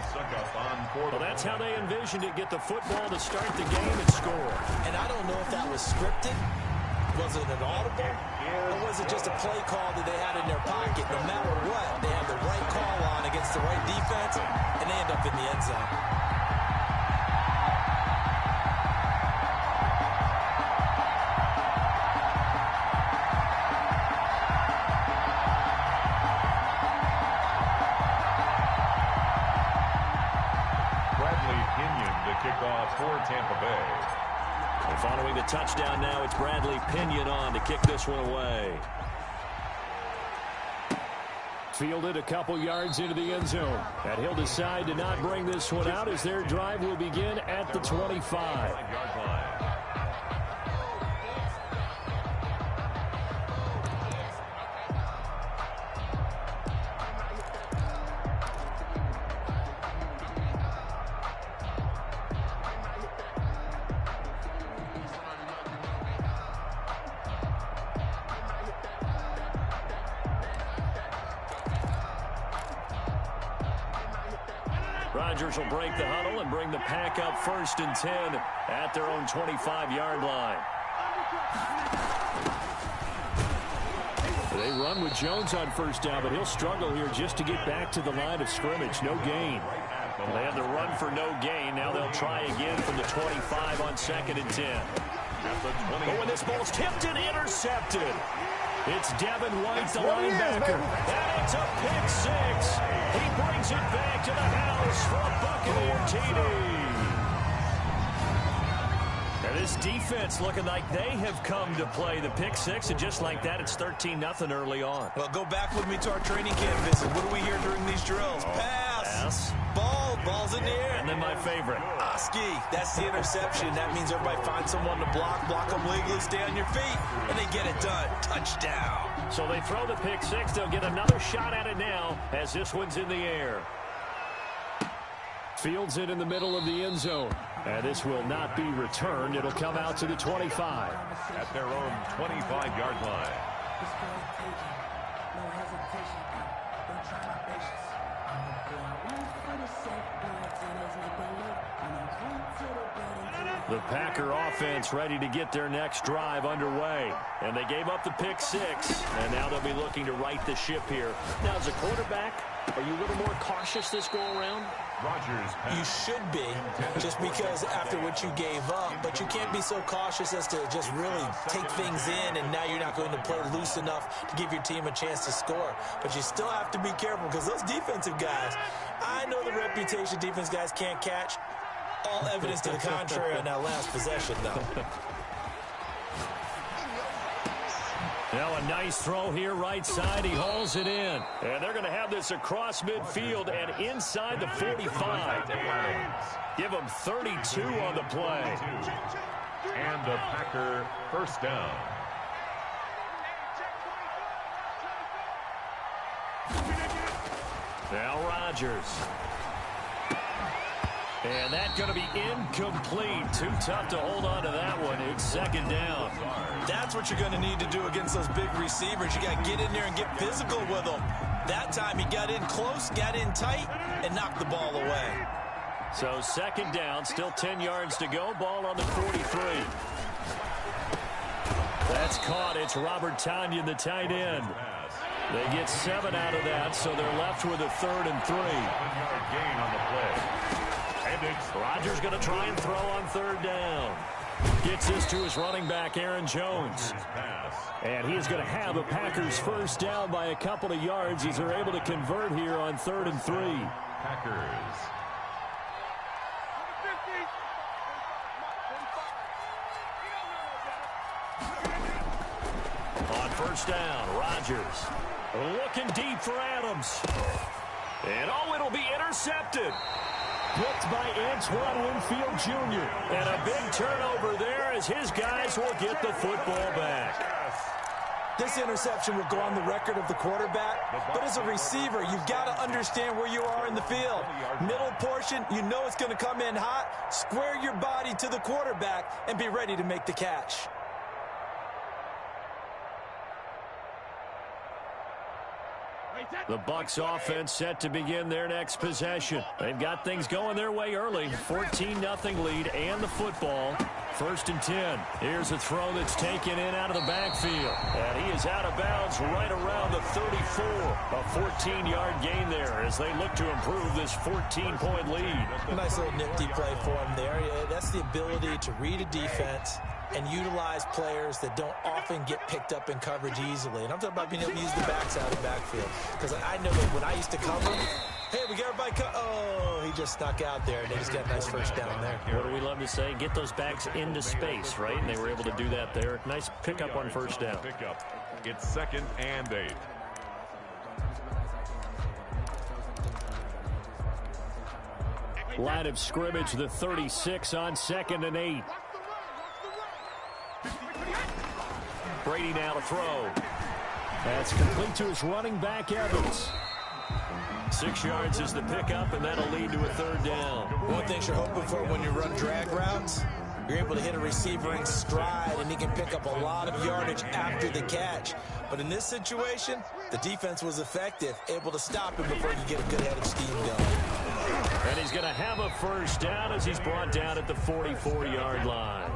Well, that's how they envisioned it. Get the football to start the game and score. And I don't know if that was scripted. Was it an audible? Or was it just a play call that they had in their pocket? No matter what, they had the right call on against the right defense, and they end up in the end zone. Kickoff for Tampa Bay. touchdown now. It's Bradley Pinion on to kick this one away. Fielded a couple yards into the end zone. And he'll decide to not bring this one out as their drive will begin at the 25. Rodgers will break the huddle and bring the pack up 1st and 10 at their own 25-yard line. They run with Jones on 1st down, but he'll struggle here just to get back to the line of scrimmage. No gain. They had the run for no gain. Now they'll try again from the 25 on 2nd and 10. Oh, and this ball's tipped and intercepted. It's Devin White, the linebacker. And it's a pick six. He brings it back to the house for a Buccaneer TD. And this defense looking like they have come to play the pick six, and just like that, it's 13-0 early on. Well, go back with me to our training camp visit. What do we hear during these drills? Pass. Ball's in the air. And then my favorite. Oski. That's the interception. That means everybody finds someone to block them legally, stay on your feet, and they get it done. Touchdown. So they throw the pick six. They'll get another shot at it now as this one's in the air. Fields it in the middle of the end zone. And this will not be returned. It'll come out to the 25. At their own 25-yard line. The Packer offense ready to get their next drive underway. And they gave up the pick six. And now they'll be looking to right the ship here. Now, as a quarterback, are you a little more cautious this go-around? Rodgers. You should be, just because after what you gave up, but you can't be so cautious as to just really take things in, and now you're not going to play loose enough to give your team a chance to score. But you still have to be careful, because those defensive guys, I know the reputation defense guys can't catch. All evidence to the contrary on that last possession, though. Now a nice throw here, right side. He hauls it in. And they're going to have this across midfield and inside the 45. Give them 32 on the play. And the Packer first down. Now Rodgers. And that's going to be incomplete. Too tough to hold on to that one. It's 2nd down. That's what you're going to need to do against those big receivers. You got to get in there and get physical with them. That time he got in close, got in tight, and knocked the ball away. So 2nd down, still 10 yards to go. Ball on the 43. That's caught. It's Robert Tonyan, the tight end. They get 7 out of that, so they're left with a 3rd and 3. 1-yard gain on the play. Rodgers going to try and throw on 3rd down. Gets this to his running back, Aaron Jones. And he is going to have a Packers first down by a couple of yards as they're able to convert here on 3rd and 3. Packers. On 1st down, Rodgers looking deep for Adams. And it'll be intercepted. Picked by Antoine Winfield Jr. And a big turnover there as his guys will get the football back. This interception will go on the record of the quarterback, but as a receiver, you've got to understand where you are in the field. Middle portion, you know it's going to come in hot. Square your body to the quarterback and be ready to make the catch. The Bucs offense set to begin their next possession. They've got things going their way early. 14-0 lead and the football. 1st and 10. Here's a throw that's taken in out of the backfield. And he is out of bounds right around the 34. A 14-yard gain there as they look to improve this 14-point lead. Nice little nifty play for him there. That's the ability to read a defense and utilize players that don't often get picked up in coverage easily. And I'm talking about being able to use the backside of the backfield. Because I know that when I used to cover, Hey, we got everybody. Oh, he just snuck out there, and they just got a nice first down there. What do we love to say? Get those backs into space, right? And they were able to do that there. Nice pickup on first down. Pickup. It's 2nd and 8. Line of scrimmage, the 36 on 2nd and 8. Brady now to throw. That's complete to his running back, Evans. 6 yards is the pickup, and that'll lead to a 3rd down. One thing you're hoping for when you run drag routes, you're able to hit a receiver in stride, and he can pick up a lot of yardage after the catch. But in this situation, the defense was effective, able to stop him before you get a good head of steam going. And he's going to have a 1st down as he's brought down at the 44-yard line.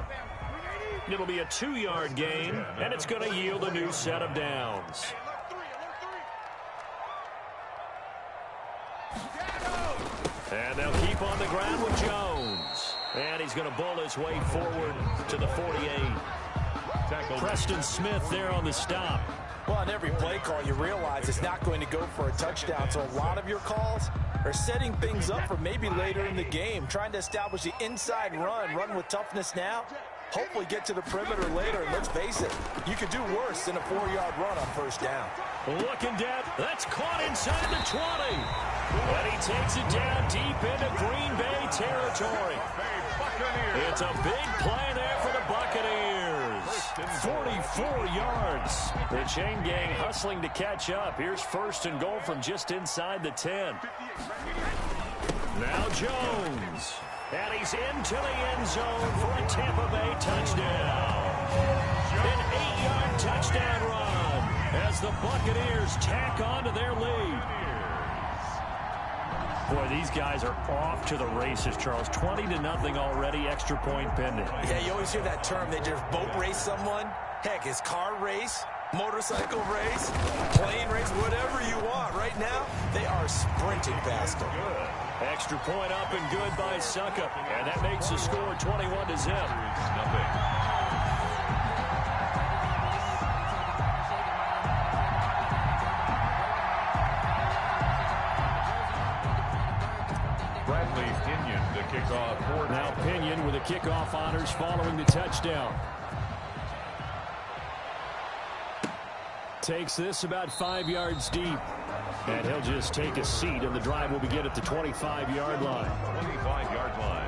It'll be a 2-yard gain, and it's going to yield a new set of downs. And they'll keep on the ground with Jones. And he's going to bull his way forward to the 48. Preston Smith there on the stop. Well, on every play call, you realize it's not going to go for a touchdown. So a lot of your calls are setting things up for maybe later in the game, trying to establish the inside run with toughness now, hopefully get to the perimeter later. And let's face it, you could do worse than a 4-yard run on 1st down. Looking down, that's caught inside the 20. And he takes it down deep into Green Bay territory. It's a big play there for the Buccaneers. 44 yards. The chain gang hustling to catch up. Here's 1st and goal from just inside the 10. Now Jones. And he's into the end zone for a Tampa Bay touchdown. An 8-yard touchdown run as the Buccaneers tack on to their lead. Boy, these guys are off to the races, Charles. 20-0 already, extra point pending. Yeah, you always hear that term. They just boat race someone. Heck, it's car race, motorcycle race, plane race, whatever you want. Right now, they are sprinting past them. Extra point up and good by Suckup. And that makes the score 21-0. Kickoff. Now Pinion with the kickoff honors following the touchdown. Takes this about 5 yards deep. And he'll just take a seat, and the drive will begin at the 25-yard line. 25-yard line.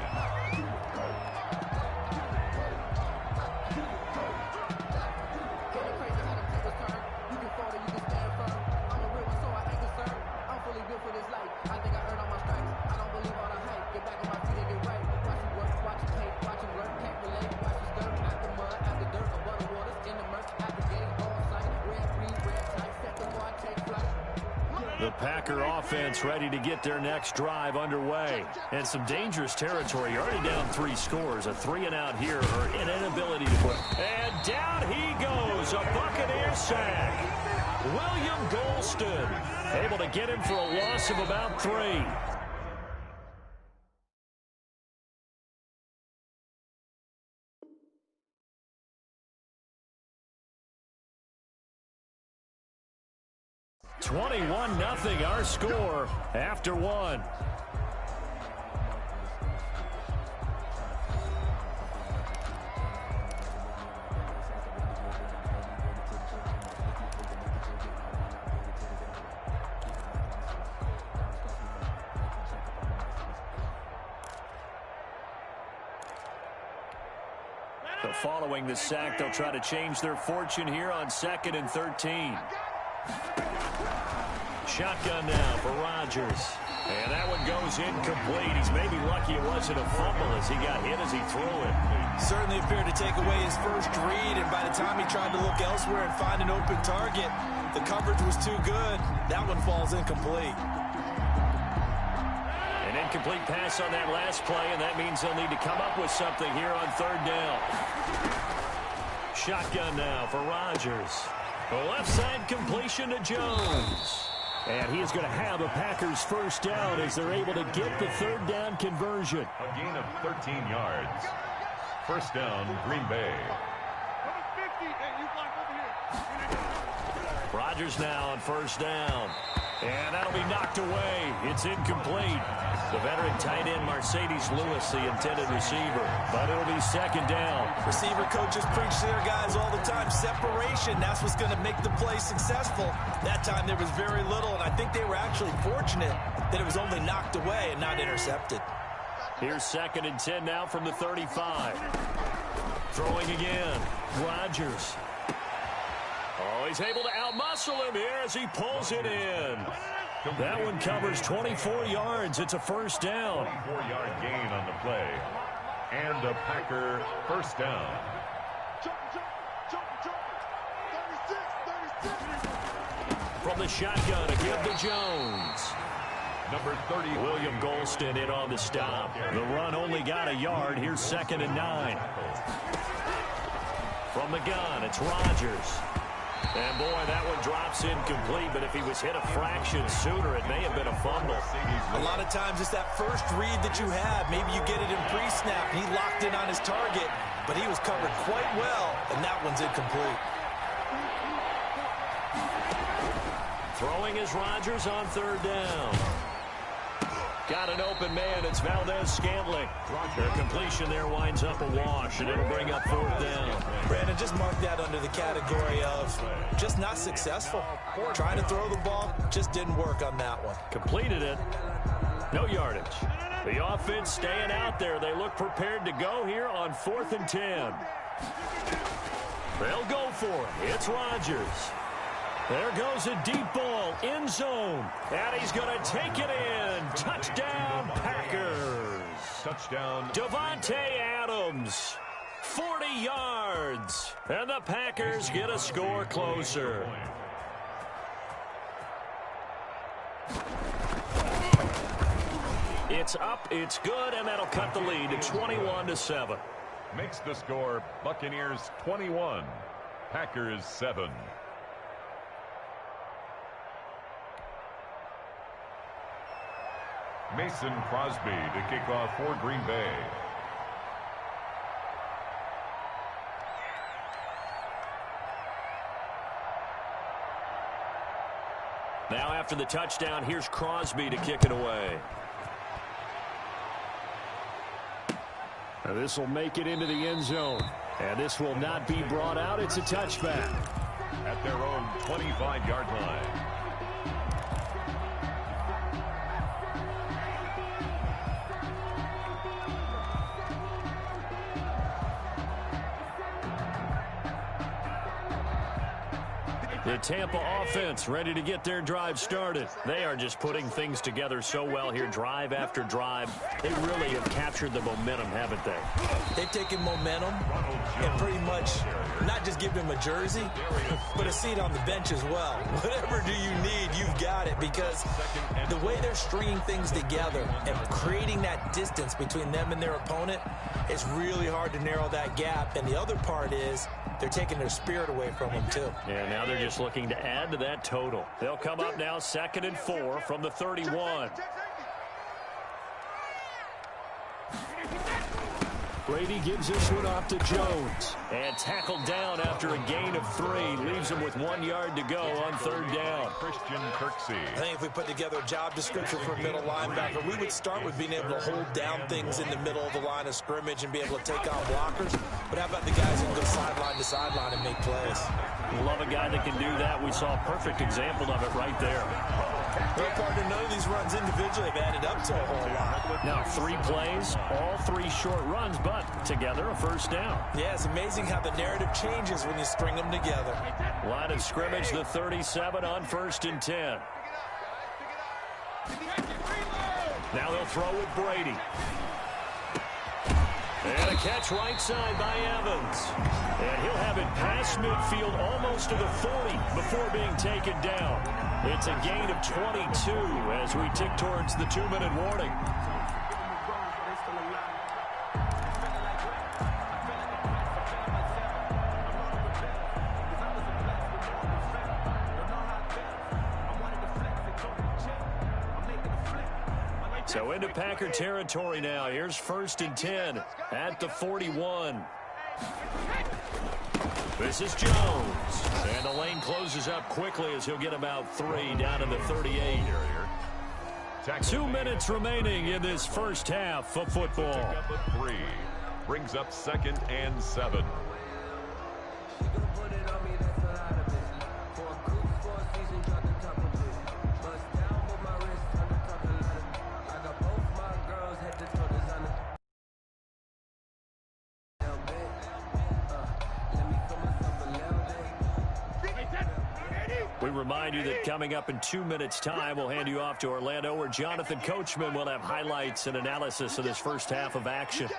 Packer offense ready to get their next drive underway. And some dangerous territory. Already down 3 scores. A 3-and-out here, or an inability to put. And down he goes. A Buccaneer sack. William Golston able to get him for a loss of about 3. (21-0) our score after 1. So following the sack, they'll try to change their fortune here on 2nd and 13. Shotgun now for Rodgers. And that one goes incomplete. He's maybe lucky it wasn't a fumble as he got hit as he threw it. Certainly appeared to take away his first read, and by the time he tried to look elsewhere and find an open target, the coverage was too good. That one falls incomplete. An incomplete pass on that last play, and that means they'll need to come up with something here on 3rd down. Shotgun now for Rodgers. The left side completion to Jones. And he is going to have a Packers first down as they're able to get the 3rd down conversion. A gain of 13 yards. First down, Green Bay. Rodgers now on 1st down. And that'll be knocked away. It's incomplete. The veteran tight end Mercedes Lewis, the intended receiver. But it'll be second down. Receiver coaches preach to their guys all the time. Separation, that's what's going to make the play successful. That time there was very little, and I think they were actually fortunate that it was only knocked away and not intercepted. Here's 2nd and 10 now from the 35. Throwing again. Rodgers. Oh, he's able to outmuscle him here as he pulls it in. That one covers 24 yards. It's a first down. 24-yard gain on the play. And a Packer first down. From the shotgun, a give to Jones. Number 30. William Golston in on the stop. The run only got a yard. Here's 2nd and 9. From the gun, it's Rodgers. And, boy, that one drops incomplete, but if he was hit a fraction sooner, it may have been a fumble. A lot of times it's that first read that you have. Maybe you get it in pre-snap, and he locked in on his target, but he was covered quite well, and that one's incomplete. Throwing is Rodgers on 3rd down. Got an open man. It's Valdez-Scantling. Their completion there winds up a wash, and it'll bring up 4th down. Brandon, just mark that under the category of just not successful. Trying to throw the ball, just didn't work on that one. Completed it. No yardage. The offense staying out there. They look prepared to go here on 4th and 10. They'll go for it. It's Rodgers. There goes a deep ball, end zone, and he's going to take it in. Touchdown, Packers. Touchdown. Davante Adams, 40 yards, and the Packers get a score closer. It's up, it's good, and that'll cut the lead to 21-7. Makes the score Buccaneers 21, Packers 7. Mason Crosby to kick off for Green Bay. Now after the touchdown, here's Crosby to kick it away. Now this will make it into the end zone. And this will not be brought out. It's a touchback. At their own 25-yard line. The Tampa offense ready to get their drive started. They are just putting things together so well here, drive after drive. They really have captured the momentum, haven't they? They've taken momentum and pretty much not just give them a jersey, but a seat on the bench as well. Whatever do you need, you've got it, because the way they're stringing things together and creating that distance between them and their opponent, it's really hard to narrow that gap. And the other part is they're taking their spirit away from them, too. Yeah, now they're just looking to add to that total. They'll come up now 2nd and 4 from the 31. Brady gives this one off to Jones. And tackled down after a gain of 3. Leaves him with 1 yard to go on 3rd down. Christian Kirksey. I think if we put together a job description for a middle linebacker, we would start with being able to hold down things in the middle of the line of scrimmage and be able to take on blockers. But how about the guys who can go sideline to sideline and make plays? Love a guy that can do that. We saw a perfect example of it right there. Well, partner, none of these runs individually have added up to a whole lot. Now 3 plays, all 3 short runs, but together a first down. Yeah, it's amazing how the narrative changes when you string them together. Line of scrimmage, the 37 on 1st and 10. Now they'll throw with Brady. And a catch right side by Evans. And he'll have it past midfield almost to the 40 before being taken down. It's a gain of 22 as we tick towards the 2-minute warning. So into Packer territory now. Here's 1st and 10 at the 41. This is Jones. And the lane closes up quickly as he'll get about 3 down to the 38. 2 minutes remaining in this first half of football. Pick up a 3. Brings up 2nd and 7. We remind you that coming up in 2 minutes' time, we'll hand you off to Orlando, where Jonathan Coachman will have highlights and analysis of this first half of action.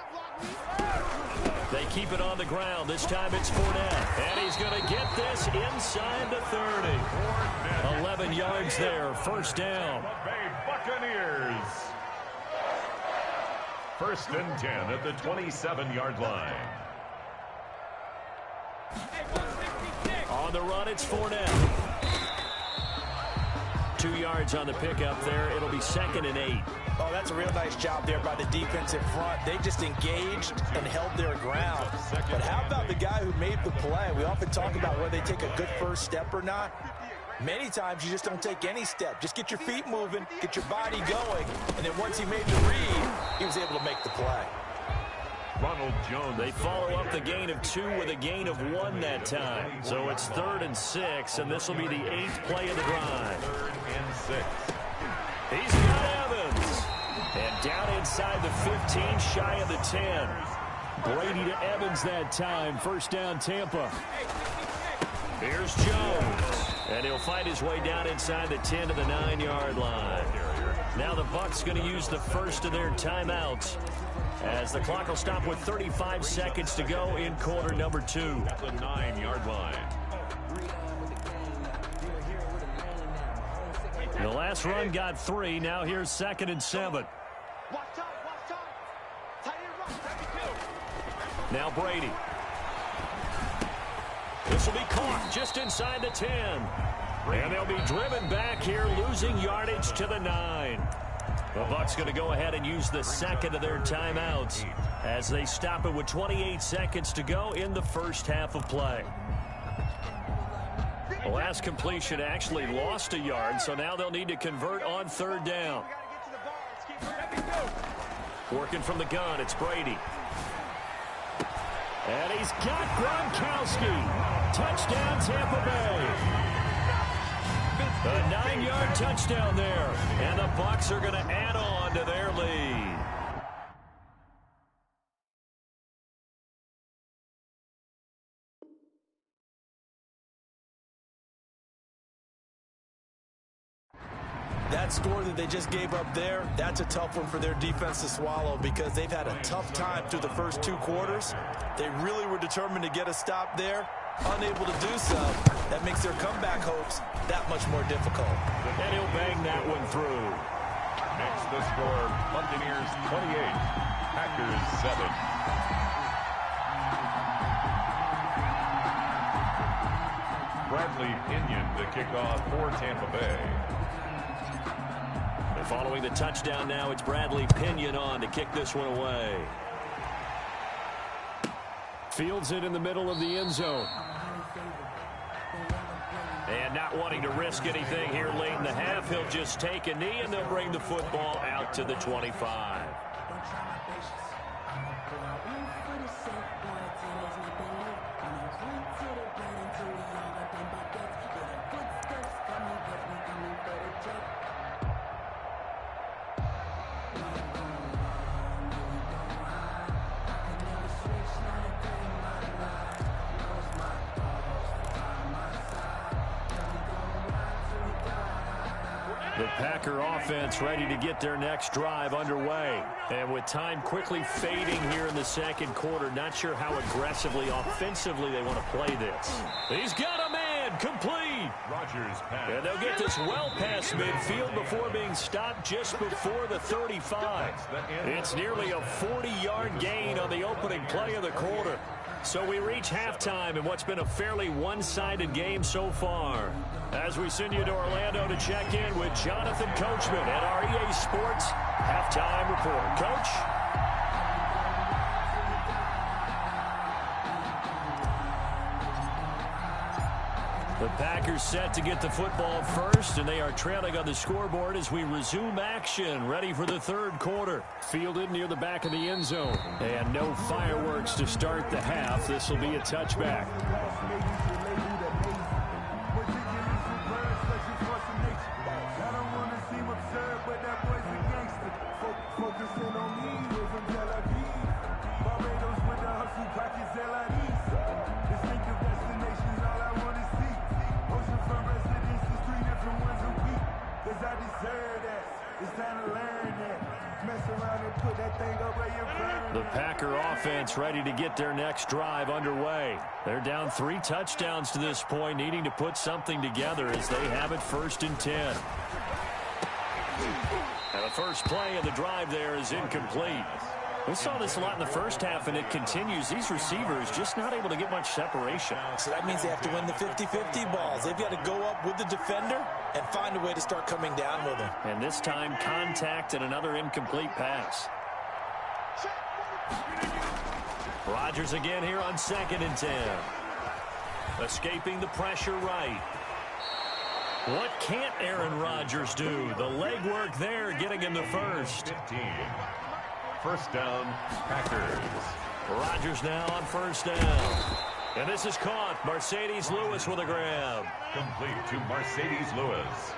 They keep it on the ground. This time it's Fournette. And he's going to get this inside the 30. 11 yards there. First down. Bay Buccaneers. 1st and 10 at the 27-yard line. On the run, it's Fournette. 2 yards on the pickup there. It'll be 2nd and 8. Oh, that's a real nice job there by the defensive front. They just engaged and held their ground. But how about the guy who made the play? We often talk about whether they take a good first step or not. Many times you just don't take any step. Just get your feet moving, get your body going, and then once he made the read, he was able to make the play. Ronald Jones. They follow up the gain of 2 with a gain of 1 that time. So it's 3rd and 6, and this will be the 8th play of the drive. 3rd and 6. He's got Evans. And down inside the 15, shy of the 10. Brady to Evans that time. First down, Tampa. Here's Jones. And he'll find his way down inside the 10 to the 9-yard line. Now the Bucs going to use the first of their timeouts, as the clock will stop with 35 seconds to go in quarter number 2. At the 9-yard line. The last run got 3. Now here's 2nd and 7. Now Brady. This will be caught just inside the 10. And they'll be driven back here, losing yardage to the 9. The Bucs going to go ahead and use the 2nd of their timeouts as they stop it with 28 seconds to go in the first half of play. The last completion actually lost a yard, so now they'll need to convert on 3rd down. Working from the gun, it's Brady. And he's got Gronkowski. Touchdown, Tampa Bay. A 9-yard touchdown there. And the Bucs are going to add on to their lead. That score that they just gave up there, that's a tough one for their defense to swallow, because they've had a tough time through the first 2 quarters. They really were determined to get a stop there. Unable to do so, that makes their comeback hopes that much more difficult. And he'll bang that one through. Next, the score, Buccaneers 28, Packers 7. Bradley Pinion to kick off for Tampa Bay. And following the touchdown now, it's Bradley Pinion on to kick this one away. Fields it in the middle of the end zone. And not wanting to risk anything here late in the half, he'll just take a knee, and they'll bring the football out to the 25. The Packer offense ready to get their next drive underway. And with time quickly fading here in the second quarter, not sure how aggressively, offensively they want to play this. He's got a man, complete. Rodgers pass. And they'll get this well past midfield before being stopped just before the 35. It's nearly a 40-yard gain on the opening play of the quarter. So we reach halftime in what's been a fairly one-sided game so far. As we send you to Orlando to check in with Jonathan Coachman at our EA Sports Halftime Report. Coach? The Packers set to get the football first, and they are trailing on the scoreboard as we resume action, ready for the third quarter. Fielded near the back of the end zone. And no fireworks to start the half. This will be a touchback. The Packer offense ready to get their next drive underway. They're down 3 touchdowns to this point, needing to put something together as they have it 1st and 10. And the first play of the drive there is incomplete. We saw this a lot in the first half, and it continues. These receivers just not able to get much separation. So that means they have to win the 50-50 balls. They've got to go up with the defender and find a way to start coming down with him. And this time, contact and another incomplete pass. Rodgers again here on 2nd and 10. Escaping the pressure right. What can't Aaron Rodgers do? The legwork there getting him the first. 15. First down, Packers. Rodgers now on 1st down. And this is caught. Mercedes Lewis with a grab. Complete to Mercedes Lewis.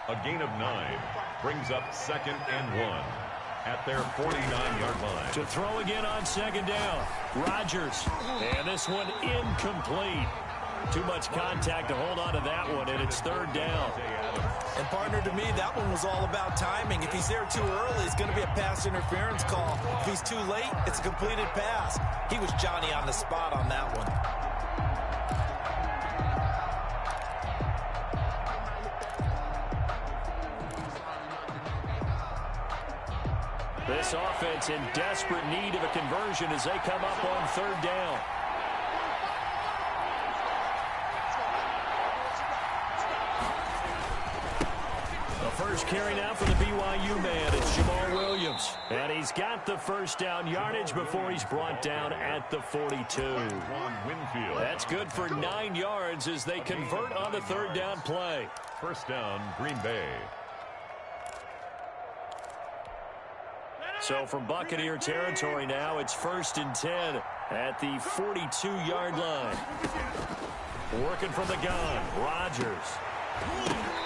A gain of 9 brings up 2nd and 1 at their 49-yard line. To throw again on 2nd down. Rodgers. And this one incomplete. Too much contact to hold on to that one, and it's 3rd down. And partner, to me, that one was all about timing. If he's there too early, it's going to be a pass interference call. If he's too late, it's a completed pass. He was Johnny on the spot on that one. This offense in desperate need of a conversion as they come up on 3rd down. First carry now for the BYU man. It's Jamal Williams. And he's got the 1st down yardage before he's brought down at the 42. That's good for 9 yards as they convert on the 3rd down play. 1st down, Green Bay. So from Buccaneer territory now, it's 1st and 10 at the 42-yard line. Working from the gun, Rodgers.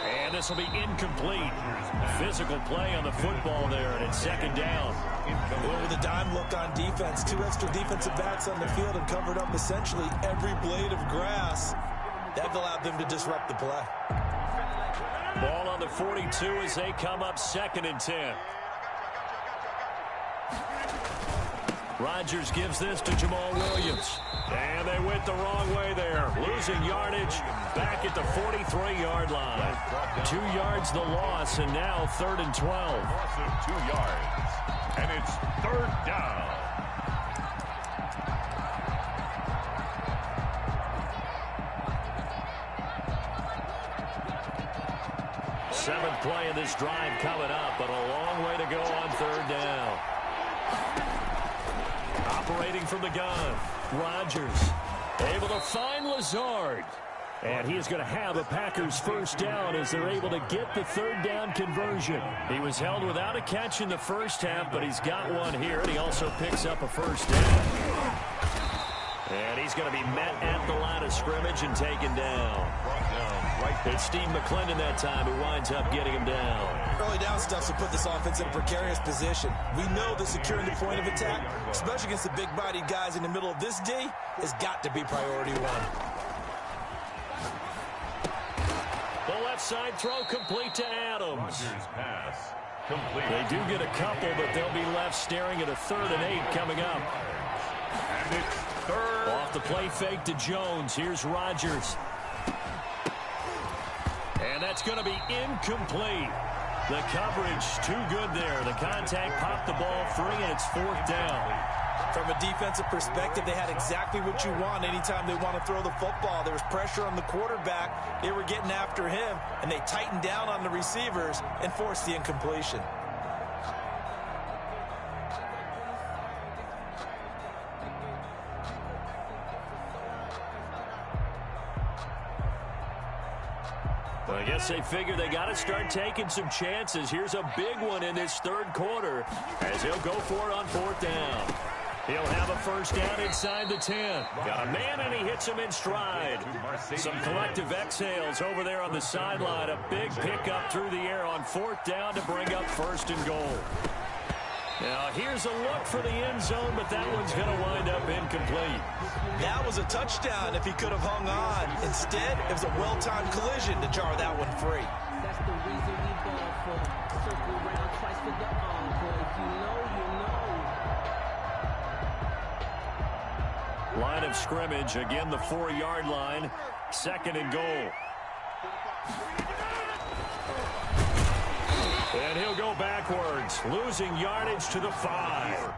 And this will be incomplete. Physical play on the football there, and it's 2nd down. Well, with a dime look on defense, 2 extra defensive backs on the field and covered up essentially every blade of grass. That allowed them to disrupt the play. Ball on the 42 as they come up 2nd and 10. Rodgers gives this to Jamal Williams. And they went the wrong way there. Losing yardage back at the 43-yard line. 2 yards the loss, and now 3rd and 12. Loss of 2 yards. And it's 3rd down. Seventh play of this drive coming up, but a long way to go on 3rd down. Operating from the gun, Rodgers able to find Lazard. And he is going to have a Packers 1st down as they're able to get the 3rd down conversion. He was held without a catch in the first half, but he's got one here, and he also picks up a 1st down. And he's going to be met at the line of scrimmage and taken down. It's Steve McClendon that time who winds up getting him down. Early down stuff to put this offense in a precarious position. We know that securing the point of attack, especially against the big-bodied guys in the middle of this D, has got to be priority 1. The left side throw complete to Adams. Rodgers pass complete. They do get a couple, but they'll be left staring at a 3rd and 8 coming up. And it's 3rd. Off the play fake to Jones. Here's Rodgers. And that's going to be incomplete. The coverage too good there. The contact popped the ball free, and it's 4th down. From a defensive perspective, they had exactly what you want anytime they want to throw the football. There was pressure on the quarterback. They were getting after him, and they tightened down on the receivers and forced the incompletion. I guess they figure they got to start taking some chances. Here's a big one in this third quarter as he'll go for it on fourth down. He'll have a first down inside the 10. Got a man, and he hits him in stride. Some collective exhales over there on the sideline. A big pickup through the air on fourth down to bring up first and goal. Now, here's a look for the end zone, but that one's going to wind up incomplete. That was a touchdown if he could have hung on. Instead, it was a well-timed collision to jar that one free. That's the reason we ball for. Circle around twice for the encore. If you know, you know. Line of scrimmage, again the 4-yard line, second and goal. And he'll go backwards, losing yardage to the 5.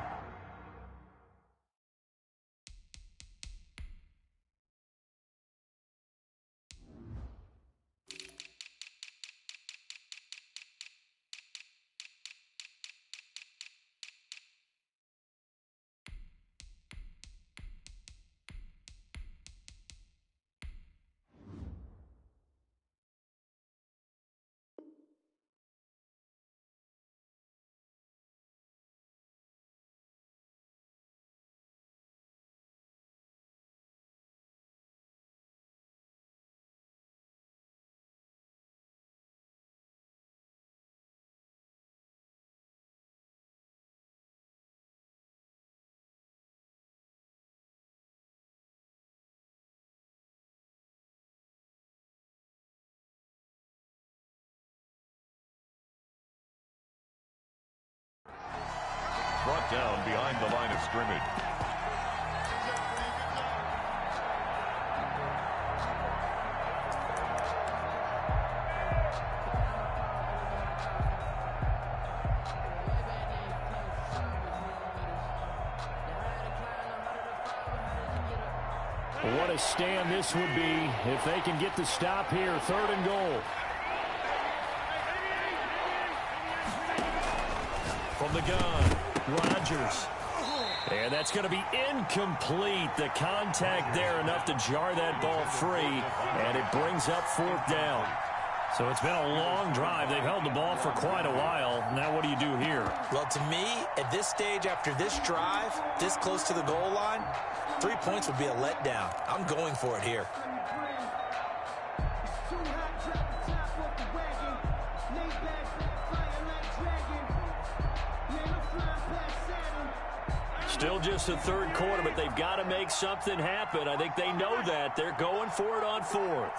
Brought down behind the line of scrimmage. What a stand this would be if they can get the stop here. Third and goal. From the gun, Rodgers. And that's going to be incomplete. The contact there enough to jar that ball free, and it brings up fourth down. So it's been a long drive. They've held the ball for quite a while. Now what do you do here? Well, to me, at this stage after this drive, this close to the goal line, 3 points would be a letdown. I'm going for it here. Still just the third quarter, but they've got to make something happen. I think they know that. They're going for it on fourth.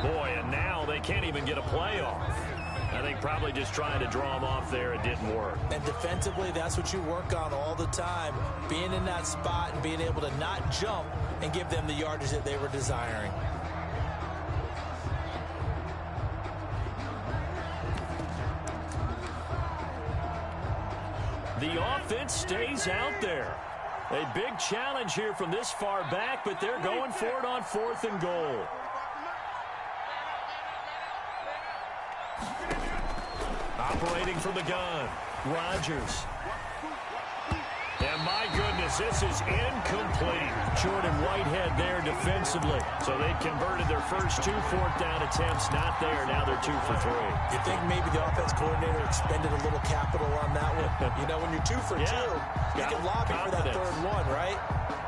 Boy, and now they can't even get a play off. I think probably just trying to draw them off there, it didn't work. And defensively, that's what you work on all the time. Being in that spot and being able to not jump and give them the yardage that they were desiring. The offense stays out there. A big challenge here from this far back, but they're going for it on fourth and goal. Operating from the gun, Rodgers. And my goodness, this is incomplete. Jordan Whitehead there defensively. So they converted their first 2 fourth down attempts. Not there. Now they're 2 for 3. You think maybe the offense coordinator expended a little capital on that one? You know, when you're 2 for 2, you can lobby for that third one, right?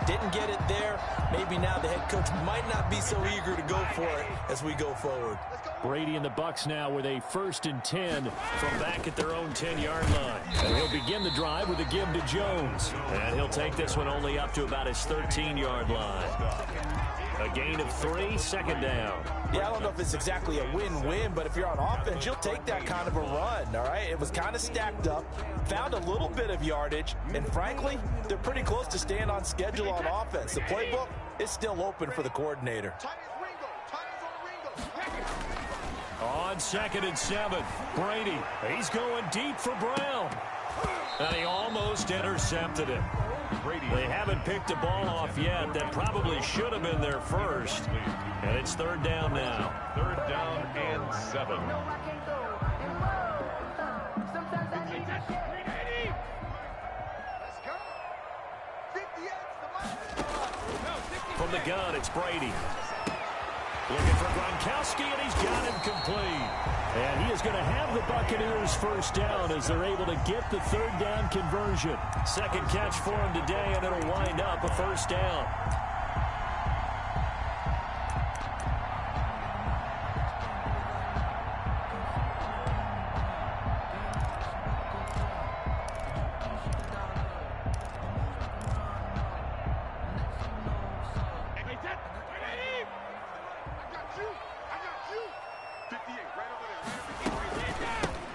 Didn't get it there. Maybe now the head coach might not be so eager to go for it as we go forward. Brady and the Bucs now with a 1st and 10 from back at their own 10-yard line. And he'll begin the drive with a give to Jones. And he'll take this one only up to about his 13-yard line. A gain of 3, second down. Yeah, I don't know if it's exactly a win-win, but if you're on offense, you'll take that kind of a run, all right? It was kind of stacked up, found a little bit of yardage, and frankly, they're pretty close to staying on schedule on offense. The playbook is still open for the coordinator. On 2nd and 7, Brady. He's going deep for Brown. And he almost intercepted it. They haven't picked a ball off yet. That probably should have been their first. And it's third down now. Third down and 7. From the gun, it's Brady. Looking for Gronkowski, and he's got him complete. And he is going to have the Buccaneers first down as they're able to get the third down conversion. Second catch for him today, and it'll wind up a first down.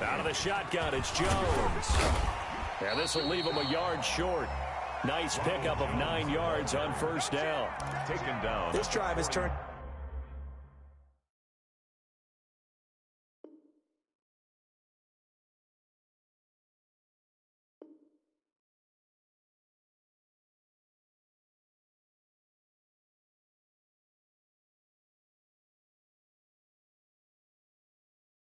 Out of the shotgun, it's Jones. And this will leave him a yard short. Nice pickup of 9 yards on first down. Taken down. This drive has turned